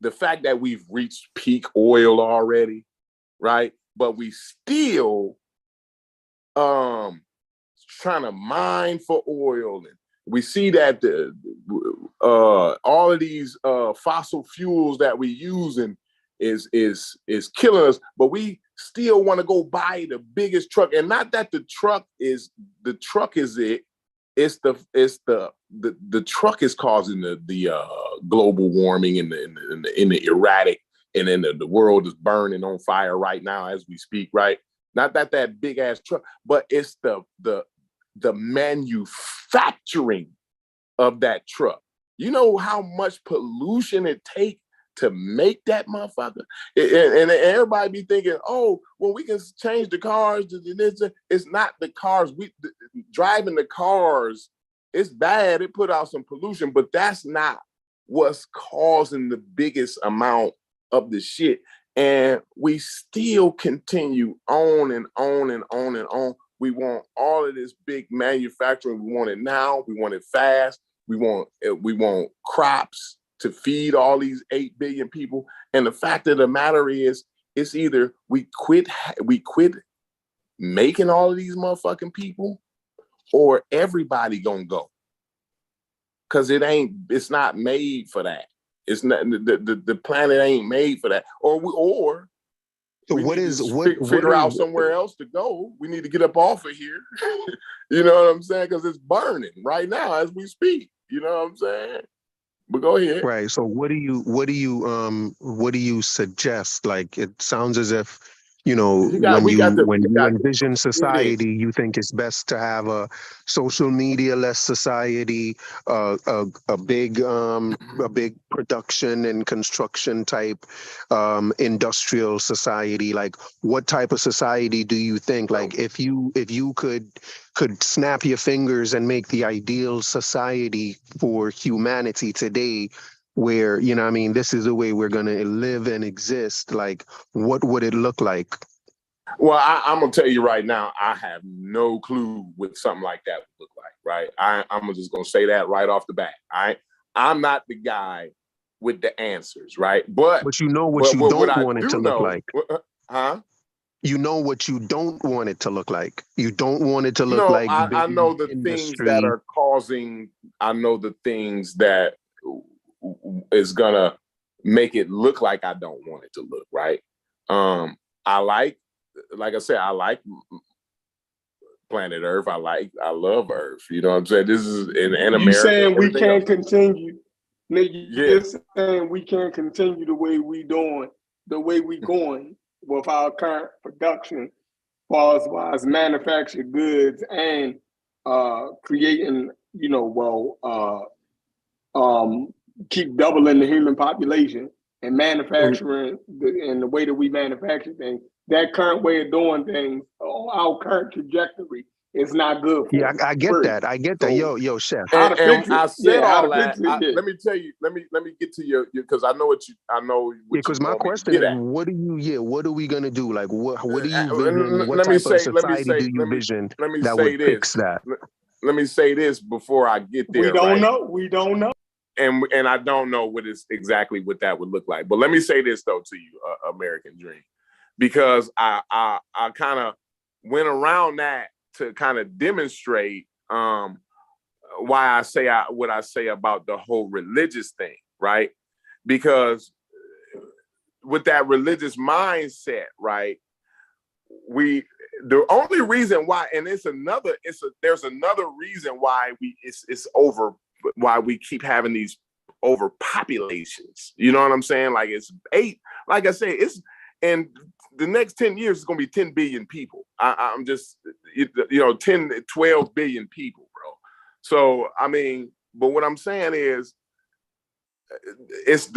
the fact that we've reached peak oil already, right? But we still trying to mine for oil, and we see that all of these fossil fuels that we using is killing us, but we still want to go buy the biggest truck. And not that the truck is it. It's the truck is causing the global warming and the erratic, and then the world is burning on fire right now as we speak, right? Not that big ass truck, but it's the manufacturing of that truck. You know how much pollution it takes to make that motherfucker? And everybody be thinking, oh, well, we can change the cars. It's not the cars. Driving the cars, it's bad. It put out some pollution, but that's not what's causing the biggest amount of the shit. And we still continue on and on and on and on. We want all of this big manufacturing. We want it now. We want it fast. We want crops to feed all these 8 billion people. And the fact of the matter is, it's either we quit making all of these motherfucking people, or everybody gonna go. Cause it's not made for that. It's not, the planet ain't made for that. Figure out somewhere else to go. We need to get up off of here. You know what I'm saying? Because it's burning right now as we speak. You know what I'm saying? But go ahead. Right. So what do you suggest? Like, it sounds as if You know, when you envision Here it is. society, you think it's best to have a social media less society, a big production and construction type industrial society. Like, what type of society do you think? Like, if you could snap your fingers and make the ideal society for humanity today, where, you know what I mean, this is the way we're gonna live and exist, like, what would it look like? Well, I'm gonna tell you right now, I have no clue what something like that would look like, right? I'm just gonna say that right off the bat. I'm not the guy with the answers, right? But you know what you don't want it to look like. Huh? You know what you don't want it to look like. You don't want it to look No, like I know the industry. things that are causing. I know the things that is gonna make it look like I don't want it to look, right. Like I said, I like planet Earth. I love Earth. You know what I'm saying? This is in America. You saying we can't continue? Yeah. You're saying we can't continue the way we doing, the way we going with our current production, as far as manufactured goods and creating, keep doubling the human population and manufacturing in the way that we manufacture things. That current way of doing things, our current trajectory, is not good for us. I get that. I get that. Yo, chef. And I said all that. Let me tell you. Let me get to your, because I know what you. I know. Because my question is, what are we gonna do? Like, what do you vision? What type of society do you vision that would fix that? Let me say this before I get there. We don't know. We don't know. And I don't know exactly what that would look like. But let me say this though to you, American Dream, because I kind of went around that to kind of demonstrate why I say what I say about the whole religious thing, right? Because with that religious mindset, right, the only reason why, and there's another reason why why we keep having these overpopulations. You know what I'm saying? Like, it's 8, like I say, it's, and the next 10 years is going to be 10 billion people. I'm just, 10, 12 billion people, bro. So, I mean, but what I'm saying is, it's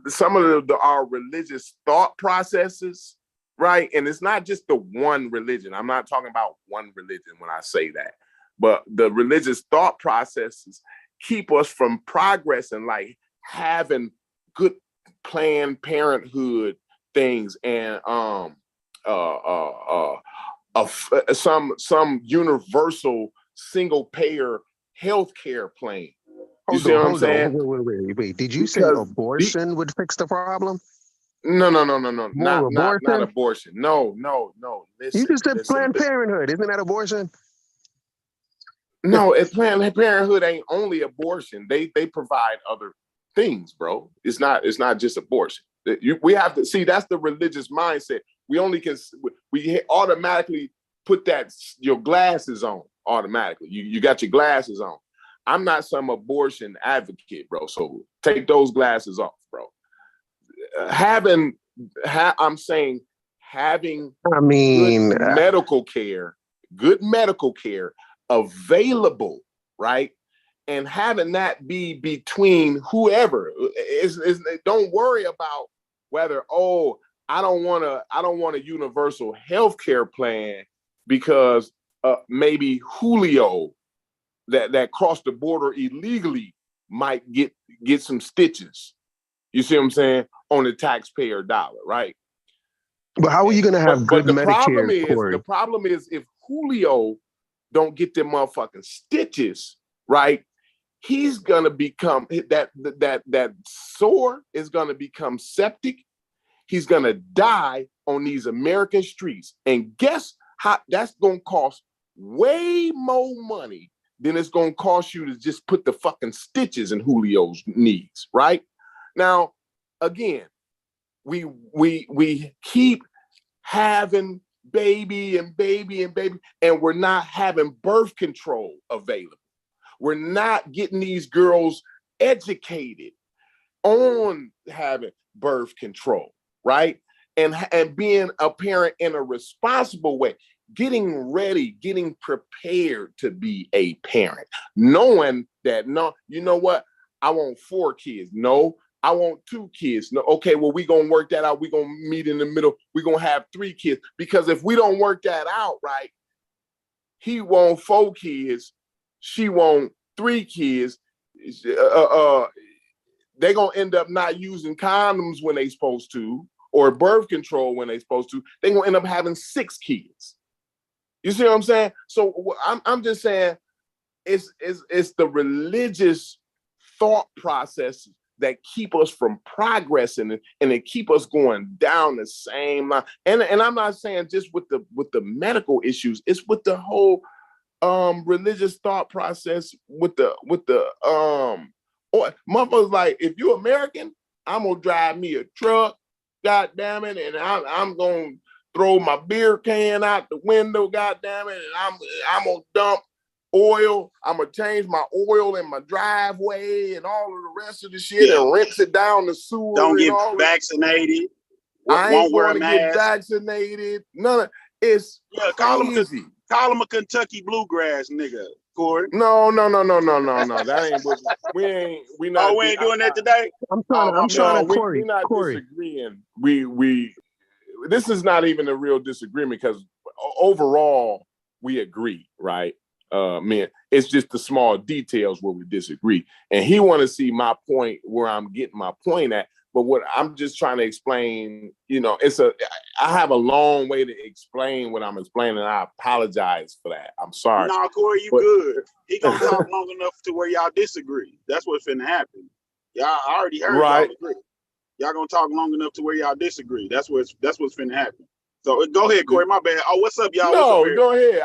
some of our religious thought processes, right? And it's not just the one religion. I'm not talking about one religion when I say that, but the religious thought processes keep us from progress and like having good Planned Parenthood things and some universal single payer healthcare plan. You see what I'm saying? Wait. Did you say abortion would fix the problem? No. Not abortion. No. Listen, you just said Planned Parenthood. Isn't that abortion? No, Planned Parenthood ain't only abortion. They provide other things, bro. It's not just abortion. We have to see, that's the religious mindset. We automatically put your glasses on automatically. You got your glasses on. I'm not some abortion advocate, bro. So take those glasses off, bro. I'm saying having good medical care available, right? And having that be between whoever don't worry about whether, I don't want a universal healthcare plan because maybe Julio that crossed the border illegally might get some stitches. You see what I'm saying? On the taxpayer dollar, right? But how are you going to have good Medicare? The problem is if Julio don't get them motherfucking stitches, right? He's gonna become that sore is gonna become septic. He's gonna die on these American streets. And guess how that's gonna cost way more money than it's gonna cost you to just put the fucking stitches in Julio's knees, right? Now, again, we keep having baby, and we're not having birth control available. We're not getting these girls educated on having birth control, right? and being a parent in a responsible way, getting ready, getting prepared to be a parent, knowing that, no, you know what? I want 4 kids. No, I want 2 kids. No, okay, well, we're going to work that out. We're going to meet in the middle. We're going to have 3 kids. Because if we don't work that out, right, he want 4 kids. She want 3 kids. They're going to end up not using condoms when they supposed to, or birth control when they supposed to. They're going to end up having 6 kids. You see what I'm saying? So I'm just saying it's the religious thought process that keep us from progressing and it keep us going down the same line. And I'm not saying just with the medical issues, it's with the whole religious thought process with the or motherfuckers like, if you American, I'm gonna drive me a truck, god damn it, and I'm gonna throw my beer can out the window, god damn it, and I'm gonna dump oil. I'm gonna change my oil in my driveway and all of the rest of the shit and rinse it down the sewer. Don't get vaccinated. I ain't going to get vaccinated. None of it's crazy. Call him a Kentucky bluegrass nigga, Corey. No. That ain't what we not. Oh, we ain't doing that today. I'm trying to Corey. We're not disagreeing. We this is not even a real disagreement because overall we agree, right? Man, it's just the small details where we disagree. And he want to see my point where I'm getting my point at. But what I'm just trying to explain, you know, I have a long way to explain what I'm explaining. I apologize for that. I'm sorry. Nah, Corey, you good. He gonna talk long enough to where y'all disagree. That's what's finna happen. I already heard y'all agree. Y'all gonna talk long enough to where y'all disagree. That's what's finna happen. So go ahead, Corey. My bad. Oh, what's up, y'all? No, go ahead.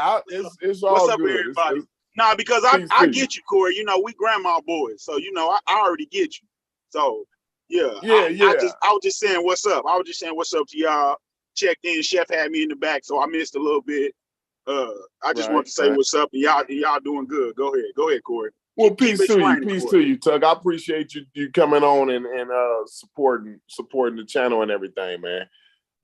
It's all what's up, good. everybody? Nah, because I get you, Corey. You know, we grandma boys, so you know I already get you. So yeah. I was just saying what's up. I was just saying what's up to y'all. Checked in. Chef had me in the back, so I missed a little bit. I just want to say what's up, and y'all doing good. Go ahead, Corey. Well, peace to you, Tug. I appreciate you coming on and supporting the channel and everything, man.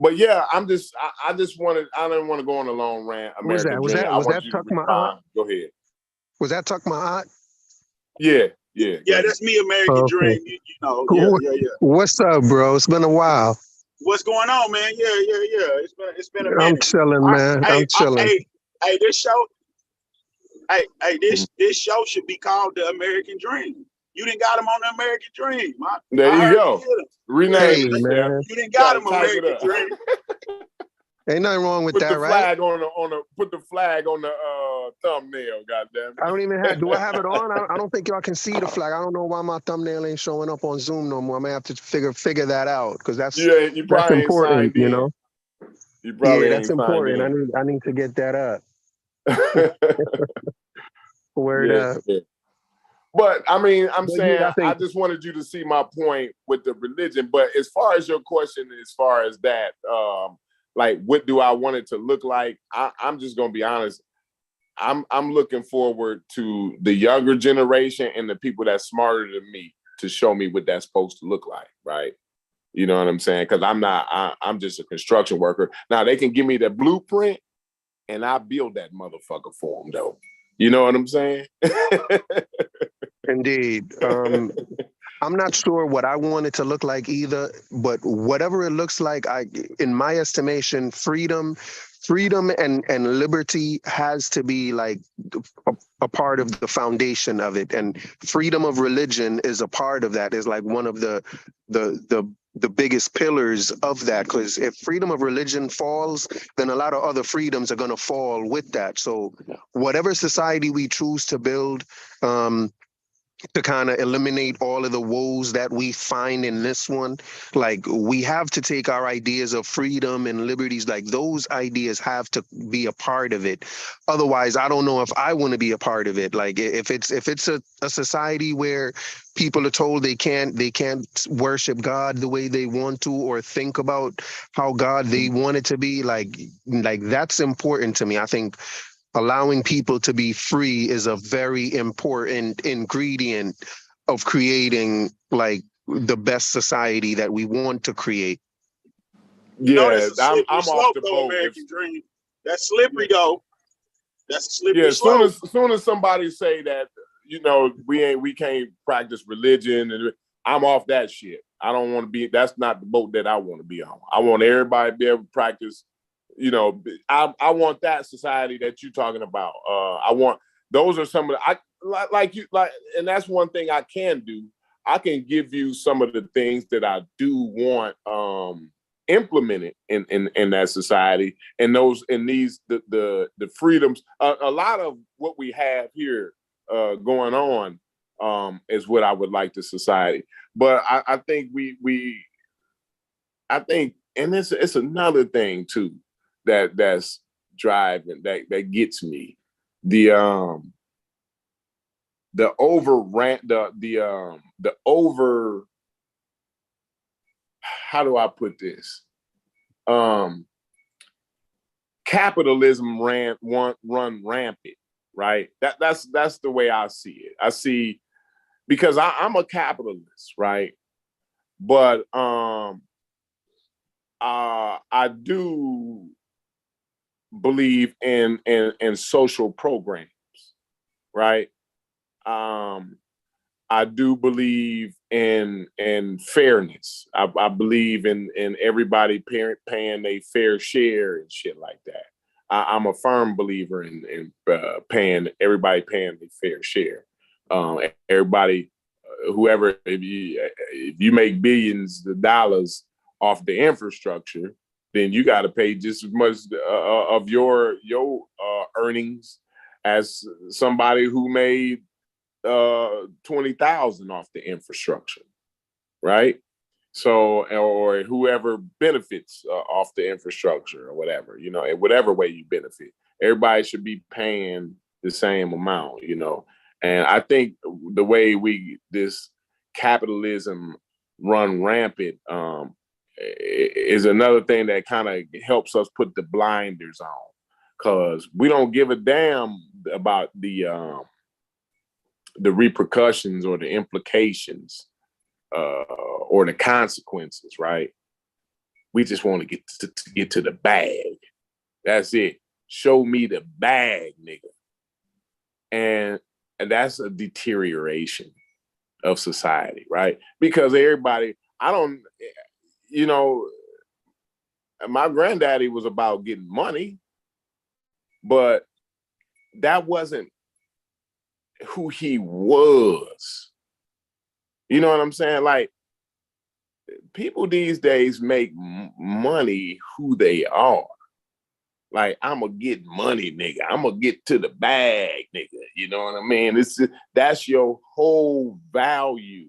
But yeah, I didn't want to go on a long rant. Was that Tuck my aunt? Go ahead. Was that Tuck my aunt? Yeah. Yeah, that's me, American Dream. You know, yeah. What's up, bro? It's been a while. What's going on, man? Yeah. It's been a minute. I'm chilling, man. I'm chilling. Hey, this show. Hey, this show should be called The American Dream. You didn't got him on The American Dream. There you go. Rename it, man. You didn't got him American Dream. Ain't nothing wrong with that, right? Put the flag on the thumbnail, goddamn it. I don't even have. Do I have it on? I don't think y'all can see the flag. I don't know why my thumbnail ain't showing up on Zoom no more. I'm gonna have to figure that out because that's important, you know. You probably that's important. I need to get that up. Word up. Yeah. But I mean, I just wanted you to see my point with the religion. But as far as your question, as far as that, like, what do I want it to look like? I'm just gonna be honest. I'm looking forward to the younger generation and the people that's smarter than me to show me what that's supposed to look like, right? You know what I'm saying? Because I'm just a construction worker. Now they can give me the blueprint, and I build that motherfucker for them, though. You know what I'm saying? Indeed. I'm not sure what I want it to look like either, but whatever it looks like, in my estimation, freedom and liberty has to be like a part of the foundation of it. And freedom of religion is a part of that, is like one of the biggest pillars of that. Because if freedom of religion falls, then a lot of other freedoms are going to fall with that. So whatever society we choose to build, to kind of eliminate all of the woes that we find in this one, like, we have to take our ideas of freedom and liberties, like those ideas have to be a part of it. Otherwise, I don't know if I want to be a part of it. Like, if it's a society where people are told they can't worship God the way they want to, or think about how God they want it to be, like that's important to me. I think allowing people to be free is a very important ingredient of creating like the best society that we want to create. You know, that's a slippery I'm slope, off the though, boat. American Dream. That's slippery, though. That's a slippery slope. As soon as somebody say that, you know, we can't practice religion, and I'm off that shit. I don't want to be. That's not the boat that I want to be on. I want everybody to be able to practice. You know, I want that society that you're talking about. I want those are some of the and that's one thing I can do. I can give you some of the things that I do want implemented in that society, and the freedoms. A lot of what we have here going on is what I would like the society. But I think and it's another thing too that's driving that gets me. The over, how do I put this? Capitalism run rampant, right? That's the way I see it. I see, because I'm a capitalist, right? But I do believe in social programs, right? I do believe in fairness. I believe in everybody paying their fair share and shit like that. I'm a firm believer in everybody paying their fair share. Everybody, whoever, if you make billions of dollars off the infrastructure, then you got to pay just as much of your earnings as somebody who made 20,000 off the infrastructure, right? So, or whoever benefits off the infrastructure or whatever, you know, in whatever way you benefit, everybody should be paying the same amount, you know. And I think the way this capitalism run rampant is another thing that kind of helps us put the blinders on, because we don't give a damn about the repercussions or the implications or the consequences, right? We just want to get to the bag. That's it. Show me the bag, nigga. And that's a deterioration of society, right? Because everybody, you know, my granddaddy was about getting money, but that wasn't who he was. You know what I'm saying? Like, people these days make money who they are. Like, I'm gonna get money, nigga. I'm gonna get to the bag, nigga. You know what I mean? That's your whole value.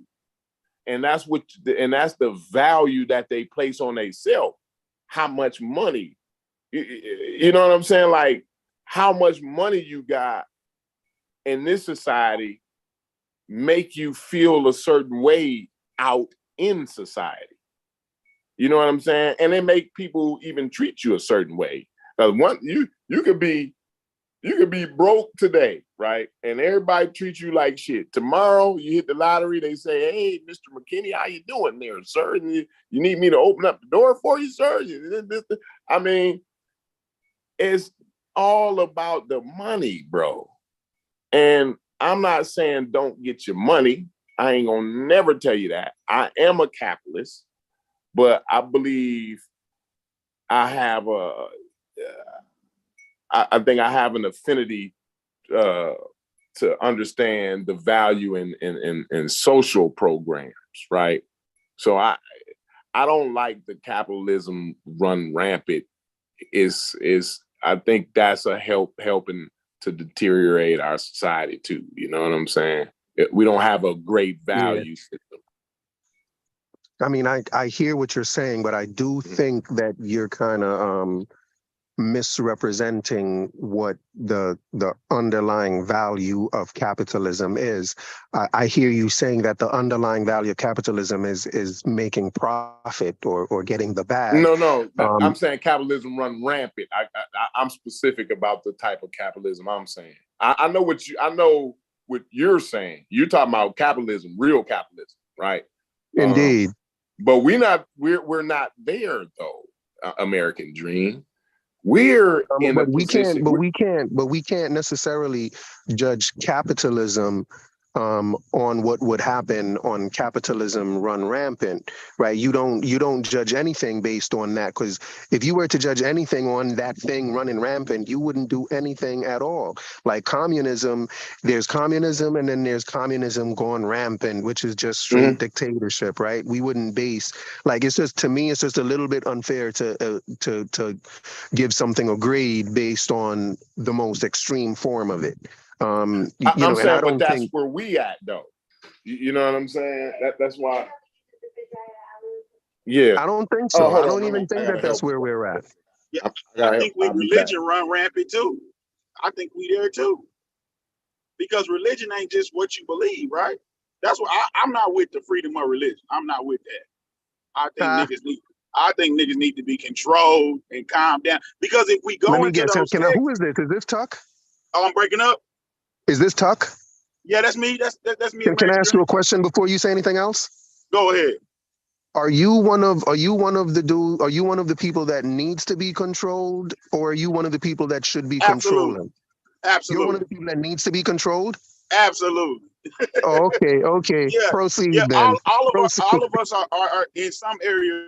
And that's the value that they place on themselves. How much money? You know what I'm saying? Like, how much money you got in this society make you feel a certain way out in society. You know what I'm saying? And they make people even treat you a certain way. You could be broke today, right? And everybody treats you like shit. Tomorrow you hit the lottery, they say, "Hey, Mr. McKinney, how you doing there, sir? And you need me to open up the door for you, sir?" I mean, it's all about the money, bro. And I'm not saying don't get your money. I ain't gonna never tell you that. I am a capitalist, but I believe I have I think I have an affinity to understand the value in social programs, right? So I don't like the capitalism run rampant. I think that's helping to deteriorate our society too. You know what I'm saying? We don't have a great value system. I mean, I hear what you're saying, but I do think that you're kind of misrepresenting what the underlying value of capitalism is. I hear you saying that the underlying value of capitalism is making profit or getting the bag. No, I'm saying capitalism run rampant. I'm specific about the type of capitalism I'm saying. I know what you're saying. You're talking about capitalism, real capitalism, right? Indeed. But we're not there though. American dream. We're in a position. We can't necessarily judge capitalism on what would happen on capitalism run rampant, right? You don't judge anything based on that, because if you were to judge anything on that thing running rampant, you wouldn't do anything at all. Like communism, there's communism, and then there's communism going rampant, which is just straight dictatorship, right? We wouldn't base, like, it's just, to me, it's just a little bit unfair to give something a grade based on the most extreme form of it. I'm saying, but that's where we at, though. You know what I'm saying? That's why. Yeah, I don't think so. I don't even think that's where we're at. Yeah, I think religion run rampant too. I think we there too, because religion ain't just what you believe, right? That's what I'm not with the freedom of religion. I'm not with that. I think niggas need to be controlled and calm down, because if we go into those, who is this? Is this Tuck? Oh, I'm breaking up. Is this Tuck? Yeah, that's me. That's me. Can I ask you a question before you say anything else? Go ahead. Are you one of the people that needs to be controlled, or are you one of the people that should be controlling? Absolutely. You're one of the people that needs to be controlled? Absolutely. Okay. Yeah. Proceed then. All of us are in some areas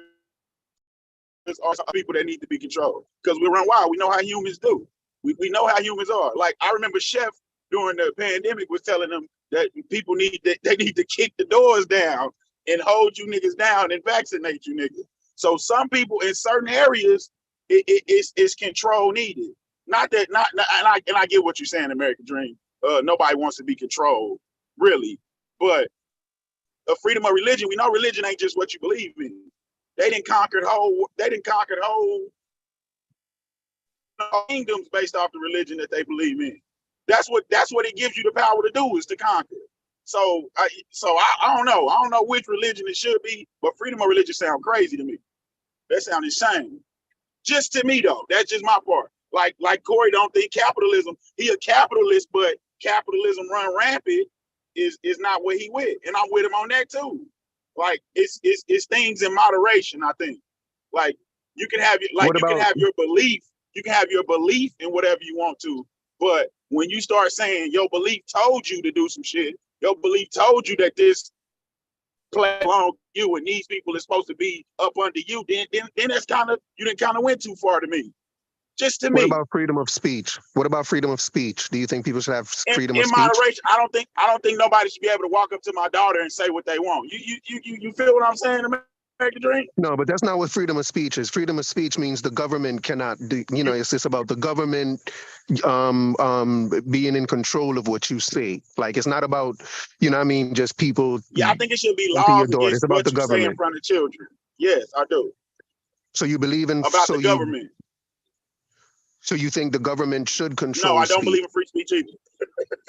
are people that need to be controlled, because we run wild. We know how humans do. We know how humans are. Like, I remember Chef during the pandemic was telling them that people need to kick the doors down and hold you niggas down and vaccinate you niggas. So some people in certain areas, it's control needed. And I get what you're saying, American Dream. Nobody wants to be controlled, really. But the freedom of religion, we know religion ain't just what you believe in. They didn't conquer whole kingdoms based off the religion that they believe in. That's what it gives you the power to do, is to conquer. So I don't know. I don't know which religion it should be, but freedom of religion sound crazy to me. That sounds insane. Just to me though, that's just my part. Like Corey don't think capitalism, he a capitalist, but capitalism run rampant is not what he with. And I'm with him on that too. Like it's things in moderation, I think. Like you can have your belief. You can have your belief in whatever you want to, but when you start saying your belief told you to do some shit, your belief told you that this play along you and these people is supposed to be up under you, then that's you didn't went too far to me. Just to me. What about freedom of speech? What about freedom of speech? Do you think people should have freedom of speech? In moderation, I don't think nobody should be able to walk up to my daughter and say what they want. You feel what I'm saying, American Dream? No, but that's not what freedom of speech is. Freedom of speech means the government cannot do, it's just about the government being in control of what you say. Like, it's not about, just people. Yeah, I think it should be laws against it's about what the government. Say in front of children. Yes, I do. So you believe in the government. So you think the government should control? No, I don't believe in free speech either.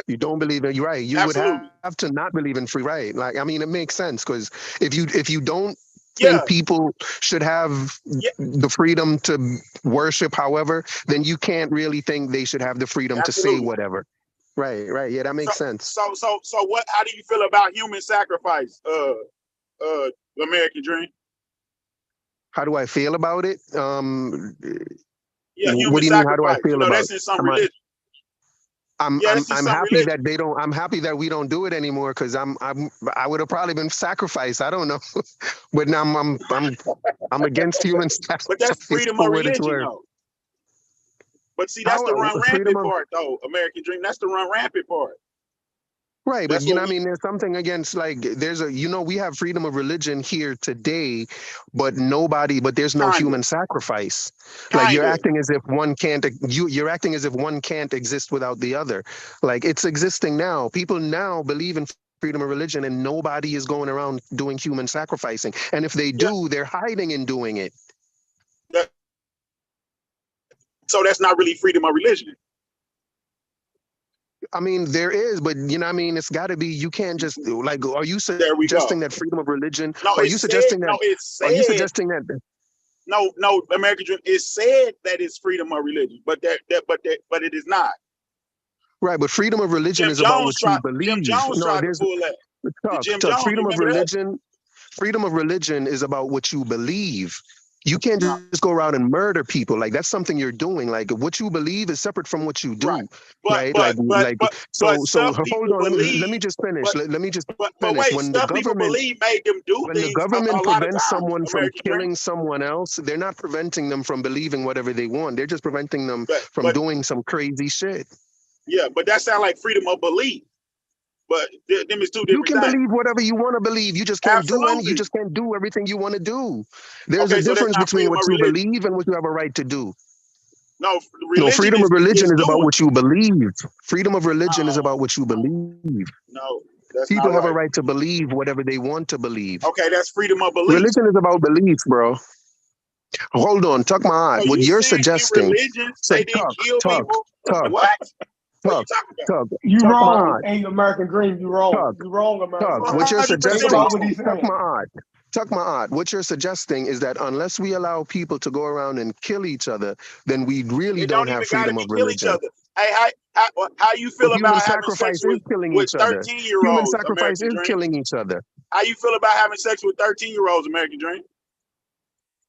You don't believe in, you're right. You Absolutely. Would have to not believe in free, right? Like, I mean, it makes sense, because if you don't think people should have the freedom to worship however, then you can't really think they should have the freedom Absolutely. To say whatever. Right. Yeah, that makes sense. So what, how do you feel about human sacrifice, American Dream? How do I feel about it? Yeah, what do you mean? How do I feel about that's in some religion. I'm happy religion. That they don't. I'm happy that we don't do it anymore, because I would have probably been sacrificed. I don't know, but now I'm against human sacrifice. But that's freedom of religion, though. But see, that's the run rampant part, though. American Dream. That's the run rampant part. Right, but there's something against, like, we have freedom of religion here today, but there's no human sacrifice. Like, you're acting as if one can't exist without the other. Like, it's existing now. People now believe in freedom of religion, and nobody is going around doing human sacrificing. And if they do, they're hiding in doing it. So that's not really freedom of religion. I mean, there is, but it's got to be. You can't just Are you suggesting that freedom of religion? No, are you suggesting that? No, it's said. Are you suggesting that? No, American Dream. It's said that it's freedom of religion, but it is not. Right, but freedom of religion is about what you believe. Jim Jones tried to pull that. Freedom of religion is about what you believe. You can't just go around and murder people. Like that's something you're doing. Like what you believe is separate from what you do. Right. Right. So hold on. Let me just finish. Let me just finish. Wait, when the government made them do when things the government prevents someone from American killing Dream. someone else, they're not preventing them from believing whatever they want. They're just preventing them from doing some crazy shit. Yeah, but that sounds like freedom of belief. But them is two different You can things. believe whatever you want to believe. You just can't do any. You just can't do everything you want to do. There's a difference between what you believe and what you have a right to do. No, freedom of religion is about what you believe. Freedom of religion is about what you believe. No, that's people not have right. a right to believe whatever they want to believe. Okay, that's freedom of belief. Religion is about belief, bro. Hold on, tuck my eye. So what you're suggesting? Religions, they didn't kill people. What? Tuck, you wrong. Hey, American Dream, you wrong. You wrong, American Dream. What you're suggesting? Tuck my eye. What you're suggesting is that unless we allow people to go around and kill each other, then we really don't have freedom of religion. Hey, how you feel about having sex with 13-year-olds? Human sacrifice is killing each other. How you feel about having sex with 13-year-olds, American Dream?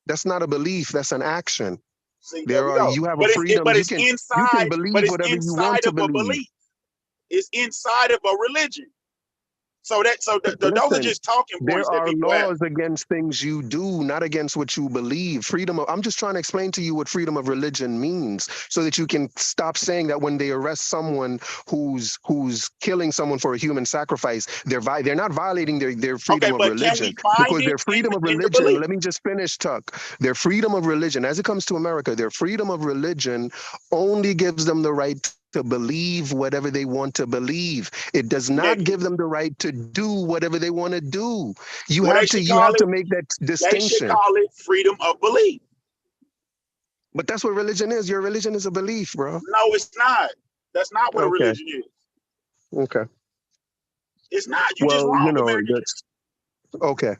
That's not a belief. That's an action. See, you have a freedom. But it's you can believe whatever you want to believe. It's inside of a religion. So those are just talking points. There are laws against things you do, not against what you believe. I'm just trying to explain to you what freedom of religion means, so that you can stop saying that when they arrest someone who's killing someone for a human sacrifice, they're not violating their freedom of religion, because their freedom of religion. Let me just finish, Tuck. Their freedom of religion, as it comes to America, their freedom of religion only gives them the right to believe whatever they want to believe. It does not give them the right to do whatever they want to do. You have to make that distinction. They should call it freedom of belief. But that's what religion is. Your religion is a belief, bro. No, it's not. That's not what a religion is. Okay. It's not. You just wrong. Okay.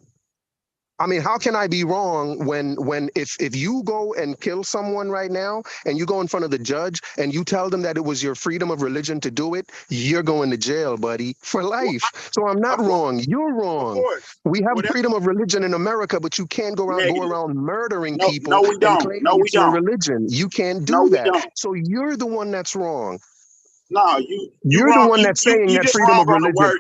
I mean, how can I be wrong when if you go and kill someone right now and you go in front of the judge and you tell them that it was your freedom of religion to do it, you're going to jail, buddy, for life. So I'm not wrong. You're wrong. We have freedom of religion in America, but you can't go around murdering people. No, we don't. No, we don't. Your religion. You can't do that. So you're the one that's wrong. No, you're the one that's saying that freedom of religion.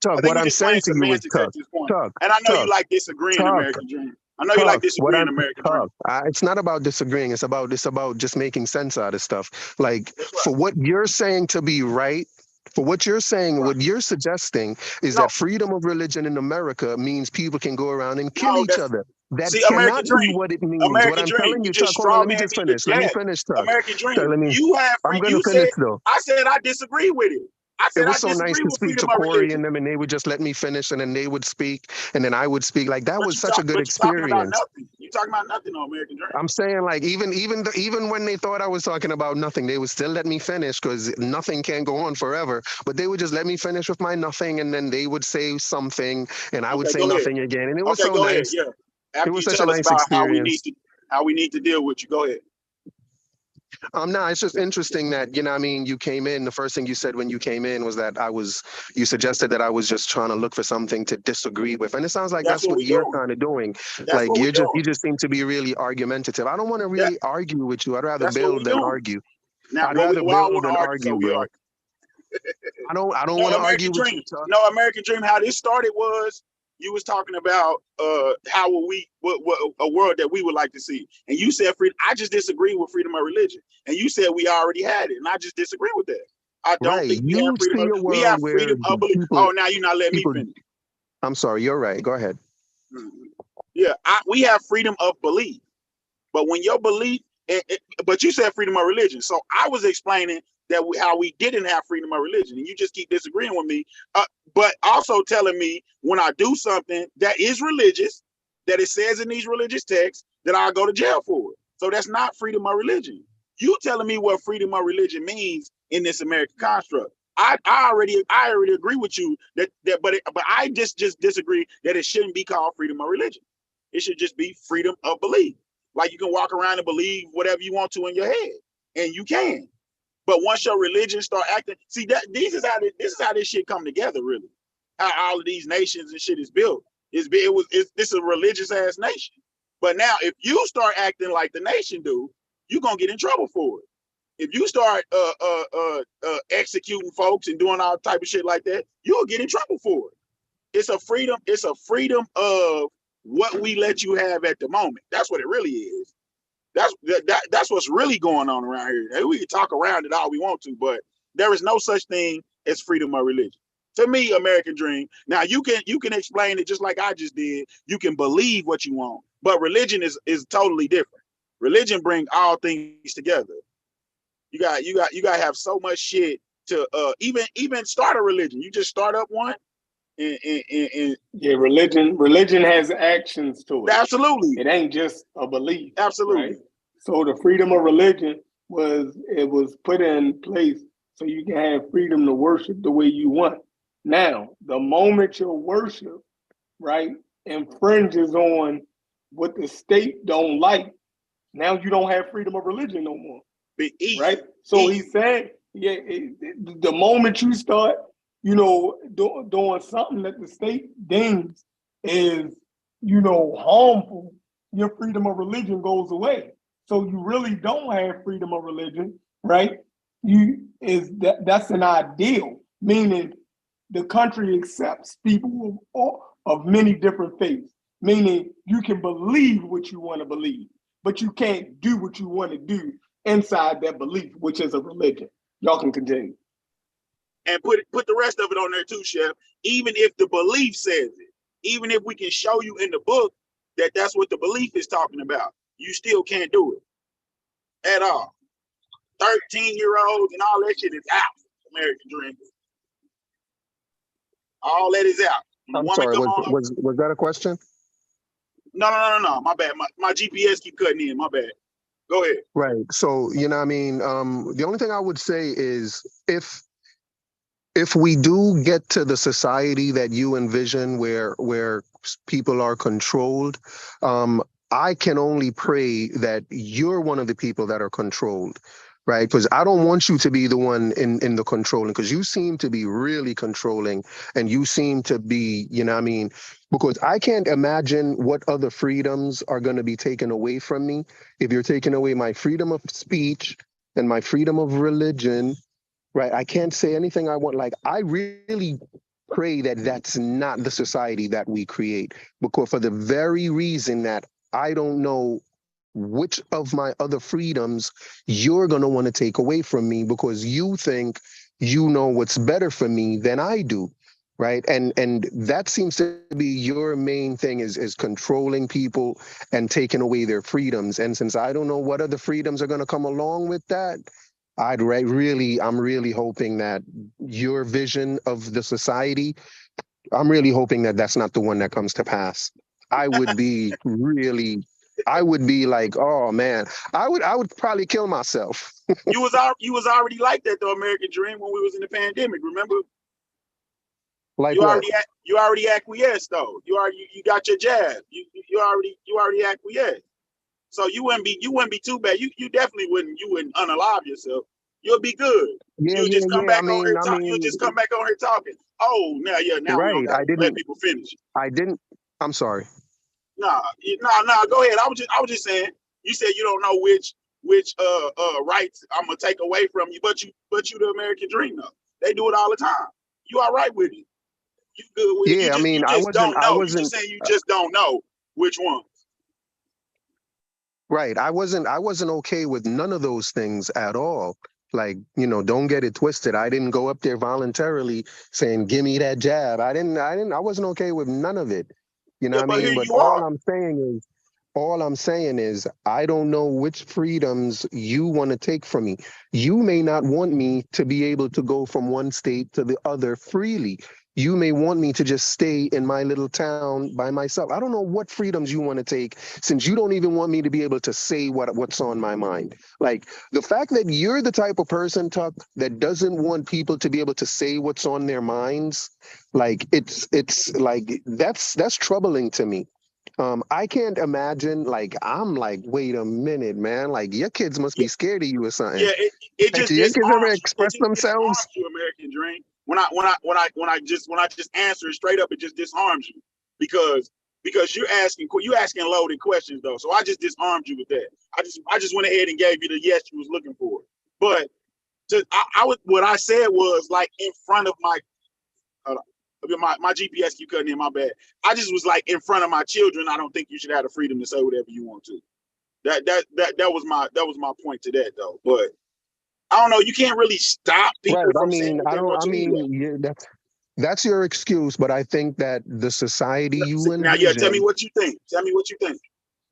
Tuck, what I'm saying to you is Tuck. And I know you like disagreeing, American Dream. I know you like disagreeing, American Dream. It's not about disagreeing. It's about just making sense out of stuff. Like for what you're saying to be right. For what you're saying, what you're suggesting is that freedom of religion in America means people can go around and kill each other. That cannot be what it means. What I'm telling you, Tuck, hold on, let me just finish. Let me finish, Tuck. American Dream, I'm going to finish, though. I said I disagree with it. It was so nice to speak to Corey and them, and they would just let me finish, and then they would speak, and then I would speak. Like that was such a good experience. You talking about nothing on American Dream. I'm saying, like, even when they thought I was talking about nothing, they would still let me finish, because nothing can go on forever. But they would just let me finish with my nothing, and then they would say something, and I would say nothing again, and it was so nice. It was such a nice experience. How we need to deal with you. Go ahead. No, it's just interesting that, you came in, the first thing you said when you came in was that you suggested that I was just trying to look for something to disagree with. And it sounds like that's what you're kind of doing. Like you just seem to be really argumentative. I don't want to really argue with you. I'd rather build than argue. I'd rather build than argue, bro. I don't want to argue with you. No, American Dream, how this started was you was talking about how what a world that we would like to see, and you said freedom. I just disagree with freedom of religion, and you said we already had it, and I just disagree with that. I don't think we have freedom. We have freedom of belief. Oh, now you're not letting me finish. I'm sorry. You're right. Go ahead. Yeah, we have freedom of belief, but when your belief, but you said freedom of religion, so I was explaining that how we didn't have freedom of religion, and you just keep disagreeing with me, but also telling me when I do something that is religious, that it says in these religious texts, that I'll go to jail for it. So that's not freedom of religion. You telling me what freedom of religion means in this American construct. I already agree with you but I just disagree that it shouldn't be called freedom of religion. It should just be freedom of belief. Like you can walk around and believe whatever you want to in your head, and you can. But once your religion start acting, see this is how this shit come together, really. How all of these nations and shit is built. This is a religious ass nation. But now, if you start acting like the nation do, you're gonna get in trouble for it. If you start executing folks and doing all type of shit like that, you'll get in trouble for it. It's a freedom. It's a freedom of what we let you have at the moment. That's what it really is. That's what's really going on around here. We can talk around it all we want to, but there is no such thing as freedom of religion. To me, American dream. Now you can explain it just like I just did. You can believe what you want, but religion is totally different. Religion brings all things together. You got to have so much shit to even start a religion. You just start up one. And religion has actions to it. Absolutely. It ain't just a belief. Absolutely. Right? So the freedom of religion was put in place so you can have freedom to worship the way you want. Now, the moment your worship, right, infringes on what the state don't like, now you don't have freedom of religion no more. Right? So he's saying, the moment you start, doing something that the state deems is, harmful, your freedom of religion goes away. So you really don't have freedom of religion, right? That's an ideal, meaning the country accepts people of many different faiths, meaning you can believe what you want to believe, but you can't do what you want to do inside that belief, which is a religion. Y'all can continue. And put the rest of it on there too, Chef. Even if the belief says it, even if we can show you in the book that that's what the belief is talking about, you still can't do it at all. 13-year-olds and all that shit is out. American Dream. All that is out. I'm sorry. Was that a question? No. My bad. My GPS keep cutting in. My bad. Go ahead. Right. So, the only thing I would say is if we do get to the society that you envision where people are controlled, I can only pray that you're one of the people that are controlled, right? Because I don't want you to be the one in the controlling, because you seem to be really controlling, and you seem to be, because I can't imagine what other freedoms are going to be taken away from me if you're taking away my freedom of speech and my freedom of religion, right? I can't say anything I want. Like, I really pray that that's not the society that we create, because for the very reason that I don't know which of my other freedoms you're going to want to take away from me, because you think you know what's better for me than I do, right? And that seems to be your main thing, is controlling people and taking away their freedoms. And since I don't know what other freedoms are going to come along with that, I'm really hoping that your vision of the society, I'm really hoping that that's not the one that comes to pass. I would be like, oh man, I would probably kill myself. You was already like that though, American Dream, when we was in the pandemic. Remember? Like you already acquiesced though. You got your jab. You already acquiesced. So you wouldn't be too bad. You definitely wouldn't unalive yourself. You'll be good. You'll just come back on here talking. You'll just come back on here talking. Oh, now right. We don't let people finish. I didn't. I'm sorry. No. Go ahead. I was just saying. You said you don't know which rights I'm gonna take away from you, but you the American Dream though. They do it all the time. You all right with it? You good with it? Yeah, I wasn't. You're just saying you just don't know which one. Right. I wasn't okay with none of those things at all. Like, don't get it twisted. I didn't go up there voluntarily saying, give me that jab. I wasn't okay with none of it. You know what I mean? But all I'm saying is, I don't know which freedoms you want to take from me. You may not want me to be able to go from one state to the other freely. You may want me to just stay in my little town by myself. I don't know what freedoms you want to take, since you don't even want me to be able to say what's on my mind. Like, the fact that you're the type of person, Tuck, that doesn't want people to be able to say what's on their minds, like, it's like, that's troubling to me. I can't imagine, like, I'm like, wait a minute, man. Like, your kids must be scared of you or something. Yeah, it just do your kids ever express themselves? You, American Dream. When I just answer it straight up, it just disarms you, because because you asking loaded questions though. So I just disarmed you with that. I just went ahead and gave you the yes you was looking for. But what I said was like in front of my my GPS keep cutting in, my bad. I just was like in front of my children. I don't think you should have the freedom to say whatever you want to. That was my point to that though. But I don't know. You can't really stop people from saying what they want to. That's your excuse, but I think that the society you envision. Now, yeah, tell me what you think.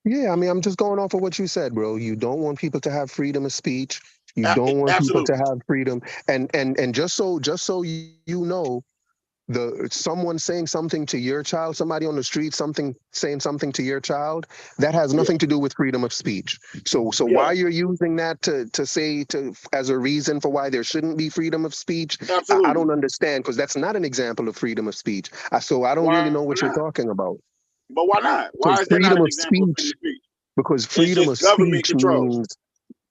Yeah, I mean, I'm just going off of what you said, bro. You don't want people to have freedom of speech. You don't want people to have freedom, and just so you know, someone saying something to your child, somebody on the street, saying something to your child, that has nothing to do with freedom of speech. So why you're using that to say as a reason for why there shouldn't be freedom of speech, I don't understand, because that's not an example of freedom of speech. So I don't really know what you're talking about. But why not? Why is that not an example of freedom of speech? Because freedom of speech means.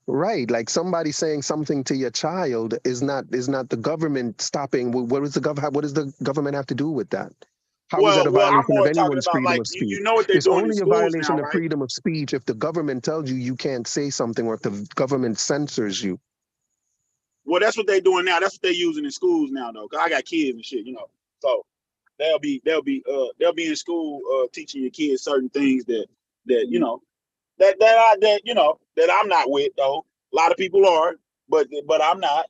Right, like somebody saying something to your child is not the government stopping. What does the government have to do with that? How is that a violation of anyone's freedom of speech? You know what they're it's doing only in a violation now, of freedom of speech if the government tells you can't say something, or if the government censors you. Well, that's what they're doing now. That's what they're using in schools now, though. Cause I got kids and shit, So they'll be in school teaching your kids certain things that that I'm not with though. A lot of people are, but I'm not.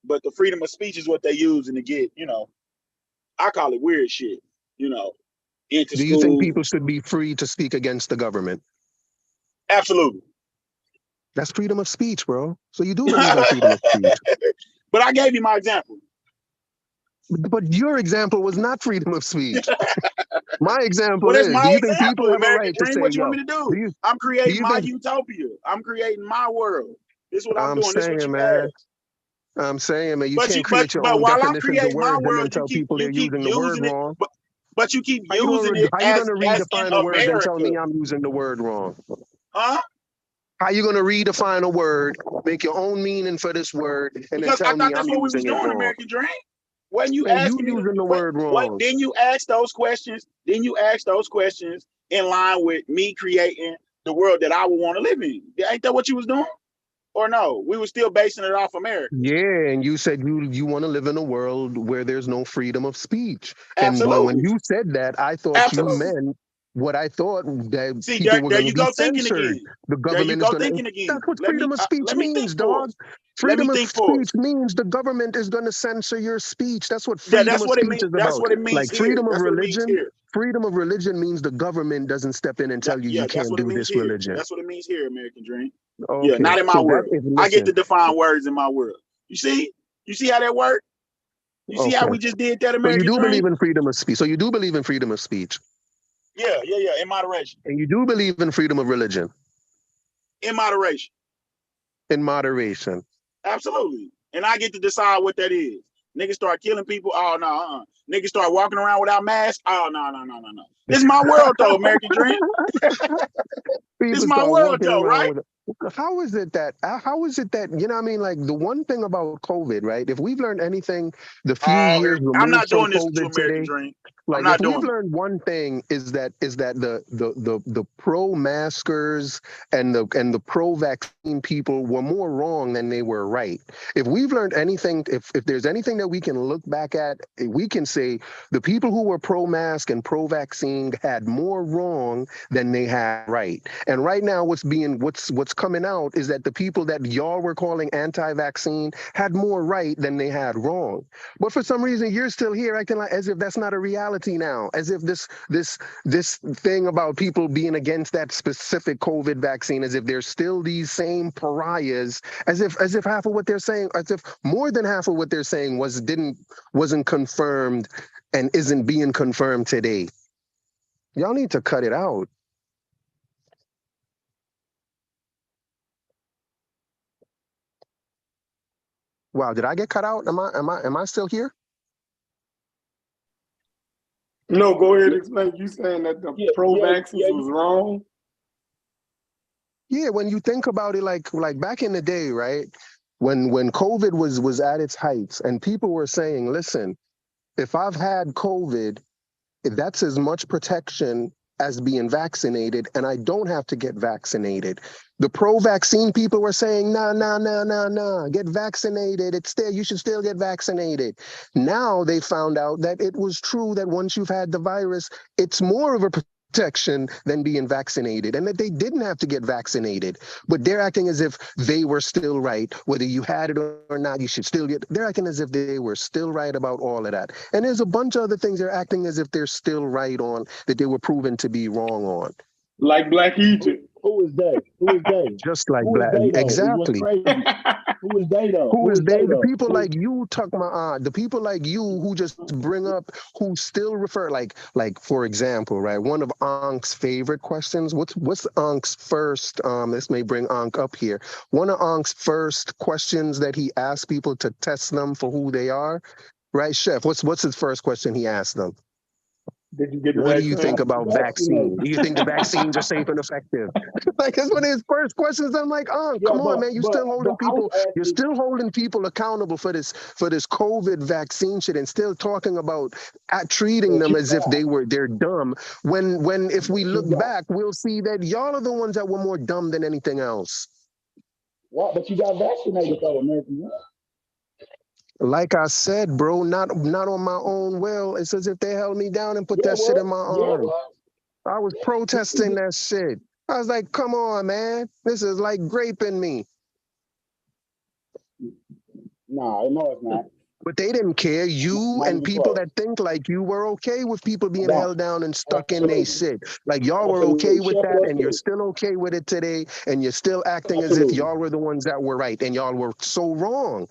But the freedom of speech is what they use to get, I call it weird shit, into Do you think people should be free to speak against the government? Absolutely. That's freedom of speech, bro. So you do believe in freedom of speech. But I gave you my example. But your example was not freedom of speech. My example is, do you think people have a right to say, what you want me to do? I'm creating my utopia. I'm creating my world. This is what I'm doing. This is what you ask. I'm saying, man, you can't create your own definitions of words and then tell people they're using the word wrong. But you keep using it as in America. How you going to redefine a word and tell me I'm using the word wrong? Huh? How you going to redefine a word, make your own meaning for this word, and then tell me I'm using it wrong? American Dream. When you asking me using the word wrong. Then you ask those questions. Then you ask those questions in line with me creating the world that I would want to live in. Ain't that what you was doing? Or no? We were still basing it off America. Yeah, and you said you want to live in a world where there's no freedom of speech. Absolutely. And when you said that, I thought you meant what I thought, that people were going to be censored. The government is going to. That's what freedom of speech means, dog. Freedom of speech means the government is going to censor your speech. That's what freedom of speech is about. That's what it means. Like freedom of religion. Freedom of religion means the government doesn't step in and tell you can't do this religion. That's what it means here, American Dream. Okay. Yeah, not in my world. I get to define words in my world. You see how that works? You see how we just did that, American Dream? So you do believe in freedom of speech. So you do believe in freedom of speech. Yeah, in moderation. And you do believe in freedom of religion? In moderation. In moderation. Absolutely. And I get to decide what that is. Niggas start killing people. Oh, no. Niggas start walking around without masks. Oh, no. This is my world, though, American Dream. This is my world, though, right? How is it that, you know what I mean? Like the one thing about COVID, right? If we've learned anything, the few years removed I'm not doing this to American today, Dream. Like if we've learned one thing is that the pro-maskers and the pro-vaccine people were more wrong than they were right. If we've learned anything, if there's anything that we can look back at, we can say the people who were pro-mask and pro-vaccine had more wrong than they had right. And right now, what's coming out is that the people that y'all were calling anti-vaccine had more right than they had wrong. But for some reason, you're still here acting like as if that's not a reality now, as if this thing about people being against that specific COVID vaccine, as if there's still these same pariahs, as if half of what they're saying, as if more than half of what they're saying wasn't confirmed and isn't being confirmed today. Y'all need to cut it out. Wow, did I get cut out? Am I still here? No, go ahead and explain. You saying that the pro-vaxxers was wrong? Yeah, when you think about it, like back in the day, right? When COVID was at its heights and people were saying, listen, if I've had COVID, if that's as much protection as being vaccinated, and I don't have to get vaccinated. The pro-vaccine people were saying, nah, get vaccinated. You should still get vaccinated. Now they found out that it was true that once you've had the virus, it's more of a protection than being vaccinated, and that they didn't have to get vaccinated. But they're acting as if they were still right. Whether you had it or not, you should still get. They're acting as if they were still right about all of that. And there's a bunch of other things they're acting as if they're still right on that they were proven to be wrong on. Like Black Egypt. Who is they? Who is they? Just like Black. Exactly. Who is they though? Who is they? The people like you, the people like you who just bring up, who still refer, like for example, right? One of Ank's favorite questions. What's Ank's first? This may bring Ank up here. One of Ank's first questions that he asked people to test them for who they are, right, Chef? What's his first question he asked them? Did you get the What do you think about vaccine? Do you think the vaccines are safe and effective? Like, that's one of his first questions. I'm like, oh, come on, man. You're still holding people accountable for this COVID vaccine shit, and still talking about treating them as if they're dumb. When if we look back, we'll see that y'all are the ones that were more dumb than anything else. What? But you got vaccinated though, American. Like I said, bro, not on my own will. It's as if they held me down and put that shit in my arm. I was protesting that shit. I was like, come on, man. This is like graping me. No, it's not. But they didn't care. You and people that think like you were okay with people being held down and stuck in their shit. Like y'all were okay with that, and you're still okay with it today, and you're still acting as if y'all were the ones that were right, and y'all were so wrong.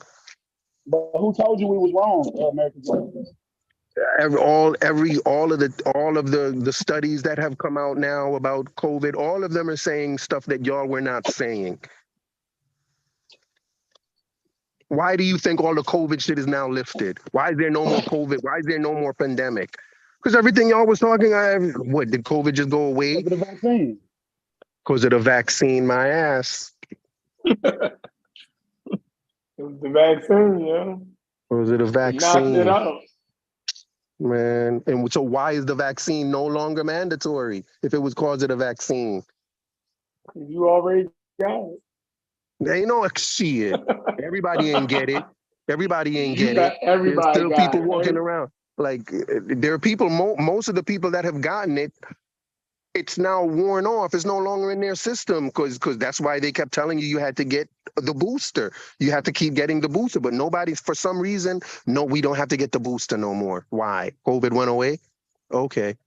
But who told you we was wrong, American presidents? All of the studies that have come out now about COVID, all of them are saying stuff that y'all were not saying. Why do you think all the COVID shit is now lifted? Why is there no more COVID? Why is there no more pandemic? Because everything y'all was talking, what, did COVID just go away? Because of the vaccine. Because of the vaccine, my ass. It was the vaccine, yeah. Was it a vaccine? Knocked it out. Man, and so why is the vaccine no longer mandatory if it was caused of the vaccine? You already got it. Ain't no shit. Everybody ain't get it. Everybody ain't get it. Everybody There's still people walking around. Like, there are people, most of the people that have gotten it, it's now worn off. It's no longer in their system because that's why they kept telling you had to get the booster. You have to keep getting the booster, but nobody's, for some reason, no, we don't have to get the booster no more. Why? COVID went away? Okay.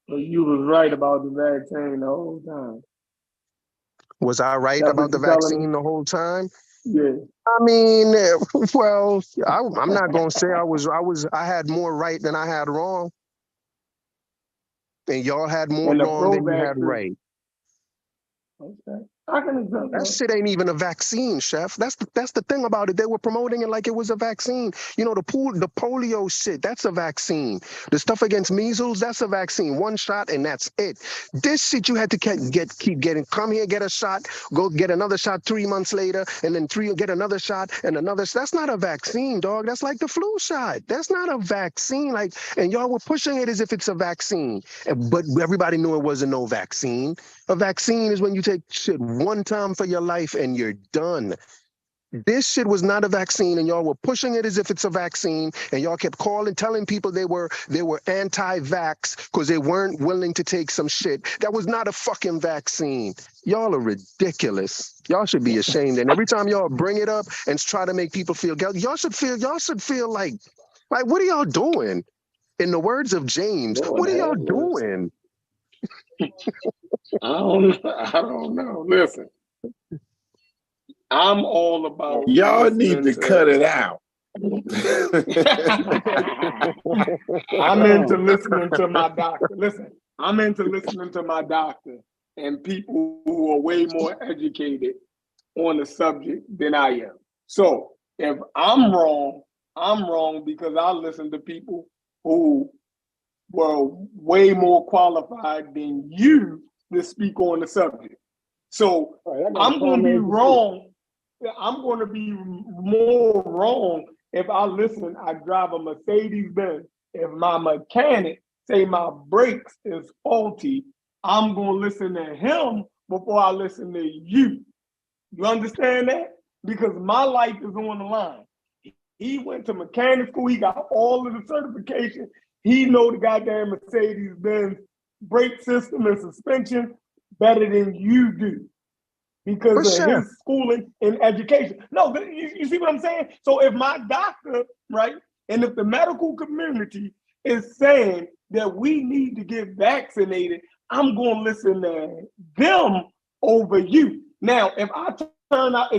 So you was right about the vaccine the whole time. Was I right about the vaccine the whole time? Yeah. I mean, well, I'm not gonna say I had more right than I had wrong. And y'all had more wrong than you had right. Okay. I can accept that shit ain't even a vaccine, Chef. That's the thing about it. They were promoting it like it was a vaccine. You know, the polio shit, that's a vaccine. The stuff against measles, that's a vaccine. One shot and that's it. This shit you had to keep getting. Come here, get a shot, go get another shot 3 months later, and then get another shot and another. That's not a vaccine, dog. That's like the flu shot. That's not a vaccine. Like, and y'all were pushing it as if it's a vaccine. But everybody knew it wasn't no vaccine. A vaccine is when you take shit one time for your life and you're done. This shit was not a vaccine, and y'all were pushing it as if it's a vaccine, and y'all kept telling people they were anti-vax because they weren't willing to take some shit that was not a fucking vaccine. Y'all are ridiculous. Y'all should be ashamed. And every time y'all bring it up and try to make people feel guilty, y'all should feel like what are y'all doing? In the words of James, what are y'all doing? I don't know. Listen, I'm all about. Y'all need to cut it out. I'm into listening to my doctor. Listen, I'm into listening to my doctor and people who are way more educated on the subject than I am. So if I'm wrong because I listen to people who were way more qualified than you to speak on the subject. So I'm going to be wrong. I'm going to be more wrong if I drive a Mercedes-Benz if my mechanic say my brakes is faulty, I'm gonna listen to him before I listen to you. You understand that? Because my life is on the line. He went to mechanic school. He got all of the certification. He know the goddamn Mercedes-Benz brake system and suspension better than you do because of his schooling and education. No, you see what I'm saying? So if my doctor, right, and if the medical community is saying that we need to get vaccinated, I'm going to listen to them over you. Now, if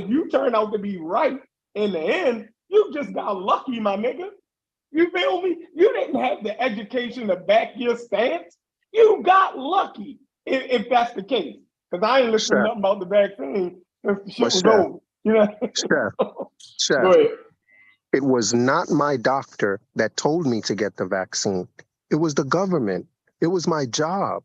you turn out to be right in the end, you just got lucky, my nigga. You feel me? You didn't have the education to back your stance. You got lucky if that's the case. Because I ain't listening nothing about the vaccine since the shit was over. You know? Chef, Go ahead. It was not my doctor that told me to get the vaccine. It was the government. It was my job.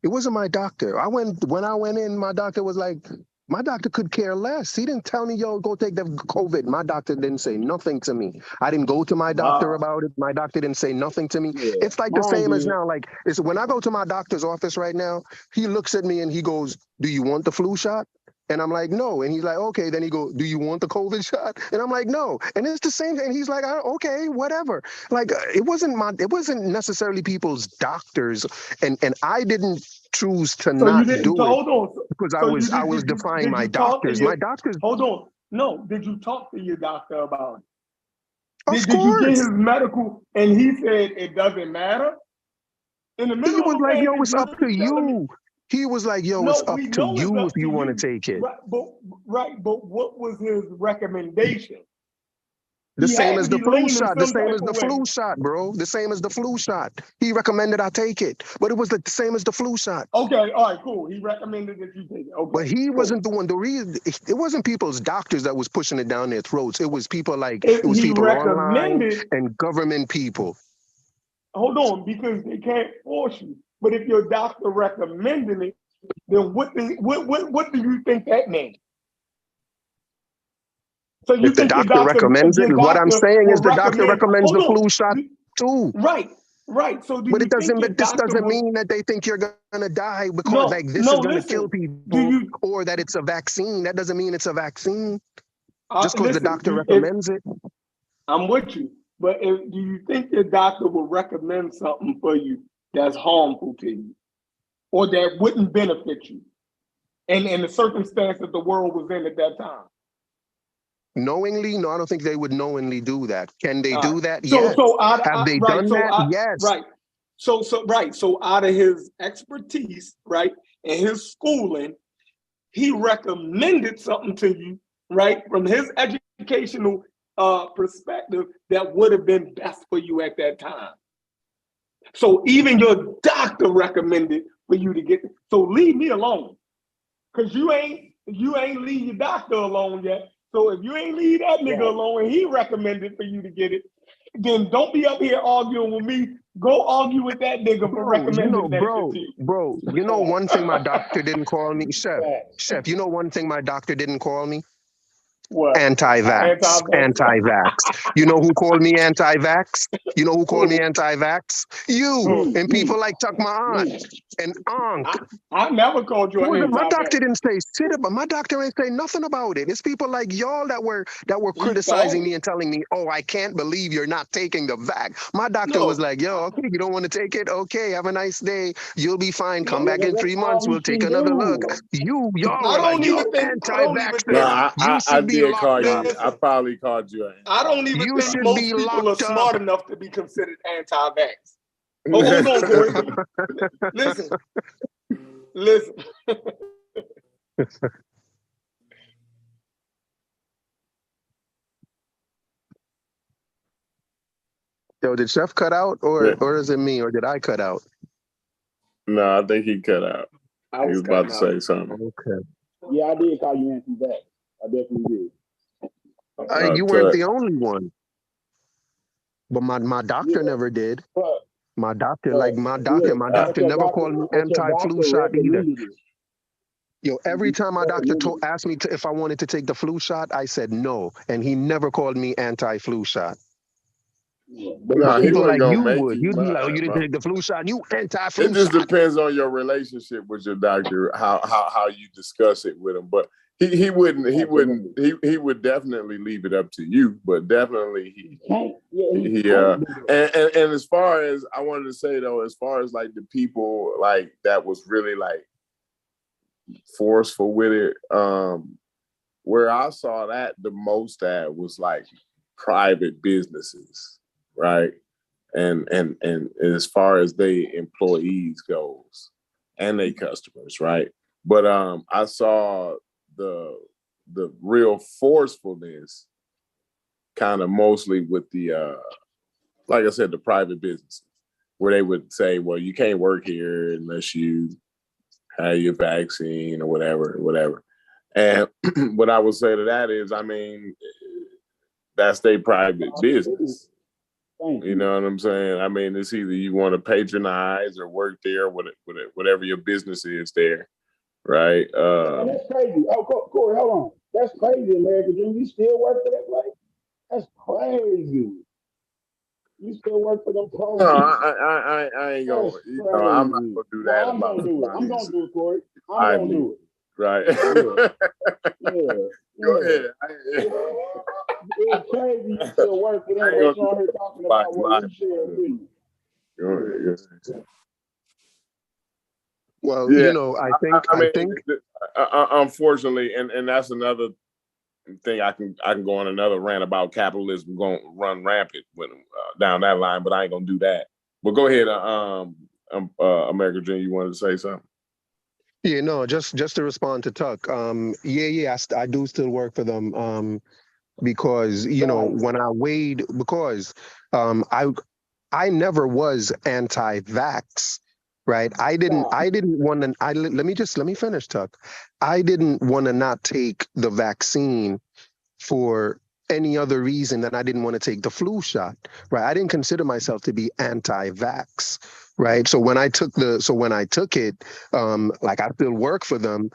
It wasn't my doctor. When I went in, my doctor was like, my doctor could care less. He didn't tell me, yo, go take the COVID. My doctor didn't say nothing to me. I didn't go to my doctor about it. My doctor didn't say nothing to me. Yeah, it's like the same as now. Like, it's when I go to my doctor's office right now, he looks at me and he goes, do you want the flu shot? And I'm like, no. And he's like, okay. Then he goes, do you want the COVID shot? And I'm like, no. And it's the same thing. And he's like, okay, whatever. Like, it wasn't necessarily people's doctors. And I didn't choose to not do it because I was defying my doctors. My doctors. Hold on. No, did you talk to your doctor about it? Of course. Did you get his medical and he said it doesn't matter? In the middle he was of like, yo, it's up to you. He was like, yo, it's up to you if you want to take it. Right, but what was his recommendation? The same as the flu shot. The same as the flu shot, bro. The same as the flu shot. He recommended I take it, but it was the same as the flu shot. Okay, all right, cool. He recommended that you take it. Okay, but he wasn't the one. The reason it wasn't people's doctors that was pushing it down their throats. It was people like it was people online and government people. Hold on, because they can't force you. But if your doctor recommended it, then what do you think that means? So you if the doctor recommends it, what I'm saying is the doctor recommends the flu shot too. Right. So but it doesn't. But this doesn't mean that they think you're gonna die because this is gonna kill people, or that it's a vaccine. That doesn't mean it's a vaccine. Just because the doctor recommends it. I'm with you, but do you think your doctor will recommend something for you that's harmful to you, or that wouldn't benefit you, and in the circumstance that the world was in at that time? Knowingly? No, I don't think they would knowingly do that. Can they do that? Yes. Have they done that? Yes. Right. So out of his expertise, right, and his schooling, he recommended something to you, right, from his educational perspective that would have been best for you at that time. So even your doctor recommended for you to get. So leave me alone, because you ain't leave your doctor alone yet. So if you ain't leave that nigga alone and he recommended for you to get it, then don't be up here arguing with me. Go argue with that nigga for recommending that shit to you. Bro, you know one thing my doctor didn't call me? Chef, you know one thing my doctor didn't call me? What? Anti-vax. You know who called me anti-vax? You know who called me anti-vax? You and people like Tuck my aunt and Ankh. I never called you anti-vax. My doctor didn't say shit about. My doctor ain't say nothing about it. It's people like y'all that were criticizing me and telling me, "Oh, I can't believe you're not taking the vax." My doctor was like, "Yo, okay, you don't want to take it? Okay, have a nice day. You'll be fine. Come back in 3 months. We'll take another look." Y'all were like, "You're anti-vaxxer. You should be locked up." I probably called you. I don't even think most people are smart enough to be considered anti-vax. Oh, hold on, Corey. Listen. Yo, did Chef cut out, or is it me, or did I cut out? No, I think he cut out. He was about to say something. Okay. Yeah, I did call you anti-vax. I definitely did. You weren't the only one, but my doctor never did. My doctor never called me anti-flu shot either. Yo, every time my doctor asked me if I wanted to take the flu shot, I said no, and he never called me anti-flu shot. But he people wasn't like gonna you make would. you You'd be like, oh, mine, you didn't bro. take the flu shot. You It anti-flu just shot. depends on your relationship with your doctor, how you discuss it with him. But he would definitely leave it up to you. But definitely and as far as I wanted to say though, as far as like the people like that was really like forceful with it, where I saw that the most at was like private businesses, right? And as far as they employees goes and they customers, right? But I saw the real forcefulness kind of mostly with the like I said, the private businesses, where they would say, well, you can't work here unless you have your vaccine or whatever. And what I would say to that is, I mean, that's their private business. You know what I'm saying? I mean, it's either you want to patronize or work there, whatever your business is there, right? That's crazy. Oh, Corey, hold on. That's crazy, American Dream. You still work for that place? That's crazy. You still work for them pros? No, I ain't gonna. You know, I'm not gonna do that. No, I'm gonna do it. I'm gonna do it, Corey. I'm gonna do it. Right. Yeah. Go ahead. It's crazy you still work for them, but you're on here talking about what we share with you. Go ahead. Well, you know, I think unfortunately, and that's another thing I can go on another rant about capitalism going to run rampant when down that line, but I ain't gonna do that. But go ahead, American Dream, you wanted to say something? Yeah, no, just to respond to Tuck. I do still work for them. Because when I weighed, because I never was anti-vax, right? I didn't want to. Let me finish, Tuck. I didn't want to not take the vaccine for any other reason than I didn't want to take the flu shot, right? I didn't consider myself to be anti-vax, right? So when I took it, like I still work for them.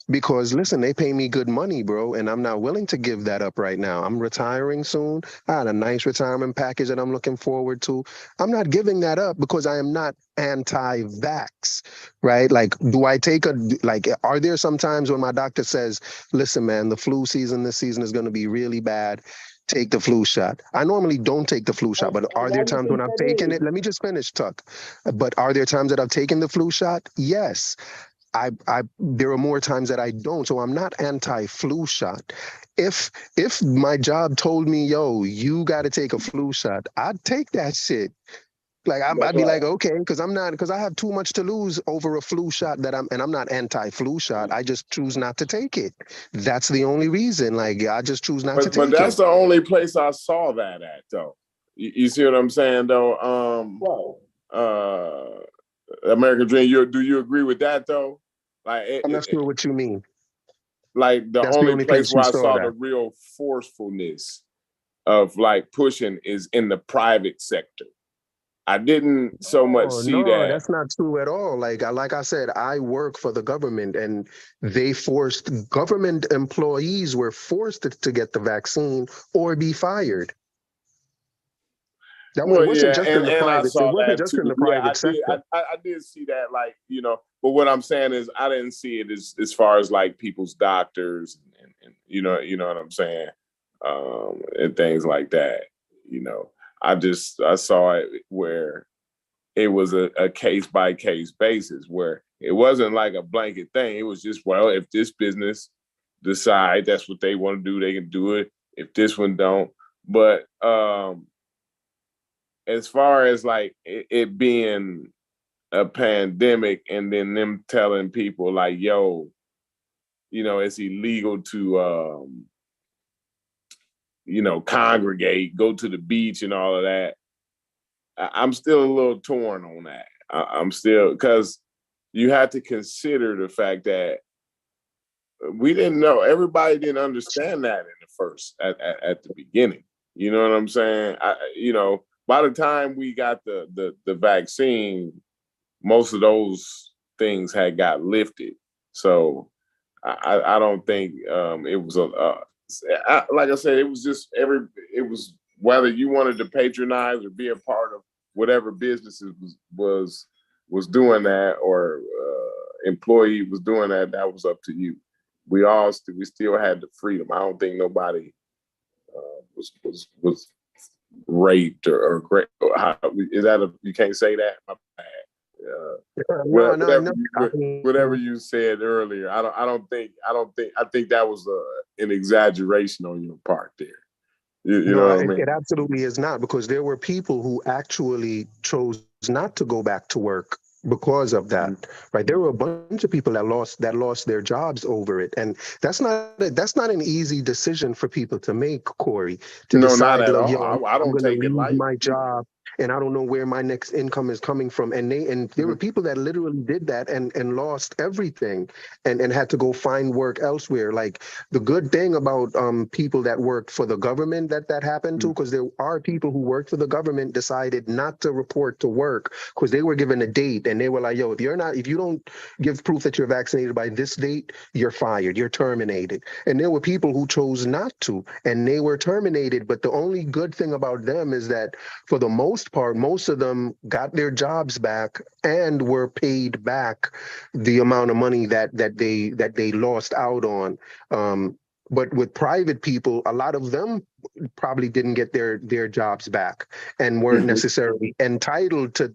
Because listen, they pay me good money, bro, and I'm not willing to give that up right now. I'm retiring soon. I had a nice retirement package that I'm looking forward to. I'm not giving that up because I am not anti-vax, right? Like, are there some times when my doctor says, listen, man, the flu season this season is going to be really bad. Take the flu shot. I normally don't take the flu shot, but are there times when I've taken it? Let me just finish, Tuck. But are there times that I've taken the flu shot? Yes. There are more times that I don't, so I'm not anti-flu shot. If my job told me, yo, you got to take a flu shot, I'd take that shit. Like I'd be like, okay, because I have too much to lose over a flu shot I'm not anti-flu shot. I just choose not to take it. That's the only reason. Like I just choose not to take it. But that's the only place I saw that at, though. You see what I'm saying, though? American Dream, do you agree with that, though? Like, I'm not sure what you mean. Like that's the only place where I saw the real forcefulness of like pushing is in the private sector. I didn't so much see that. That's not true at all. Like I said, I work for the government, and government employees were forced to get the vaccine or be fired. That wasn't just in the private. It wasn't just in the private sector. I did see that, like, but what I'm saying is I didn't see it as far as like people's doctors and you know what I'm saying, and things like that. I saw it where it was a case by case basis, where it wasn't like a blanket thing. It was just, well, if this business decide that's what they want to do, they can do it. If this one don't, but as far as like it being a pandemic and then them telling people like, yo, it's illegal to, congregate, go to the beach and all of that. I'm still a little torn on that. I'm still, because you have to consider the fact that we didn't know. Everybody didn't understand that in the first, at the beginning. You know what I'm saying? By the time we got the vaccine, most of those things had got lifted. So I don't think it was like I said, it was just whether you wanted to patronize or be a part of whatever businesses was doing that, or employee was doing that, that was up to you. We still had the freedom. I don't think nobody was raped or great. Is that you can't say that? My bad. Whatever you said earlier, I think that was an exaggeration on your part there. You know what I mean? It absolutely is not, because there were people who actually chose not to go back to work because of that, right? There were a bunch of people that lost their jobs over it, and that's not an easy decision for people to make, Corey. To decide, not at all. I don't take it lightly. My job, and I don't know where my next income is coming from. And there were people that literally did that and lost everything and had to go find work elsewhere. Like, the good thing about people that worked for the government that happened to, because there are people who worked for the government decided not to report to work because they were given a date and they were like, yo, if you don't give proof that you're vaccinated by this date, you're fired, you're terminated. And there were people who chose not to, and they were terminated. But the only good thing about them is that for the most part, most of them got their jobs back and were paid back the amount of money that they lost out on. But with private people, a lot of them probably didn't get their jobs back and weren't necessarily entitled to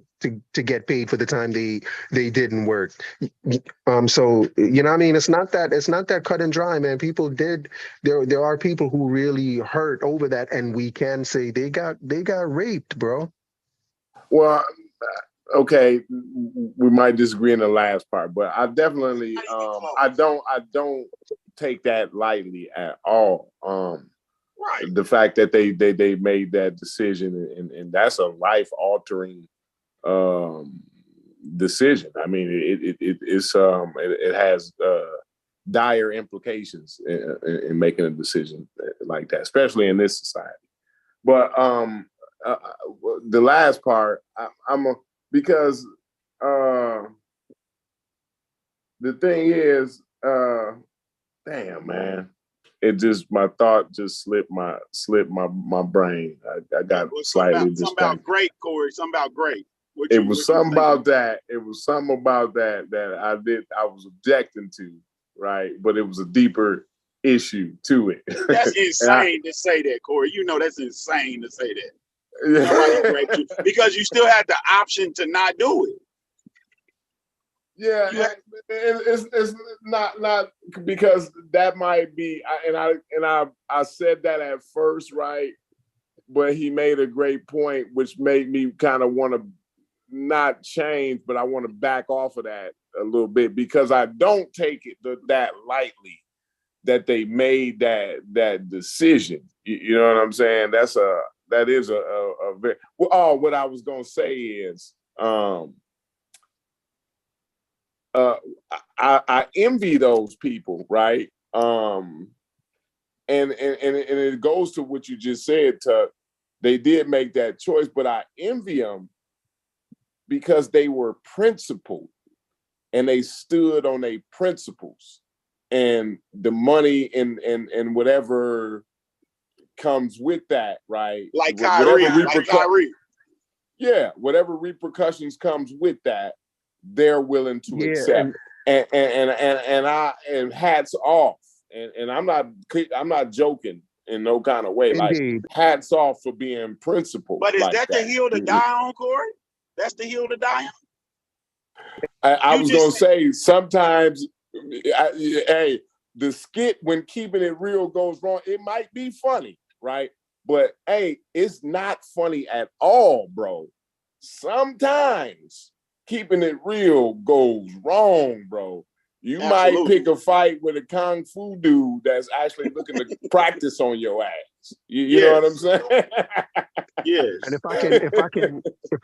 get paid for the time they didn't work. So, you know what I mean? It's not that cut and dry, man. People did, there are people who really hurt over that, and we can say they got raped, bro. Well, okay, we might disagree in the last part, but I definitely I don't take that lightly at all. Right. The fact that they made that decision, and that's a life altering decision. I mean, it has dire implications in making a decision like that, especially in this society. But the last part, because the thing is, damn, man, it just, my thought just slipped my brain. I got slightly distracted. Something about great, Corey. Something about great. It was something about that. It was something about that I was objecting to, right? But it was a deeper issue to it. That's insane to say that, Corey. You know that's insane to say that. Nobody raped you because you still had the option to not do it. Yeah, it's not because that might be, and I said that at first, right? But he made a great point, which made me kind of want to not change, but I want to back off of that a little bit, because I don't take it that lightly that they made that decision. You know what I'm saying? That is a very, well, what I was gonna say is, I envy those people, right? And it goes to what you just said, Tuck. They did make that choice, but I envy them because they were principled and they stood on their principles, and the money and whatever comes with that, right? Like Kyrie. Yeah, whatever repercussions comes with that, they're willing to accept. And hats off. And I'm not joking in no kind of way. Indeed. Like, hats off for being principled. But is like that the hill to die on, Corey? That's the hill to die on? I was gonna say, sometimes, hey, the skit, when keeping it real goes wrong, it might be funny, right? But hey, it's not funny at all, bro. Sometimes keeping it real goes wrong, bro. You might pick a fight with a kung fu dude that's actually looking to practice on your ass. You know what I'm saying? Yes. And if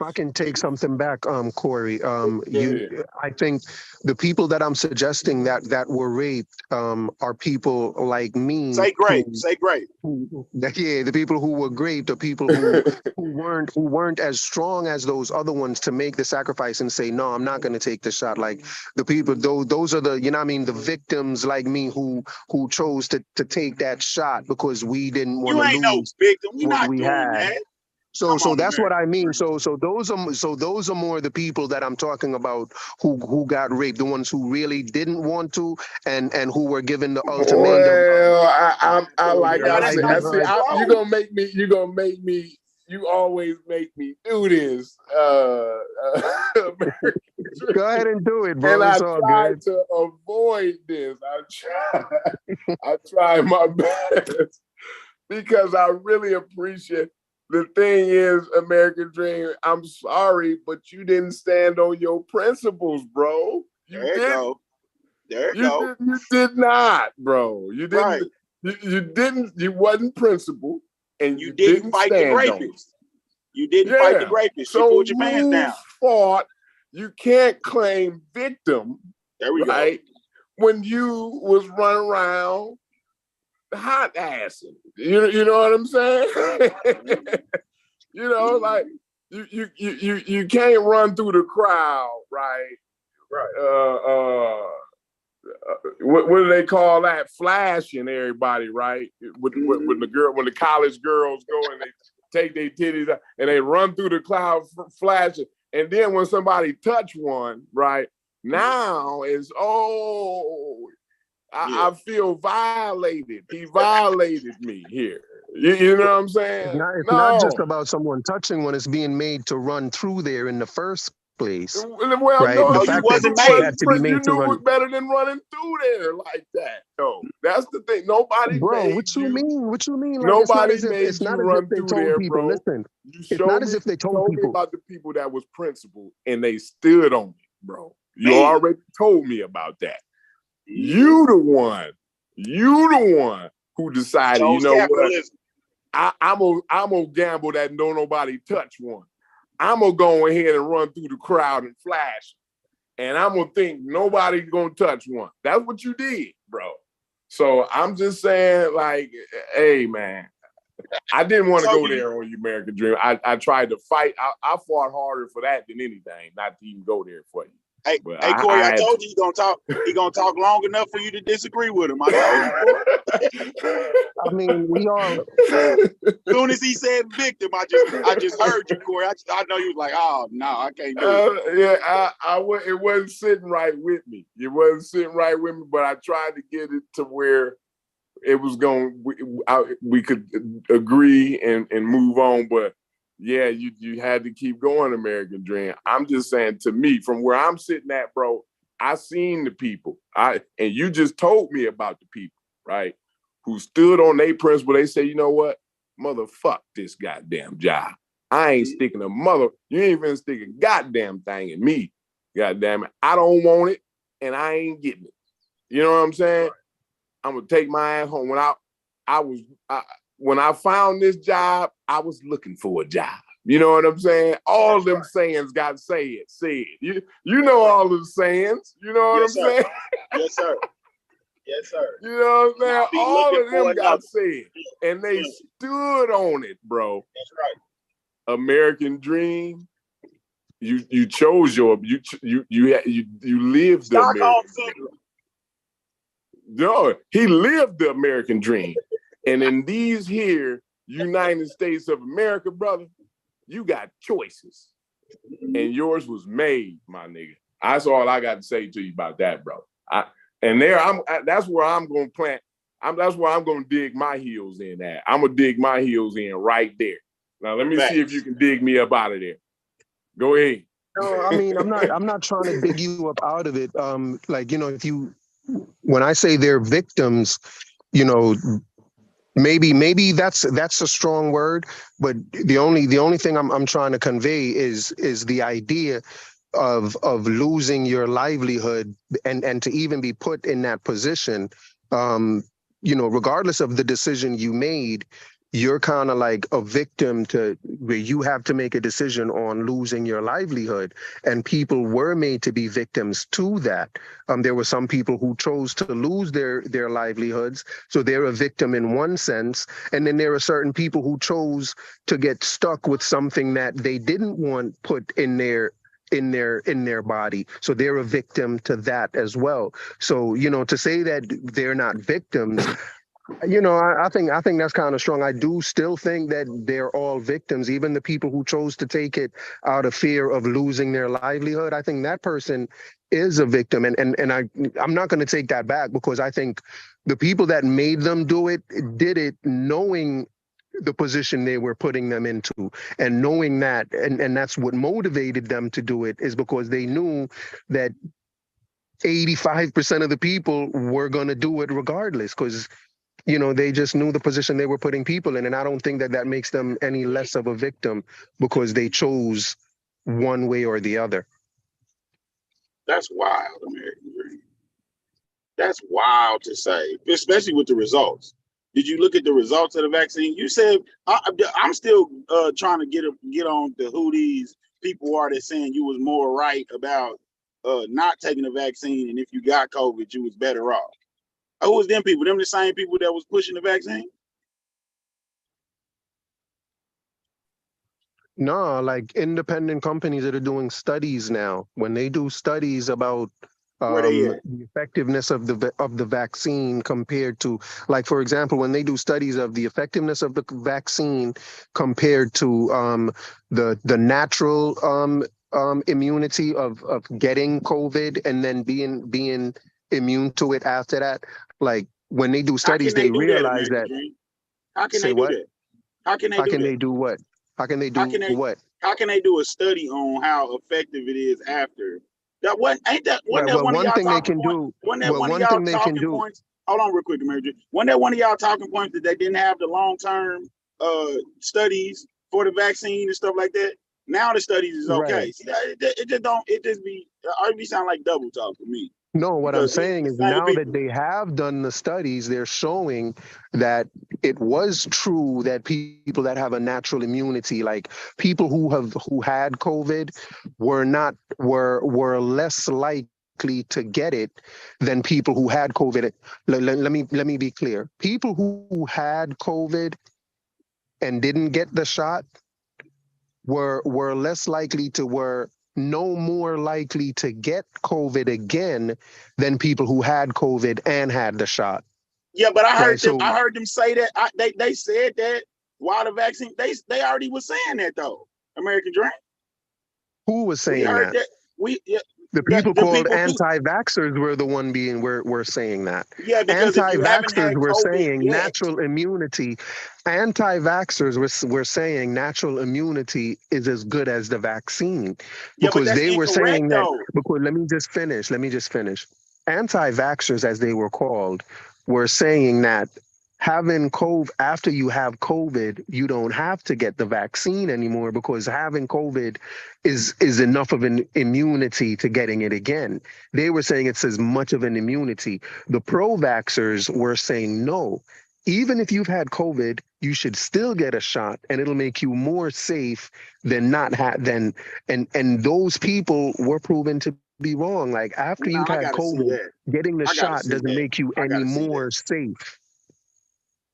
I can take something back, Corey, I think the people that I'm suggesting that were raped are people like me. Say grape. Say grape. Yeah, the people who were raped are people who weren't as strong as those other ones to make the sacrifice and say, no, I'm not going to take the shot. Like the people, those are the, you know what I mean, the victims like me who chose to take that shot because we didn't want to lose. You ain't no victim. We not doing had. that. So that's what I mean. So those are more the people that I'm talking about who got raped, the ones who really didn't want to and who were given the ultimatum. Well, I like I said, you always make me do this. Go ahead and do it, bro. And it's I all try good. to avoid this. I try my best because I really appreciate. The thing is, American Dream, I'm sorry, but you didn't stand on your principles, bro. You did not, bro. You didn't. Right. You didn't. You wasn't principled, and you didn't fight the rapists. You didn't fight the rapists. So you pulled your pants down. Fought. You can't claim victim. There we go. When you was running around hot assing. You know what I'm saying? Like you can't run through the crowd, right? Right. What do they call that? Flashing everybody, right? When the college girls go and they take their titties out and they run through the crowd flashing, and then when somebody touch one, right? Now is I feel violated. He violated me here. You know what I'm saying? It's not just about someone touching one. It's being made to run through there in the first place. Well, right? no, the fact you wasn't that had to be made you to knew run. it was better than running through there like that. No, that's the thing. Nobody bro, made what you mean? What you mean? Like, nobody it's not as if they told there, people. bro. Listen, it's not as if they told people. Me about the people that was principled and they stood on it, bro. You already told me about that. You the one who decided, you know what? I'm gonna gamble that don't nobody touch one. I'm gonna go ahead and run through the crowd and flash. And I'm gonna think nobody's gonna touch one. That's what you did, bro. So I'm just saying, like, hey man, I didn't want to go there on your American Dream. I tried to fight. I fought harder for that than anything, not to even go there for you. Hey, Corey, I told you he gonna talk long enough for you to disagree with him. I told you. I mean, we all. As soon as he said victim, I just heard you, Corey. I know you was like, oh no, I can't do it. It wasn't sitting right with me. It wasn't sitting right with me, but I tried to get it to where it was going. We could agree and move on, but. Yeah, you had to keep going, American Dream. I'm just saying, to me, from where I'm sitting at, bro, I seen the people. And you just told me about the people, right? Who stood on their principle. They say, you know what? Motherfuck this goddamn job. I ain't sticking a you ain't even sticking a goddamn thing in me. Goddamn it. I don't want it and I ain't getting it. You know what I'm saying? I'm gonna take my ass home. When I found this job, I was looking for a job. You know what I'm saying? All them sayings got said. You know all the sayings. You know what I'm saying? Yes, sir. Yes, sir. You know what I'm saying? All of them got said. And they stood on it, bro. That's right. American Dream. You chose you lived the American Dream. No, he lived the American Dream. And in these here United States of America, brother, you got choices. And yours was made, my nigga. That's all I got to say to you about that, bro. That's where I'm going to plant. That's where I'm going to dig my heels in at. I'm going to dig my heels in right there. Now, let me see if you can dig me up out of there. Go ahead. No, I mean, I'm not trying to dig you up out of it. When I say they're victims, maybe that's a strong word, but the only thing I'm trying to convey is the idea of losing your livelihood and to even be put in that position, regardless of the decision you made, you're kind of like a victim to where you have to make a decision on losing your livelihood. And people were made to be victims to that. There were some people who chose to lose their livelihoods. So they're a victim in one sense. And then there are certain people who chose to get stuck with something that they didn't want put in their body. So they're a victim to that as well. So, to say that they're not victims, I think that's kind of strong. I do still think that they're all victims, even the people who chose to take it out of fear of losing their livelihood. I think that person is a victim, and I'm not going to take that back, because I think the people that made them do it did it knowing the position they were putting them into, and knowing that, and that's what motivated them to do it, is because they knew that 85% of the people were going to do it regardless, because they just knew the position they were putting people in. And I don't think that makes them any less of a victim because they chose one way or the other. That's wild, American Dream. That's wild to say, especially with the results. Did you look at the results of the vaccine? You said, I'm still trying to get on to who these people are that saying you was more right about not taking the vaccine, and if you got COVID, you was better off. Who was them people? Them the same people that was pushing the vaccine? No, like independent companies that are doing studies now. When they do studies about the effectiveness of the vaccine compared to, like, for example, when they do studies of the effectiveness of the vaccine compared to the natural immunity of getting COVID and then being immune to it after that. Like, when they do studies, they realize that. How can they do that? How can they do what? How can they do what? How can they do a study on how effective it is after? That one thing they can do. Hold on real quick, Mary. Wasn't that one of y'all talking points that they didn't have the long-term studies for the vaccine and stuff like that? Now the studies is okay. Right. See, it sound like double talk to me. No, what I'm saying is now that they have done the studies, they're showing that it was true that people that have a natural immunity, like people who had COVID, were less likely to get it than people who had COVID. Let me be clear. People who had COVID and didn't get the shot were less likely to were no more likely to get COVID again than people who had COVID and had the shot. Yeah, but I heard them say that. They said that while the vaccine, they already was saying that though. American Dream. Who was saying that? The people called anti-vaxxers were the one were saying that. Yeah, because anti-vaxxers were saying natural immunity. Anti-vaxxers were saying natural immunity is as good as the vaccine, because they were saying that. Because let me just finish. Anti-vaxxers, as they were called, were saying that having COVID, after you have COVID, you don't have to get the vaccine anymore, because having COVID is enough of an immunity to getting it again. They were saying it's as much of an immunity. The pro-vaxxers were saying no. Even if you've had COVID, you should still get a shot, and it'll make you more safe than not and those people were proven to be wrong. Like, after you've had COVID, getting the shot doesn't make you any more safe.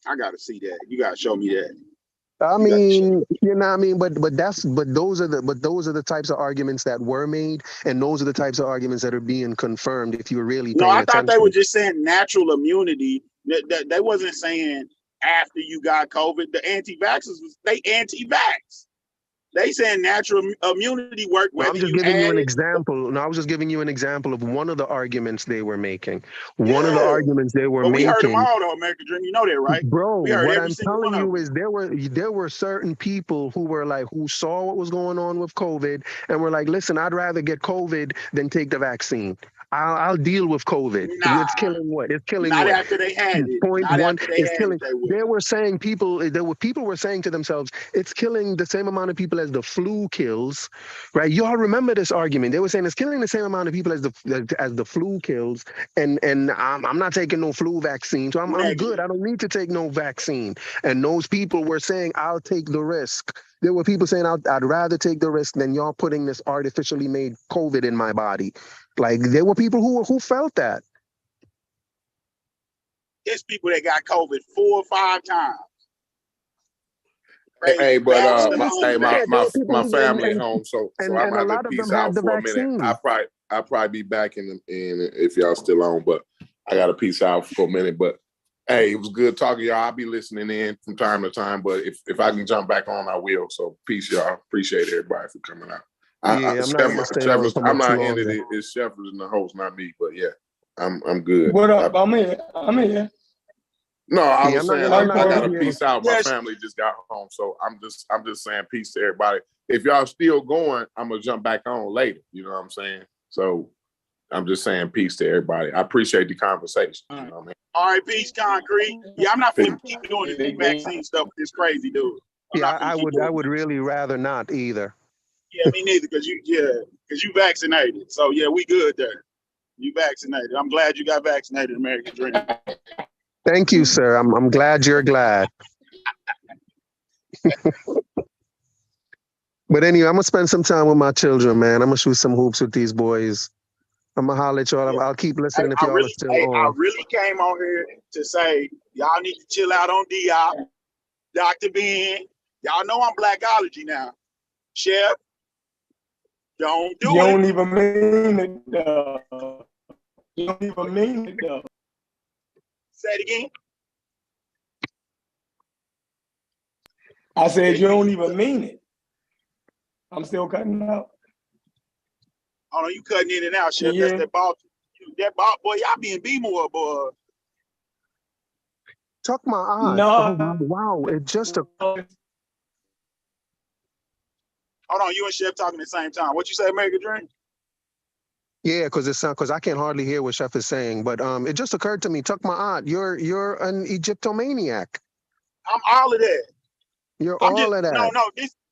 I gotta see that. You gotta show me that. I mean, you know what I mean? But those are the types of arguments that were made, and those are the types of arguments that are being confirmed if you're really paying attention. I thought they were just saying natural immunity. That they wasn't saying after you got COVID. The anti-vaxxers they anti-vax. They saying natural immunity work. I'm just giving you an example. No, I was just giving you an example of one of the arguments they were making. One of the arguments they were making. We heard them all, though, American Dream. You know that, right? Bro, what I'm telling you is there were certain people who saw what was going on with COVID and were like, listen, I'd rather get COVID than take the vaccine. I'll deal with COVID. Nah, It's killing what? It's killing not what? after they had it. Point Not one. after they It's had killing. it, they would. There were saying people were saying to themselves, it's killing the same amount of people as the flu kills, right? Y'all remember this argument? They were saying it's killing the same amount of people as the flu kills, and I'm not taking no flu vaccine, so I'm good. I don't need to take no vaccine. And those people were saying, I'll take the risk. There were people saying, I'd rather take the risk than y'all putting this artificially made COVID in my body. Like there were people who felt that. There's people that got COVID 4 or 5 times. Hey, but my family at home, so I'm gonna have to peace out for a minute. I'll probably be back in if y'all still on, but I gotta peace out for a minute. But hey, it was good talking to y'all. I'll be listening in from time to time, but if I can jump back on, I will. So peace, y'all. Appreciate everybody for coming out. I'm not into it. It's Shepard's and the host, not me. But yeah, I'm good. What up? I'm here. No, I was saying I gotta peace out. My family just got home, so I'm just saying peace to everybody. If y'all still going, I'm gonna jump back on later. You know what I'm saying? So I'm just saying peace to everybody. I appreciate the conversation. You know what I mean? All right, peace, Concrete. Yeah, I'm not finna keep doing this vaccine stuff with this crazy dude. I would really rather not either. Yeah, me neither, because you vaccinated. So yeah, we good there. You vaccinated. I'm glad you got vaccinated, American Dream. Thank you, sir. I'm glad you're glad. But anyway, I'm gonna spend some time with my children, man. I'm gonna shoot some hoops with these boys. I'm gonna holler at y'all. Yeah. I'll keep listening if y'all are still on. I really came on here to say y'all need to chill out on Diop, Dr. Ben. Y'all know I'm Blackology now. Chef, don't do it. You don't even mean it, though. You don't even mean it, though. Say it again. I said you don't even mean it. I'm still cutting out. Oh no, you cutting in and out, Chef. Yeah. That's that ball. That ball, boy. Y'all being B-more, boy. Tuck my eye. No. Oh, wow. It just a. Hold on, you and Chef talking at the same time. What you say, American Dream? Yeah, because I can't hardly hear what Chef is saying. But it just occurred to me, Tuck my aunt, you're an Egyptomaniac. I'm all of that. You're all of that. No.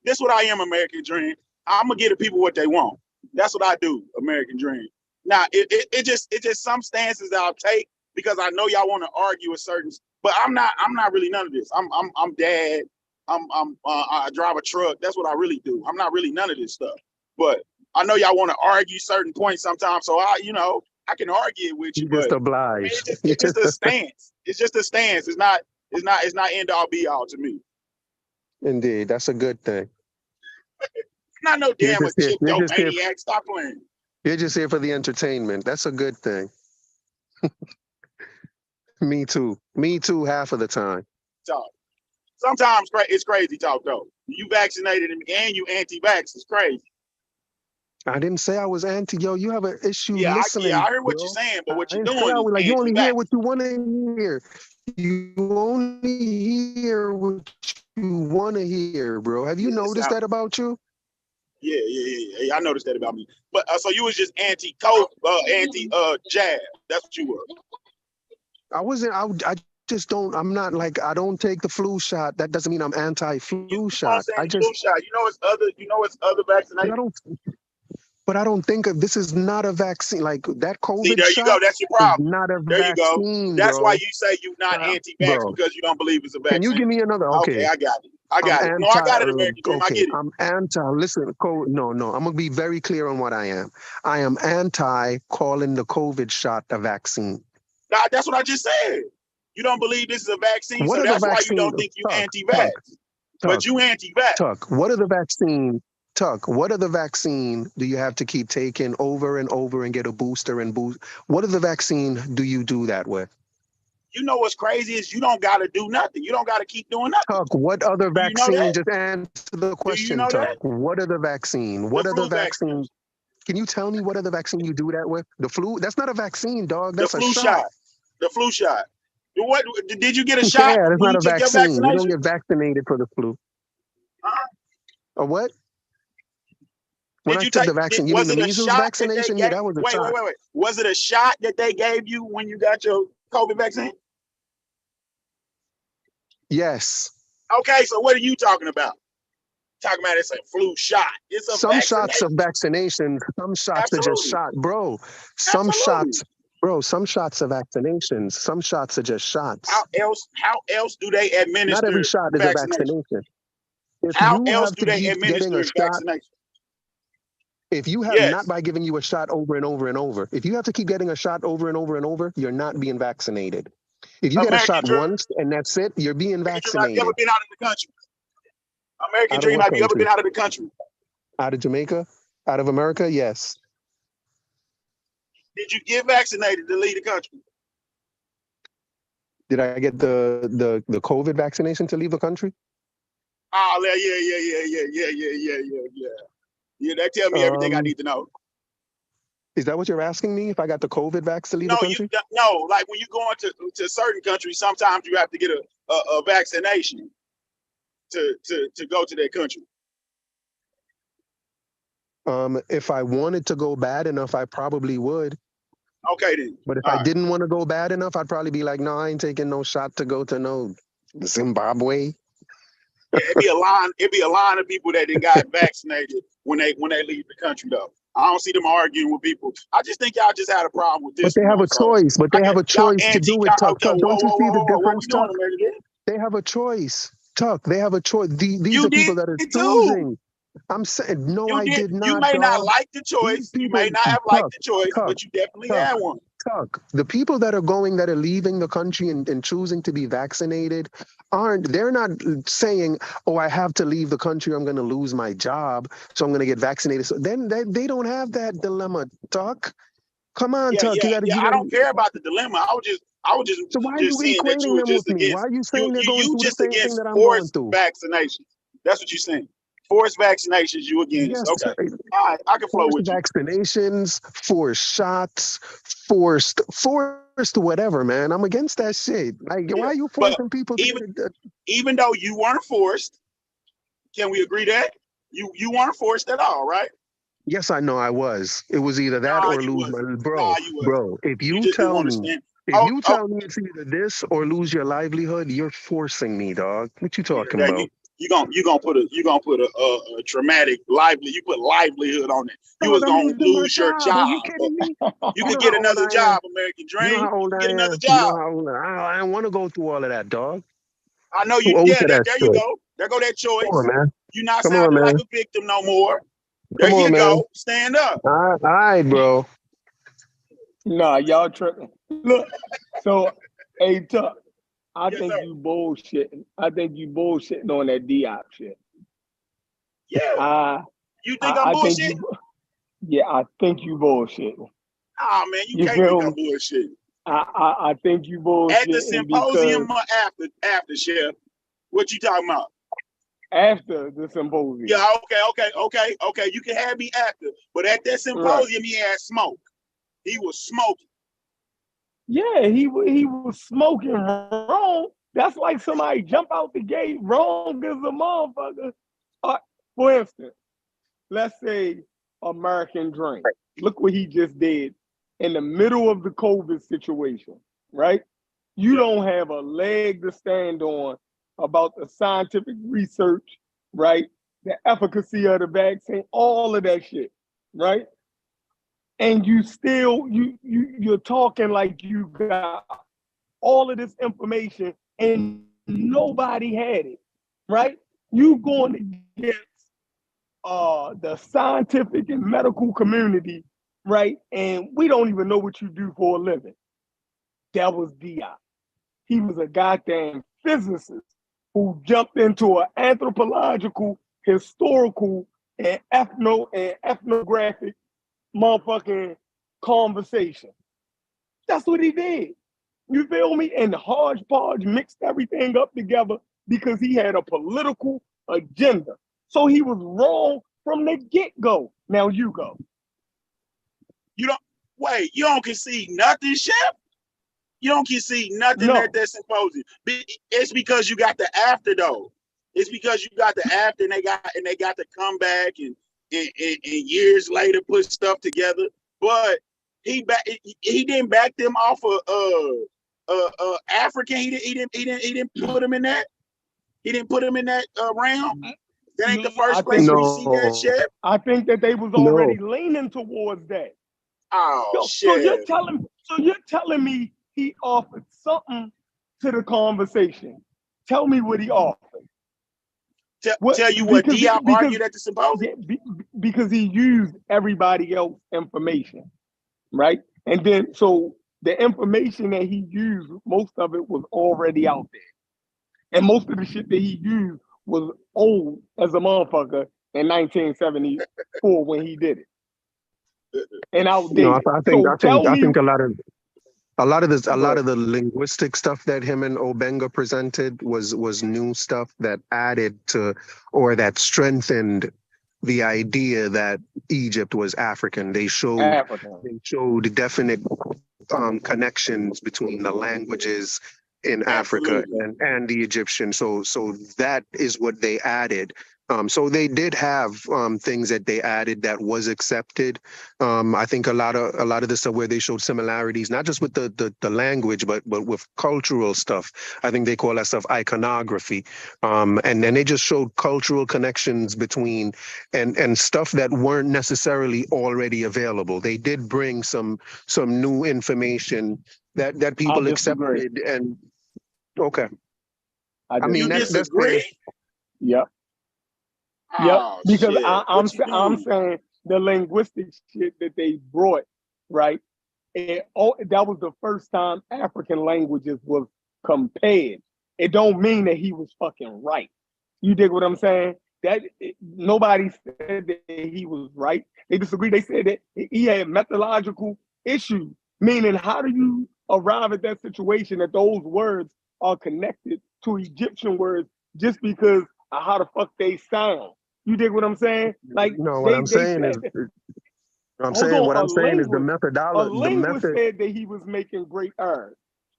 This what I am, American Dream. I'm gonna give the people what they want. That's what I do, American Dream. Now it just some stances that I'll take because I know y'all want to argue a certain. But I'm not really none of this. I'm dad. I drive a truck. That's what I really do. I'm not really none of this stuff. But I know y'all want to argue certain points sometimes. So I can argue with you. Just oblige. It's just a stance. It's just a stance. It's not end all be all to me. Indeed, that's a good thing. Not no damn Egyptomaniac. Stop playing. You're just here for the entertainment. That's a good thing. Me too. Half of the time. Talk. Sometimes it's crazy talk though. You vaccinated and you anti-vax. It's crazy. I didn't say I was anti. Yo, you have an issue listening. I heard what you're saying, but what you're doing is like you only hear what you want to hear. You only hear what you want to hear, bro. Have you noticed that about you? Yeah. I noticed that about me. But so you was just anti-jab. That's what you were. I wasn't. I just don't. I'm not like I don't take the flu shot. That doesn't mean I'm anti-flu shot. I just flu shot. It's other vaccinations. But I don't think this is not a vaccine. Like that COVID See, there you shot go. That's your problem. Not a there vaccine. You go. That's bro. why you say you're not anti-vax because you don't believe it's a vaccine. Can you give me another? Okay, I got it. I got it. No, I got it, American Dream. I get it. I'm anti. Listen, no. I'm gonna be very clear on what I am. I am anti calling the COVID shot a vaccine. Nah, that's what I just said. You don't believe this is a vaccine, so that's why you don't think you anti-vax. But you anti-vax. Tuck, what are the vaccine? Tuck, what other vaccine do you have to keep taking over and over and get a booster and boost? What other vaccine do you do that with? You know what's crazy is you don't got to do nothing. You don't got to keep doing nothing. Tuck, what other vaccine? Just answer the question, Tuck. That? What other vaccine? What other vaccine? Can you tell me what other vaccine you do that with? The flu? That's not a vaccine, dog. That's the flu a shot. The flu shot. What did you get a shot? Yeah, that's not a vaccine. You don't get vaccinated for the flu. A what? When I took the vaccine, you mean the measles vaccination? Yeah, that was a shot. Wait. Was it a shot that they gave you when you got your COVID vaccine? Yes. Okay, so what are you talking about? Talking about it's a flu shot. It's a some shots of vaccinations. Some shots are just shot, bro. Some shots, bro. Some shots are vaccinations. Some shots are just shots. How else do they administer? Not every shot is a vaccination. If how you else have do to they keep getting a administer shot, vaccination? if you have not by giving you a shot over and over and over, if you have to keep getting a shot over and over and over, you're not being vaccinated. If you get a shot once and that's it, you're being vaccinated. Have you ever been out of the country? American Dream, have you ever been out of the country? Out of Jamaica? Out of America? Yes. Did you get vaccinated to leave the country? Did I get the COVID vaccination to leave the country? Oh, yeah. Yeah, that tell me everything I need to know. Is that what you're asking me? If I got the COVID vaccine to leave the country? No, like when you go into certain countries, sometimes you have to get a vaccination to go to that country. If I wanted to go bad enough, I probably would. Okay then. But if I didn't want to go bad enough, I'd probably be like, no, I ain't taking no shot to go to no Zimbabwe. Yeah, it'd be a line of people that got vaccinated when they leave the country though. I don't see them arguing with people. I just think y'all just had a problem with this. But they have a choice. But they have a choice to do it, Tuck. Don't you see the difference, Tuck? They have a choice, Tuck. They have a choice. These are people that are choosing. I'm saying, no, I did not. You may not like the choice. You may not have liked the choice, but you definitely had one. Tuck, the people that are leaving the country and choosing to be vaccinated they're not saying, oh, I have to leave the country, I'm going to lose my job, so I'm going to get vaccinated. So then they don't have that dilemma, Tuck. Come on, Tuck. I don't care about the dilemma. I was just so why are you equating them with me? Why are you saying they're going through the same thing that I'm going through? Vaccinations. That's what you're saying. Forced vaccinations, you against. Yes, okay. All right, I can flow with you. Vaccinations, forced shots, forced whatever, man. I'm against that shit. Like, why are you forcing people even though you weren't forced, can we agree that? You weren't forced at all, right? Yes, I know I was. It was either that or lose my bro. If you tell me it's either this or lose your livelihood, you're forcing me, dog. What you talking about? You gonna put a traumatic livelihood. You put livelihood on it. You was gonna lose your job. You could get another job, American Dream. You know how old I am. Another job. I don't want to go through all of that, dog. I know you. Yeah, there you go. There go that choice. Come on, man. You're not sounding like a victim no more. There you go. Stand up. All right, bro. Nah, y'all tripping. Look, so hey, Tuck. I think you bullshitting. I think you bullshitting on that Diop shit. Yeah. You think I'm bullshitting? I think you bullshitting. Ah, man, you can't think I'm bullshitting. I think you bullshitting. At the symposium or after, Chef? What you talking about? After the symposium. Yeah, okay. You can have me after. But at that symposium, he had smoke. He was smoking. Yeah, he was smoking wrong. That's like somebody jump out the gate wrong as a motherfucker. For instance, let's say American Dream. Look what he just did in the middle of the COVID situation, right? You don't have a leg to stand on about the scientific research, right? The efficacy of the vaccine, all of that shit, right? And you still, you're talking like you got all of this information and nobody had it, right? You going against the scientific and medical community, right? And we don't even know what you do for a living. That was Diop. He was a goddamn physicist who jumped into an anthropological, historical, and ethnographic motherfucking conversation. That's what he did. You feel me? And the hodgepodge mixed everything up together because he had a political agenda. So he was wrong from the get-go. Now you go. You don't concede nothing, Chef? You don't concede nothing at that symposium. It's because you got the after though. It's because you got the after and they got to come back and and years later put stuff together. But he didn't back them off of African. He didn't put him in that. He didn't put him in that realm. That ain't the first place where you see that shit. I think that they was already leaning towards that. Oh shit! So you're telling me he offered something to the conversation. Tell me what he offered. Tell you what Diop argued at the symposium? Yeah, because he used everybody else's information, right? And then, so the information that he used, most of it was already out there. And most of the shit that he used was old as a motherfucker in 1974 when he did it. And outdated. I think a lot of the linguistic stuff that him and Obenga presented was new stuff that added to, or that strengthened the idea that Egypt was African. They showed definite connections between the languages in Africa and the Egyptian. So that is what they added. So they did have things that they added that was accepted. I think a lot of the stuff where they showed similarities, not just with the language, but with cultural stuff. I think they call that stuff iconography. And then they just showed cultural connections between and stuff that weren't necessarily already available. They did bring some new information that people accepted. And okay, I mean that's great. Yep. Oh, because shit. I'm saying the linguistic shit that they brought, right? That was the first time African languages was compared. It don't mean that he was fucking right. You dig what I'm saying? Nobody said that he was right. They disagreed. They said that he had methodological issues, meaning how do you arrive at that situation that those words are connected to Egyptian words just because of how the fuck they sound? You dig what I'm saying? Like, what I'm saying is the methodology. A linguist said that he was making great errors,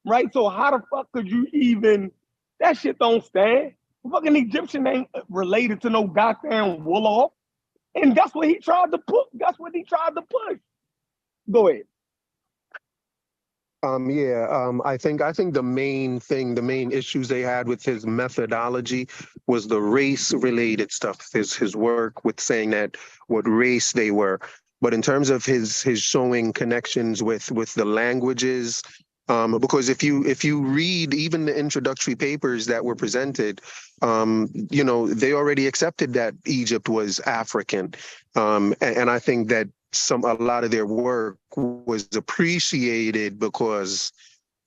right? So how the fuck could you even? That shit don't stand. Fucking Egyptian ain't related to no goddamn Wolof, and that's what he tried to put. That's what he tried to push. Go ahead. I think the main issues they had with his methodology was the race-related stuff. His work with saying that what race they were, but in terms of his showing connections with the languages, because if you read even the introductory papers that were presented, they already accepted that Egypt was African, and I think that a lot of their work was appreciated because,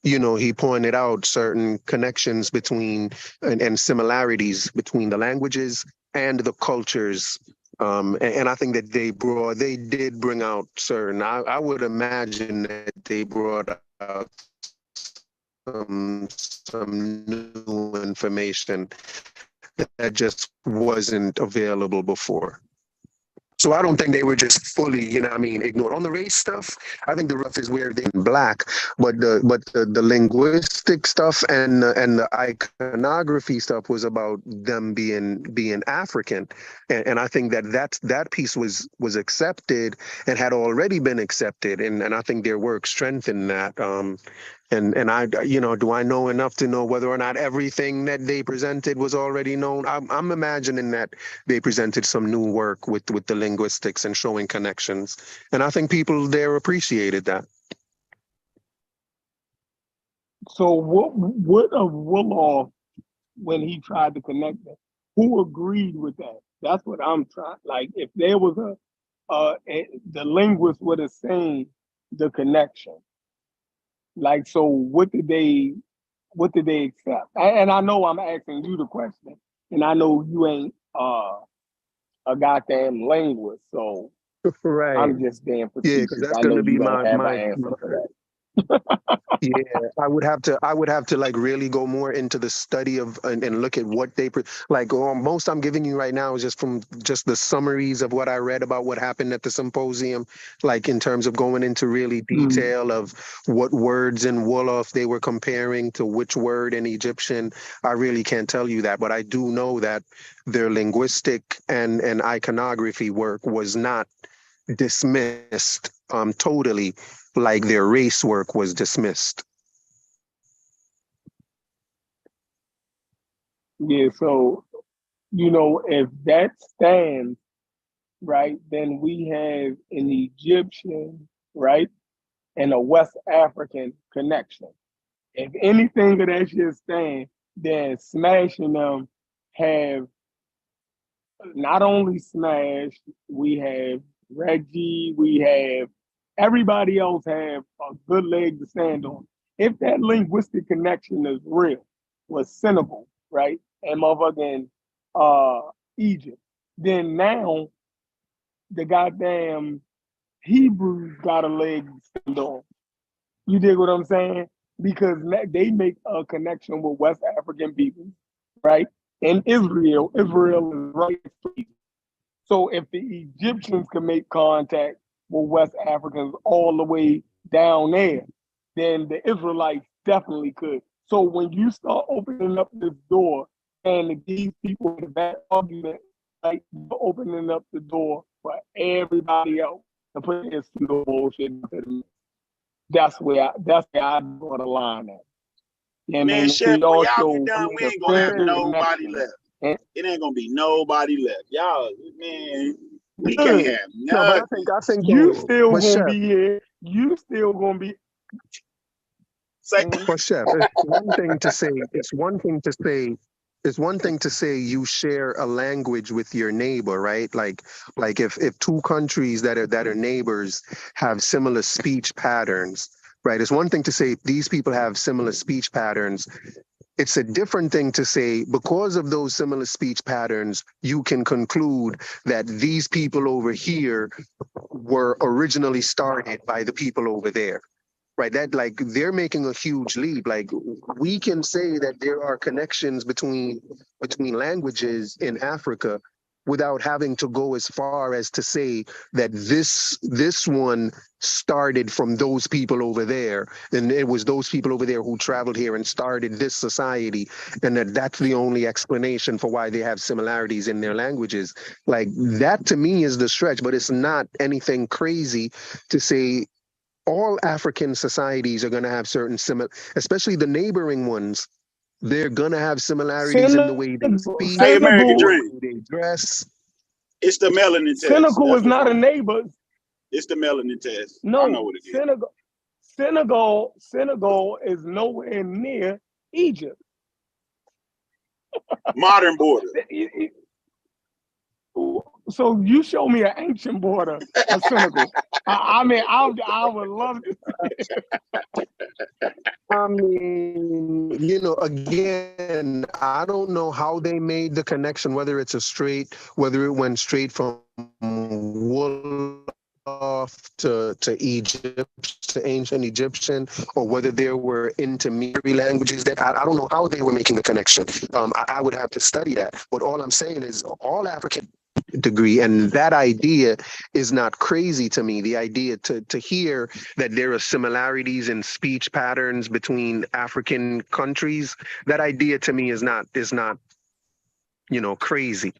he pointed out certain connections between and similarities between the languages and the cultures. And I think that they did bring out certain, I would imagine that they brought out some new information that just wasn't available before. So I don't think they were just fully, ignored. On the race stuff, I think the rough is where they're black, but the linguistic stuff and the iconography stuff was about them being African, and I think that piece was accepted and had already been accepted, and I think their work strengthened that. And I, do I know enough to know whether or not everything that they presented was already known? I'm imagining that they presented some new work with the linguistics and showing connections. And I think people there appreciated that. So what of Wolof, when he tried to connect that, who agreed with that? That's what I'm trying. Like, if there was the linguist would have seen the connection. Like, so what did they accept? And I know I'm asking you the question, and I know you ain't a goddamn linguist, so right. I'm just being facetious. Because that's going to be my answer for that. Yeah, I would have to like really go more into the study of and look at what like most I'm giving you right now is just from just the summaries of what I read about what happened at the symposium, like in terms of going into really detail of what words in Wolof they were comparing to which word in Egyptian. I really can't tell you that, but I do know that their linguistic and iconography work was not dismissed totally like their race work was dismissed. Yeah, so if that stands, right, then we have an Egyptian, right, and a West African connection. If anything of that shit stand, then smashing them have not only Smash, we have Reggie, we have everybody else have a good leg to stand on. If that linguistic connection is real with Senegal, right, and motherfucking Egypt, then now the goddamn Hebrews got a leg to stand on. You dig what I'm saying? Because they make a connection with West African people, right? And Israel is right. So if the Egyptians can make contact with West Africans all the way down there, then the Israelites definitely could. So when you start opening up this door and these people in that argument, like you're opening up the door for everybody else to put this bullshit into the mix. That's where I draw the line at. Yeah, man, Chef, when y'all get done, we ain't gonna have nobody left. It ain't gonna be nobody left. Y'all, man, we can't have nothing. No, but I think you still gonna be here. You still gonna be. But Chef, it's one thing to say. It's one thing to say. It's one thing to say you share a language with your neighbor, right? Like if two countries that are neighbors have similar speech patterns, right? It's one thing to say these people have similar speech patterns. It's a different thing to say because of those similar speech patterns, you can conclude that these people over here were originally started by the people over there. Right, that like they're making a huge leap. Like we can say that there are connections between languages in Africa without having to go as far as to say that this one started from those people over there, and it was those people over there who traveled here and started this society, and that's the only explanation for why they have similarities in their languages. Like that to me is the stretch, but it's not anything crazy to say all African societies are going to have certain especially the neighboring ones. They're going to have similarities in the way they speak, hey, American Dream, they dress. It's the melanin test. Senegal is not a neighbor. It's the melanin test. No, I know what it is. Senegal is nowhere near Egypt. Modern border. So you show me an ancient border of Senegal. I mean, I would love to. I mean, again, I don't know how they made the connection, whether it went straight from Wolof to Egypt, to ancient Egyptian, or whether there were intermediary languages that I don't know how they were making the connection. I would have to study that. But all I'm saying is all African degree, and that idea is not crazy to me. The idea to hear that there are similarities in speech patterns between African countries, that idea to me is not crazy.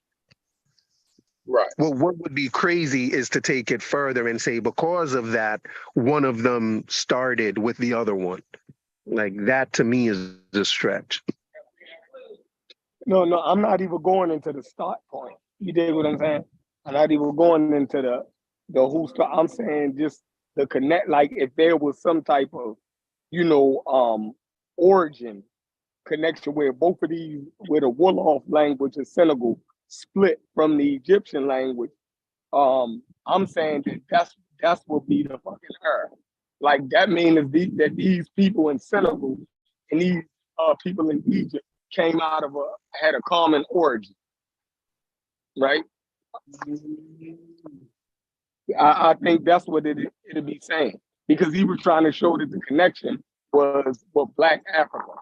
Right. Well, what would be crazy is to take it further and say because of that, one of them started with the other one. Like that to me is a stretch. No, I'm not even going into the start point. You dig what I'm saying? I'm not even going into the who start. I'm saying just the connect. Like if there was some type of, origin connection where both of these, where the Wolof language of Senegal split from the Egyptian language, I'm saying that's what be the fucking error. Like that means that these people in Senegal and these people in Egypt came out of had a common origin, right? I think that's what it'll be saying. because he was trying to show that the connection was with Black Africa,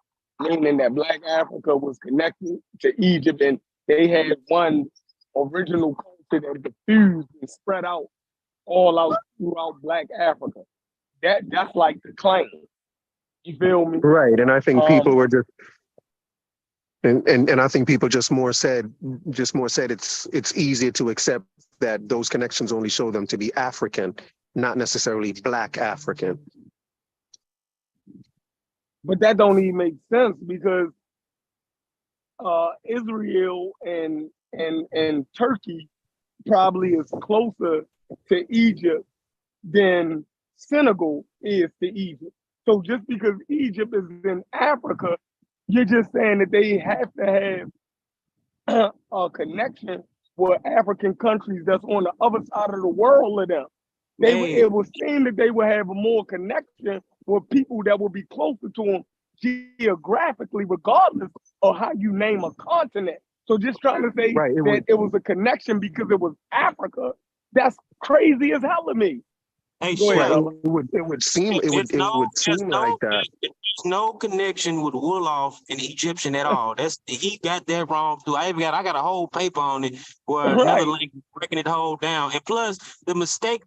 meaning that Black Africa was connected to Egypt and they had one original culture that diffused and spread out all out throughout Black Africa. That's like the claim. You feel me? Right, and I think people were just, and I think people just more said it's easier to accept that those connections only show them to be African, not necessarily Black African. But that don't even make sense because Israel and Turkey probably is closer to Egypt than Senegal is to Egypt. So just because Egypt is in Africa, you're just saying that they have to have a connection with African countries that's on the other side of the world of them. It would seem that they would have a more connection with people that would be closer to them geographically, regardless of how you name a continent. So just trying to say that it was a connection because it was Africa, that's crazy as hell to me. Hey, it would seem like that. There's no connection with Wolof and Egyptian at all. He got that wrong too. I got a whole paper on it where another link breaking it whole down. And plus, the mistake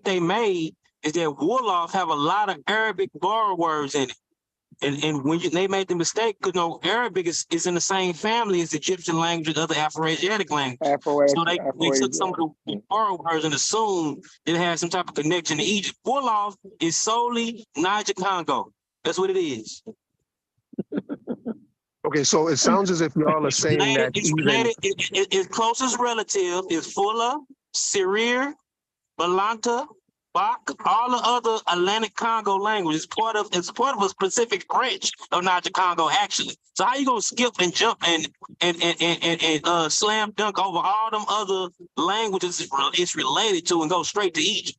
they made is that Wolof have a lot of Arabic borrow words in it. And when they made the mistake, because Arabic is in the same family as Egyptian language and other Afro-Asiatic languages. So they took some of the borrowed words and assumed it had some type of connection to Egypt. Wolof is solely Niger Congo. That's what it is. Okay, so it sounds as if y'all are saying that its closest relative is Fula, Serer, Balanta, Bach, all the other Atlantic Congo languages. It's part of a specific branch of Niger Congo, actually. So how you gonna skip and jump and slam dunk over all them other languages it's related to and go straight to Egypt?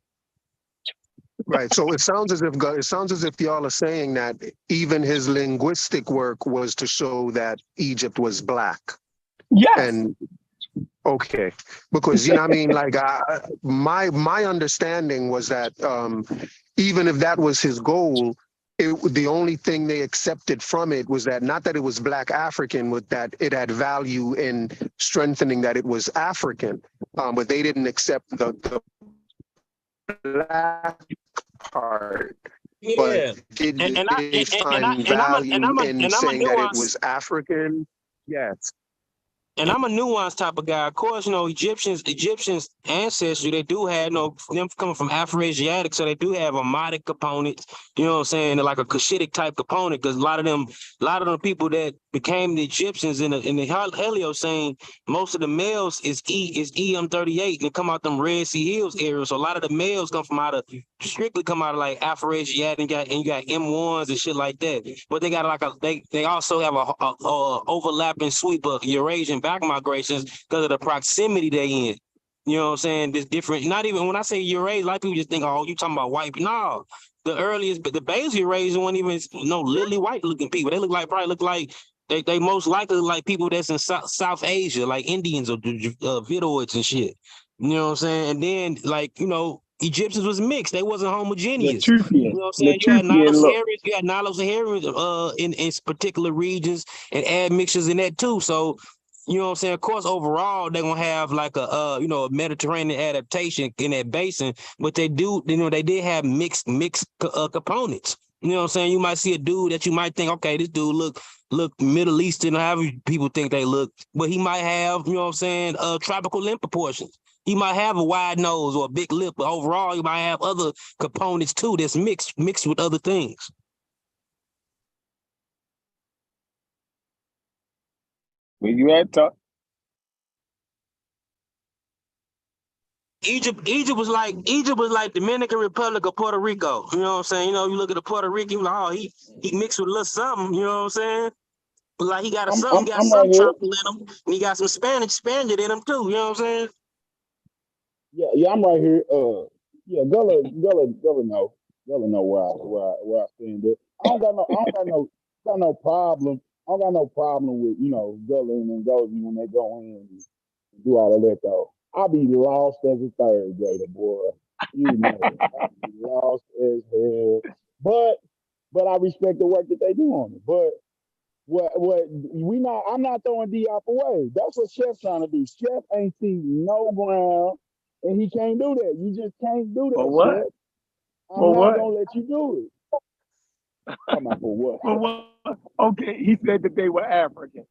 Right. So it sounds as if y'all are saying that even his linguistic work was to show that Egypt was Black. Yes. And okay, because you know what I mean, like my understanding was that even if that was his goal, the only thing they accepted from it was that not that it was Black African, but that it had value in strengthening that it was African, but they didn't accept the Black part. Yeah, but did they find value in saying that it was African? Yes. And I'm a nuanced type of guy. Of course, Egyptians ancestry, they do have, them coming from Afro-Asiatic, so they do have a Madic component, you know what I'm saying, like a Cushitic type component, because a lot of the people that became the Egyptians in the Heliocene, most of the males is EM38, and they come out them Red Sea Hills area. So a lot of the males strictly come out of like Afro-Asiatic, and you got M1s and shit like that. But they got they also have a overlapping sweep of Eurasian back migrations because of the proximity they in. You know what I'm saying? This different, not even when I say Eurasian, a lot of people just think, oh, you talking about white people. No, the earliest, but the base Eurasian weren't even lily white looking people. They probably look like they most likely like people that's in South Asia, like Indians or Vidoids and shit. You know what I'm saying? And then Egyptians was mixed. They wasn't homogeneous. You know what I'm saying? You had Nilo-Saharan in particular regions and admixtures in that too. So, you know what I'm saying? Of course, overall, they're gonna have like a Mediterranean adaptation in that basin, but they did have mixed components. You know what I'm saying? You might see a dude that you might think, okay, this dude look Middle Eastern, however people think they look, but he might have, you know what I'm saying, tropical limb proportions. He might have a wide nose or a big lip, but overall, he might have other components too that's mixed with other things. Where you at, Tuck? Egypt was like Dominican Republic or Puerto Rico. You know what I'm saying? You look at the Puerto Rican, you're like, oh, he mixed with a little something. You know what I'm saying? But like he got some tropical in him, and he got some Spaniard in him too. You know what I'm saying? Yeah, I'm right here. Gullah know where I stand at. I don't got no problem. I don't got no problem with Gullah and Ngozi when they go in and do all of that though. I'll be lost as a third grader, boy. You know, lost as hell. But I respect the work that they do on it. But I'm not throwing Diop away. That's what Chef's trying to do. Chef ain't seen no ground, and he can't do that. You just can't do that, For what? Chef. I'm For not what? gonna let you do it. Come on, for what? For what? Okay, he said that they were African.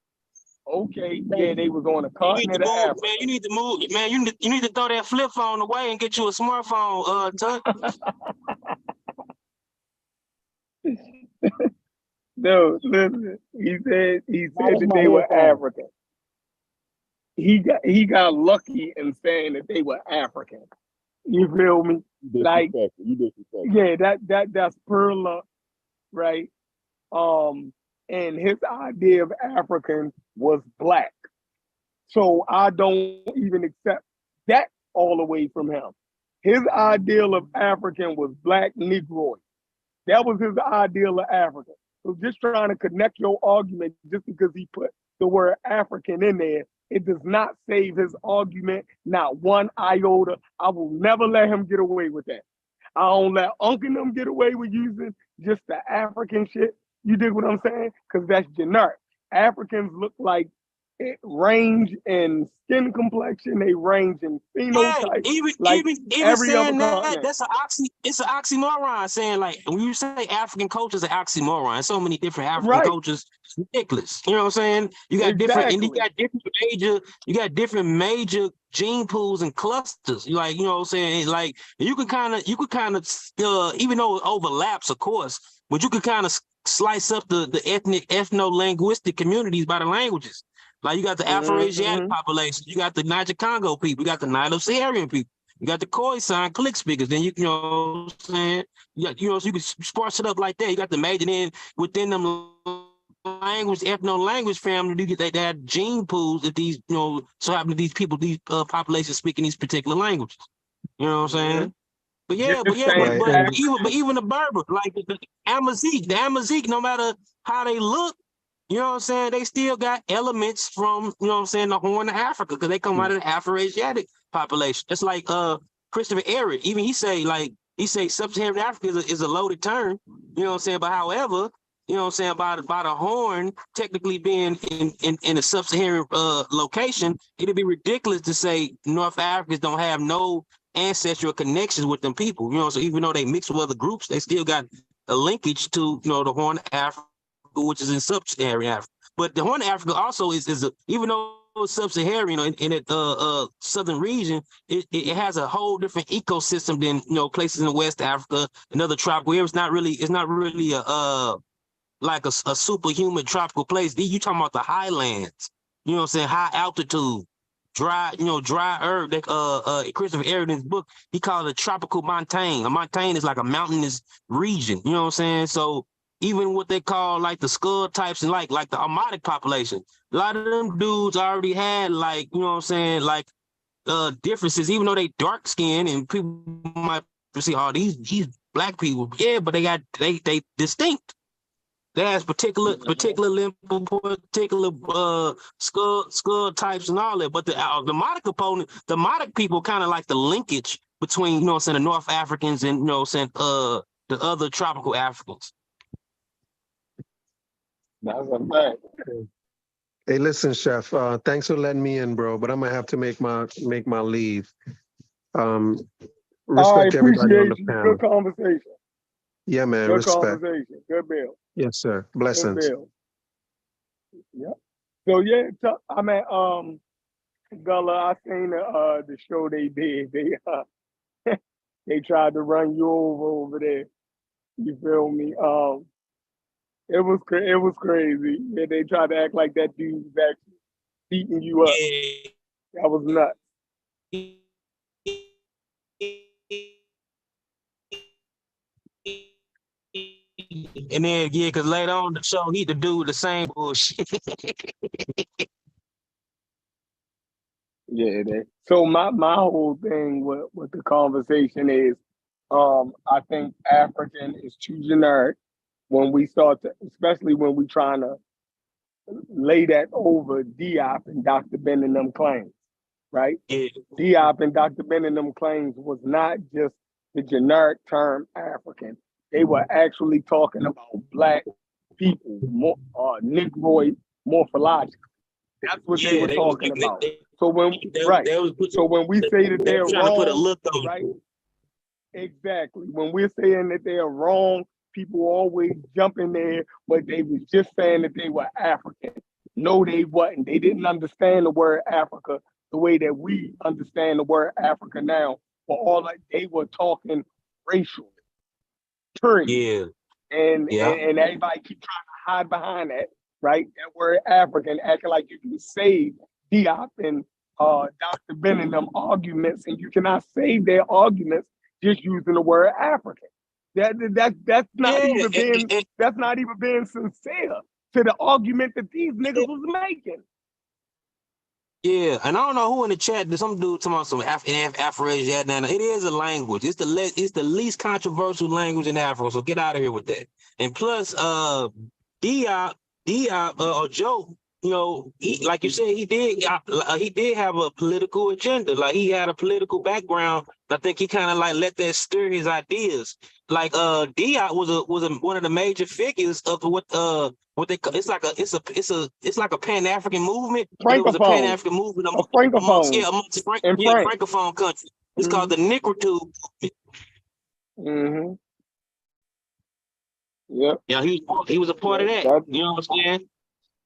Okay, yeah, they was on the continent of Africa. Man, you need to move, man. You need to throw that flip phone away and get you a smartphone, Tuck. No, listen. He said that they were African. He got lucky in saying that they were African. You feel me? Like, yeah, that's pure luck, right? And his idea of African was black. So I don't even accept that all the way from him. His ideal of African was black Negroid. That was his ideal of African. So just trying to connect your argument just because he put the word African in there, it does not save his argument, not one iota. I will never let him get away with that. I don't let Unc and them get away with using just the African shit. You dig what I'm saying? Because that's generic. Africans look like it range in skin complexion, they range in phenotype. Yeah, even every saying other that, that's it's an oxymoron. Saying like when you say African culture is an oxymoron, so many different African cultures, it's ridiculous. You know what I'm saying? You got different, and you got different major gene pools and clusters. You know what I'm saying? Like you could kind of even though it overlaps, of course, but you could kind of slice up the ethnic, ethno-linguistic communities by the languages. Like you got the Afro-Asiatic population, you got the Niger-Congo people, you got the Nilo-Saharan people, you got the Khoisan click speakers. Then you know what I'm saying? So you can sparse it up like that. You got the major, then within them language, ethno-language family, you get that gene pools that these, so happen to these people, these populations speaking these particular languages. You know what I'm saying? But even the Berber, like the Amazigh, no matter how they look, you know what I'm saying, they still got elements from, you know what I'm saying, the Horn of Africa, because they come out of the Afro-Asiatic population. It's like Christopher Ehret, even he say sub-Saharan Africa is a loaded term, you know what I'm saying, but however, you know what I'm saying, by the Horn technically being in a sub-Saharan location, it'd be ridiculous to say North Africans don't have no ancestral connections with them people, so even though they mix with other groups, they still got a linkage to, the Horn of Africa, which is in sub-Saharan Africa. But the Horn of Africa also is even though it's sub-Saharan, in that southern region, it has a whole different ecosystem than places in West Africa and other tropical areas. It's not really a like a superhuman tropical place. You talking about the highlands, you know what I'm saying, high altitude, dry earth. Christopher Ehret in his book, he called it a tropical montane. A montane is like a mountainous region, you know what I'm saying? So even what they call like the skull types and like the Armadic population, a lot of them dudes already had differences, even though they dark skinned and people might see, these black people, yeah, but they distinct. They has particular limb, particular skull types and all that. But the Armadic component, the Armadic people kind of like the linkage between, the North Africans and, the other tropical Africans. That's a fact. Hey, listen, Chef. Thanks for letting me in, bro. But I'm gonna have to make my leave. Respect everybody on the panel. Good conversation. Yeah, man. Good respect. Conversation. Good bill. Yes, sir. Blessings. Yeah. So yeah, I mean, Gullah, I seen the show they did. They tried to run you over there. You feel me? It was crazy. Yeah, they tried to act like that dude was actually beating you up. Yeah. That was nuts. And then because later on the show he to do the same bullshit. Yeah. So my whole thing with the conversation is, I think African is too generic when we start to, especially when we trying to lay that over Diop and Dr. Ben and them claims, right? Yeah. Diop and Dr. Ben and them claims was not just the generic term African. They were actually talking about black people, more Negroid morphologically. That's what they were talking about. So when we say that they're wrong, right? Exactly. When we're saying that they're wrong, people always jump in there, but they was just saying that they were African. No, they wasn't. They didn't understand the word Africa the way that we understand the word Africa now. For all that they were talking racially. Period. And everybody keep trying to hide behind that, right? That word African, acting like you can save Diop and Dr. Ben and them arguments, and you cannot save their arguments just using the word African. That's not even being sincere to the argument that these niggas was making. Yeah, and I don't know who in the chat. Some dude talking about some Afro-Asian. It is a language. It's the least controversial language in Africa. So get out of here with that. And plus, Diop or Joe, you know, like you said, he did have a political agenda. Like he had a political background. I think he kind of like let that stir his ideas. Like Diop was one of the major figures of what they call, it's like a Pan-African movement. It was a Pan-African movement amongst Francophone countries. It's called the Negritude movement. Yep. Yeah, he was a part of that. You know what I'm saying?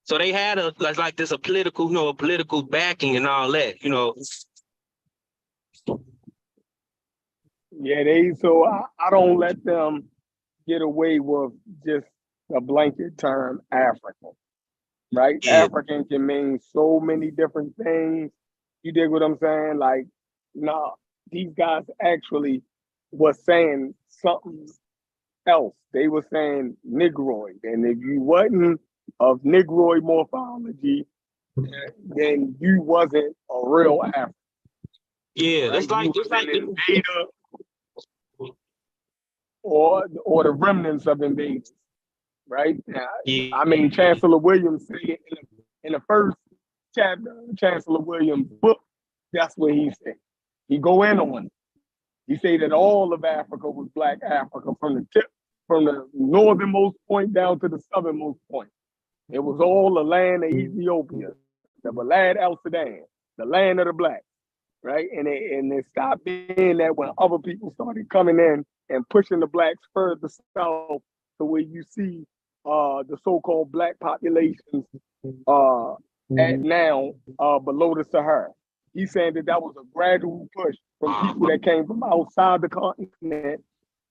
So they had a political, you know, a political backing and all that, you know. Yeah, so I don't let them get away with just a blanket term African, right? Yeah. African can mean so many different things. You dig what I'm saying? Like, nah, these guys actually were saying something else. They were saying Negroid. And if you wasn't of Negroid morphology, then you wasn't a real African. Yeah, right? It's like invader or the remnants of invaders, right? Yeah. I mean, Chancellor Williams said in the first chapter of Chancellor Williams' book, that's what he said. He go in on it. He said that all of Africa was Black Africa from the northernmost point down to the southernmost point. It was all the land of Ethiopia, the Balad El Sudan, the land of the Blacks, right? And it stopped being that when other people started coming in and pushing the Blacks further south to where you see the so-called Black populations at now below the Sahara. He's saying that was a gradual push from people that came from outside the continent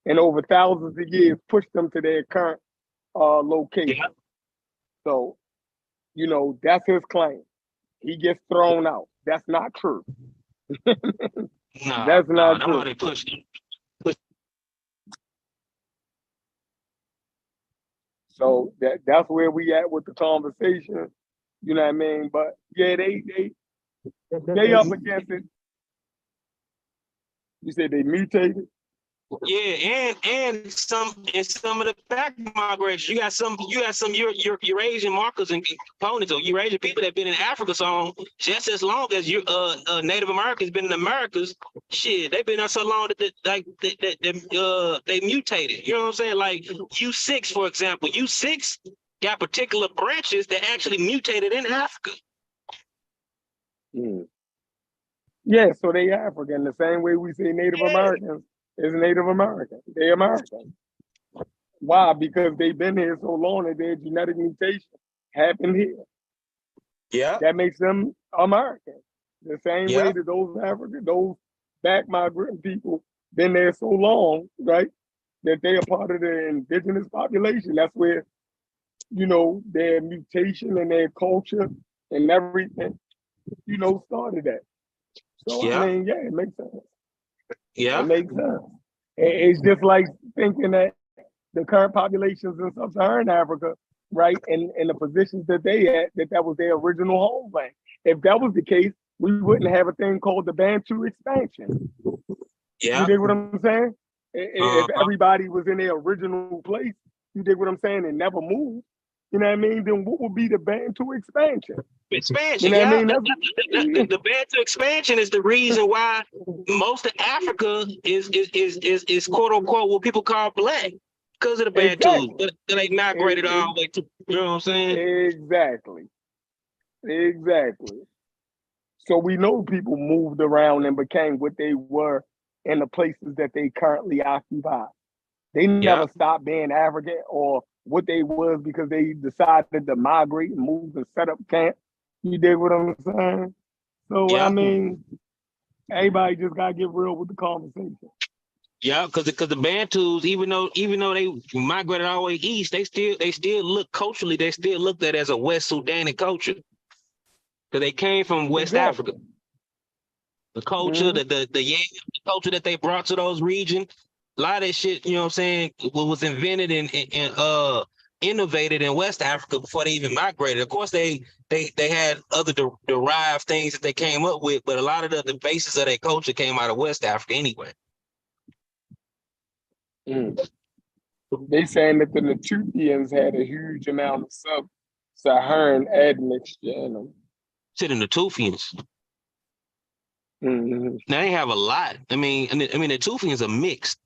and over thousands of years pushed them to their current location. Yeah. So, you know, that's his claim. He gets thrown out. That's not true. That's not true. How they pushed him. So that's where we at with the conversation. You know what I mean? But yeah, they up against it. You said they mutated? Yeah, and some of the back migration. You got some Eurasian markers and components of Eurasian people that have been in Africa so just as long as Native Americans been in the Americas. Shit, they've been there so long that they mutated. You know what I'm saying? Like U6, for example. U6 got particular branches that actually mutated in Africa. Yeah, so they African the same way we say Native Americans is Native American. They American. Why? Because they've been here so long that their genetic mutation happened here. Yeah. That makes them American. The same way that those African, those back migrant people been there so long, right? That they are part of the indigenous population. That's where, you know, their mutation and their culture and everything, you know, started at. So I mean, yeah, it makes sense. Yeah, it makes sense. It's just like thinking that the current populations in sub-Saharan Africa, right, and the positions that they had, that was their original homeland. If that was the case, we wouldn't have a thing called the Bantu expansion. Yeah, you dig what I'm saying? If everybody was in their original place, you dig what I'm saying, and never moved, you know what I mean, then what would be the Bantu expansion? Expansion, you know yeah. what I mean? The Bantu expansion is the reason why most of Africa is quote unquote what people call black because of the Bantus. Exactly. They migrated all the way to, you know what I'm saying? Exactly. So we know people moved around and became what they were in the places that they currently occupy. They never stopped being African or what they was because they decided to migrate and move and set up camp. You dig what I'm saying? So I mean, everybody just gotta get real with the conversation. Yeah, because the Bantus, even though they migrated all the way east, they still look culturally, they still looked at as a West Sudanic culture. Because they came from West Africa. The culture, the culture that they brought to those regions, a lot of that shit, you know what I'm saying, was invented and innovated in West Africa before they even migrated. Of course, they had other derived things that they came up with, but a lot of the basis of their culture came out of West Africa anyway. They saying that the Natufians had a huge amount of sub-Saharan admixture in them. To the Natufians. Now they have a lot. I mean, the Natufians are mixed.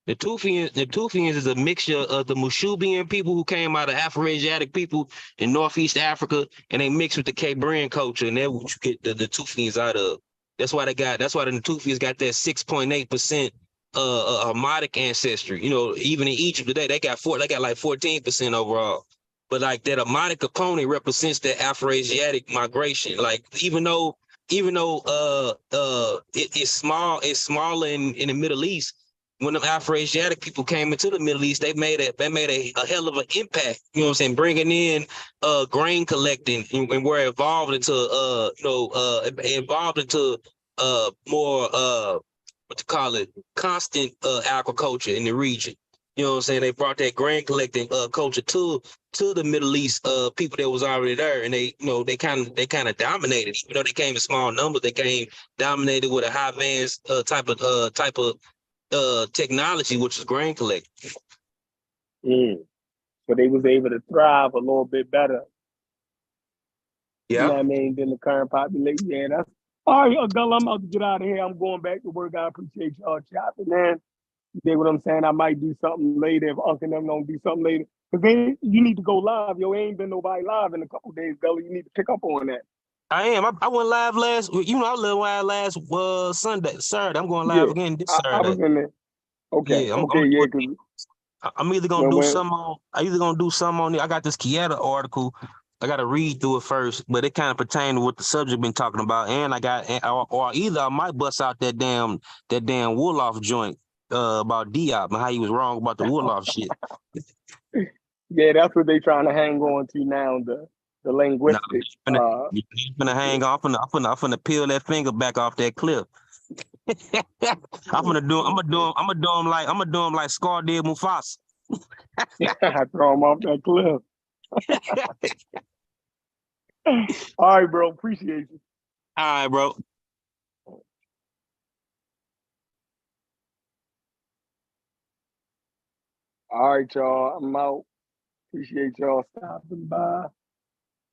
The Natufians is a mixture of the Mushubian people who came out of Afro-Asiatic people in Northeast Africa, and they mix with the Cambrian culture, and that's what you get the Natufians out of. That's why the Natufians got that 6.8% Hamitic ancestry. You know, even in Egypt today, they got like 14% overall. But like that Hamitic component represents the Afro-Asiatic migration. Like even though it's smaller in the Middle East. When the Afro-Asiatic people came into the Middle East, they made a hell of an impact. You know what I'm saying? Bringing in grain collecting, and we're involved into more what you call it, constant agriculture in the region. You know what I'm saying? They brought that grain collecting culture to the Middle East people that was already there, and they kind of dominated. Even though they came in small numbers, they came dominated with a high advanced type of technology, which is grain collecting. So they was able to thrive a little bit better. Yeah. You know what I mean, than the current population. Yeah, that's all right, Abdullah, I'm about to get out of here. I'm going back to work. I appreciate y'all chopping, man. You dig what I'm saying? I might do something later if Uncle and them don't do something later. Because then you need to go live. Yo, ain't been nobody live in a couple of days, Gully. You need to pick up on that. I am. I went live last. You know, I was live last Saturday. I'm going live again this Saturday. I was in there. Okay. Yeah, I'm either gonna do some on. I got this Kieta article. I got to read through it first, but it kind of pertains to what the subject been talking about. And or either I might bust out that damn Wolof joint about Diop and how he was wrong about the Wolof shit. Yeah, that's what they trying to hang on to now. The linguistics. I'm gonna hang off. I'm gonna peel that finger back off that clip. I'm gonna do him like Scar did Mufasa. I throw him off that cliff. All right, bro. Appreciate you. All right, bro. All right, y'all. I'm out. Appreciate y'all stopping by,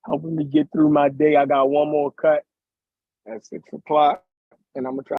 helping me get through my day. I got one more cut at 6 o'clock, and I'm gonna try.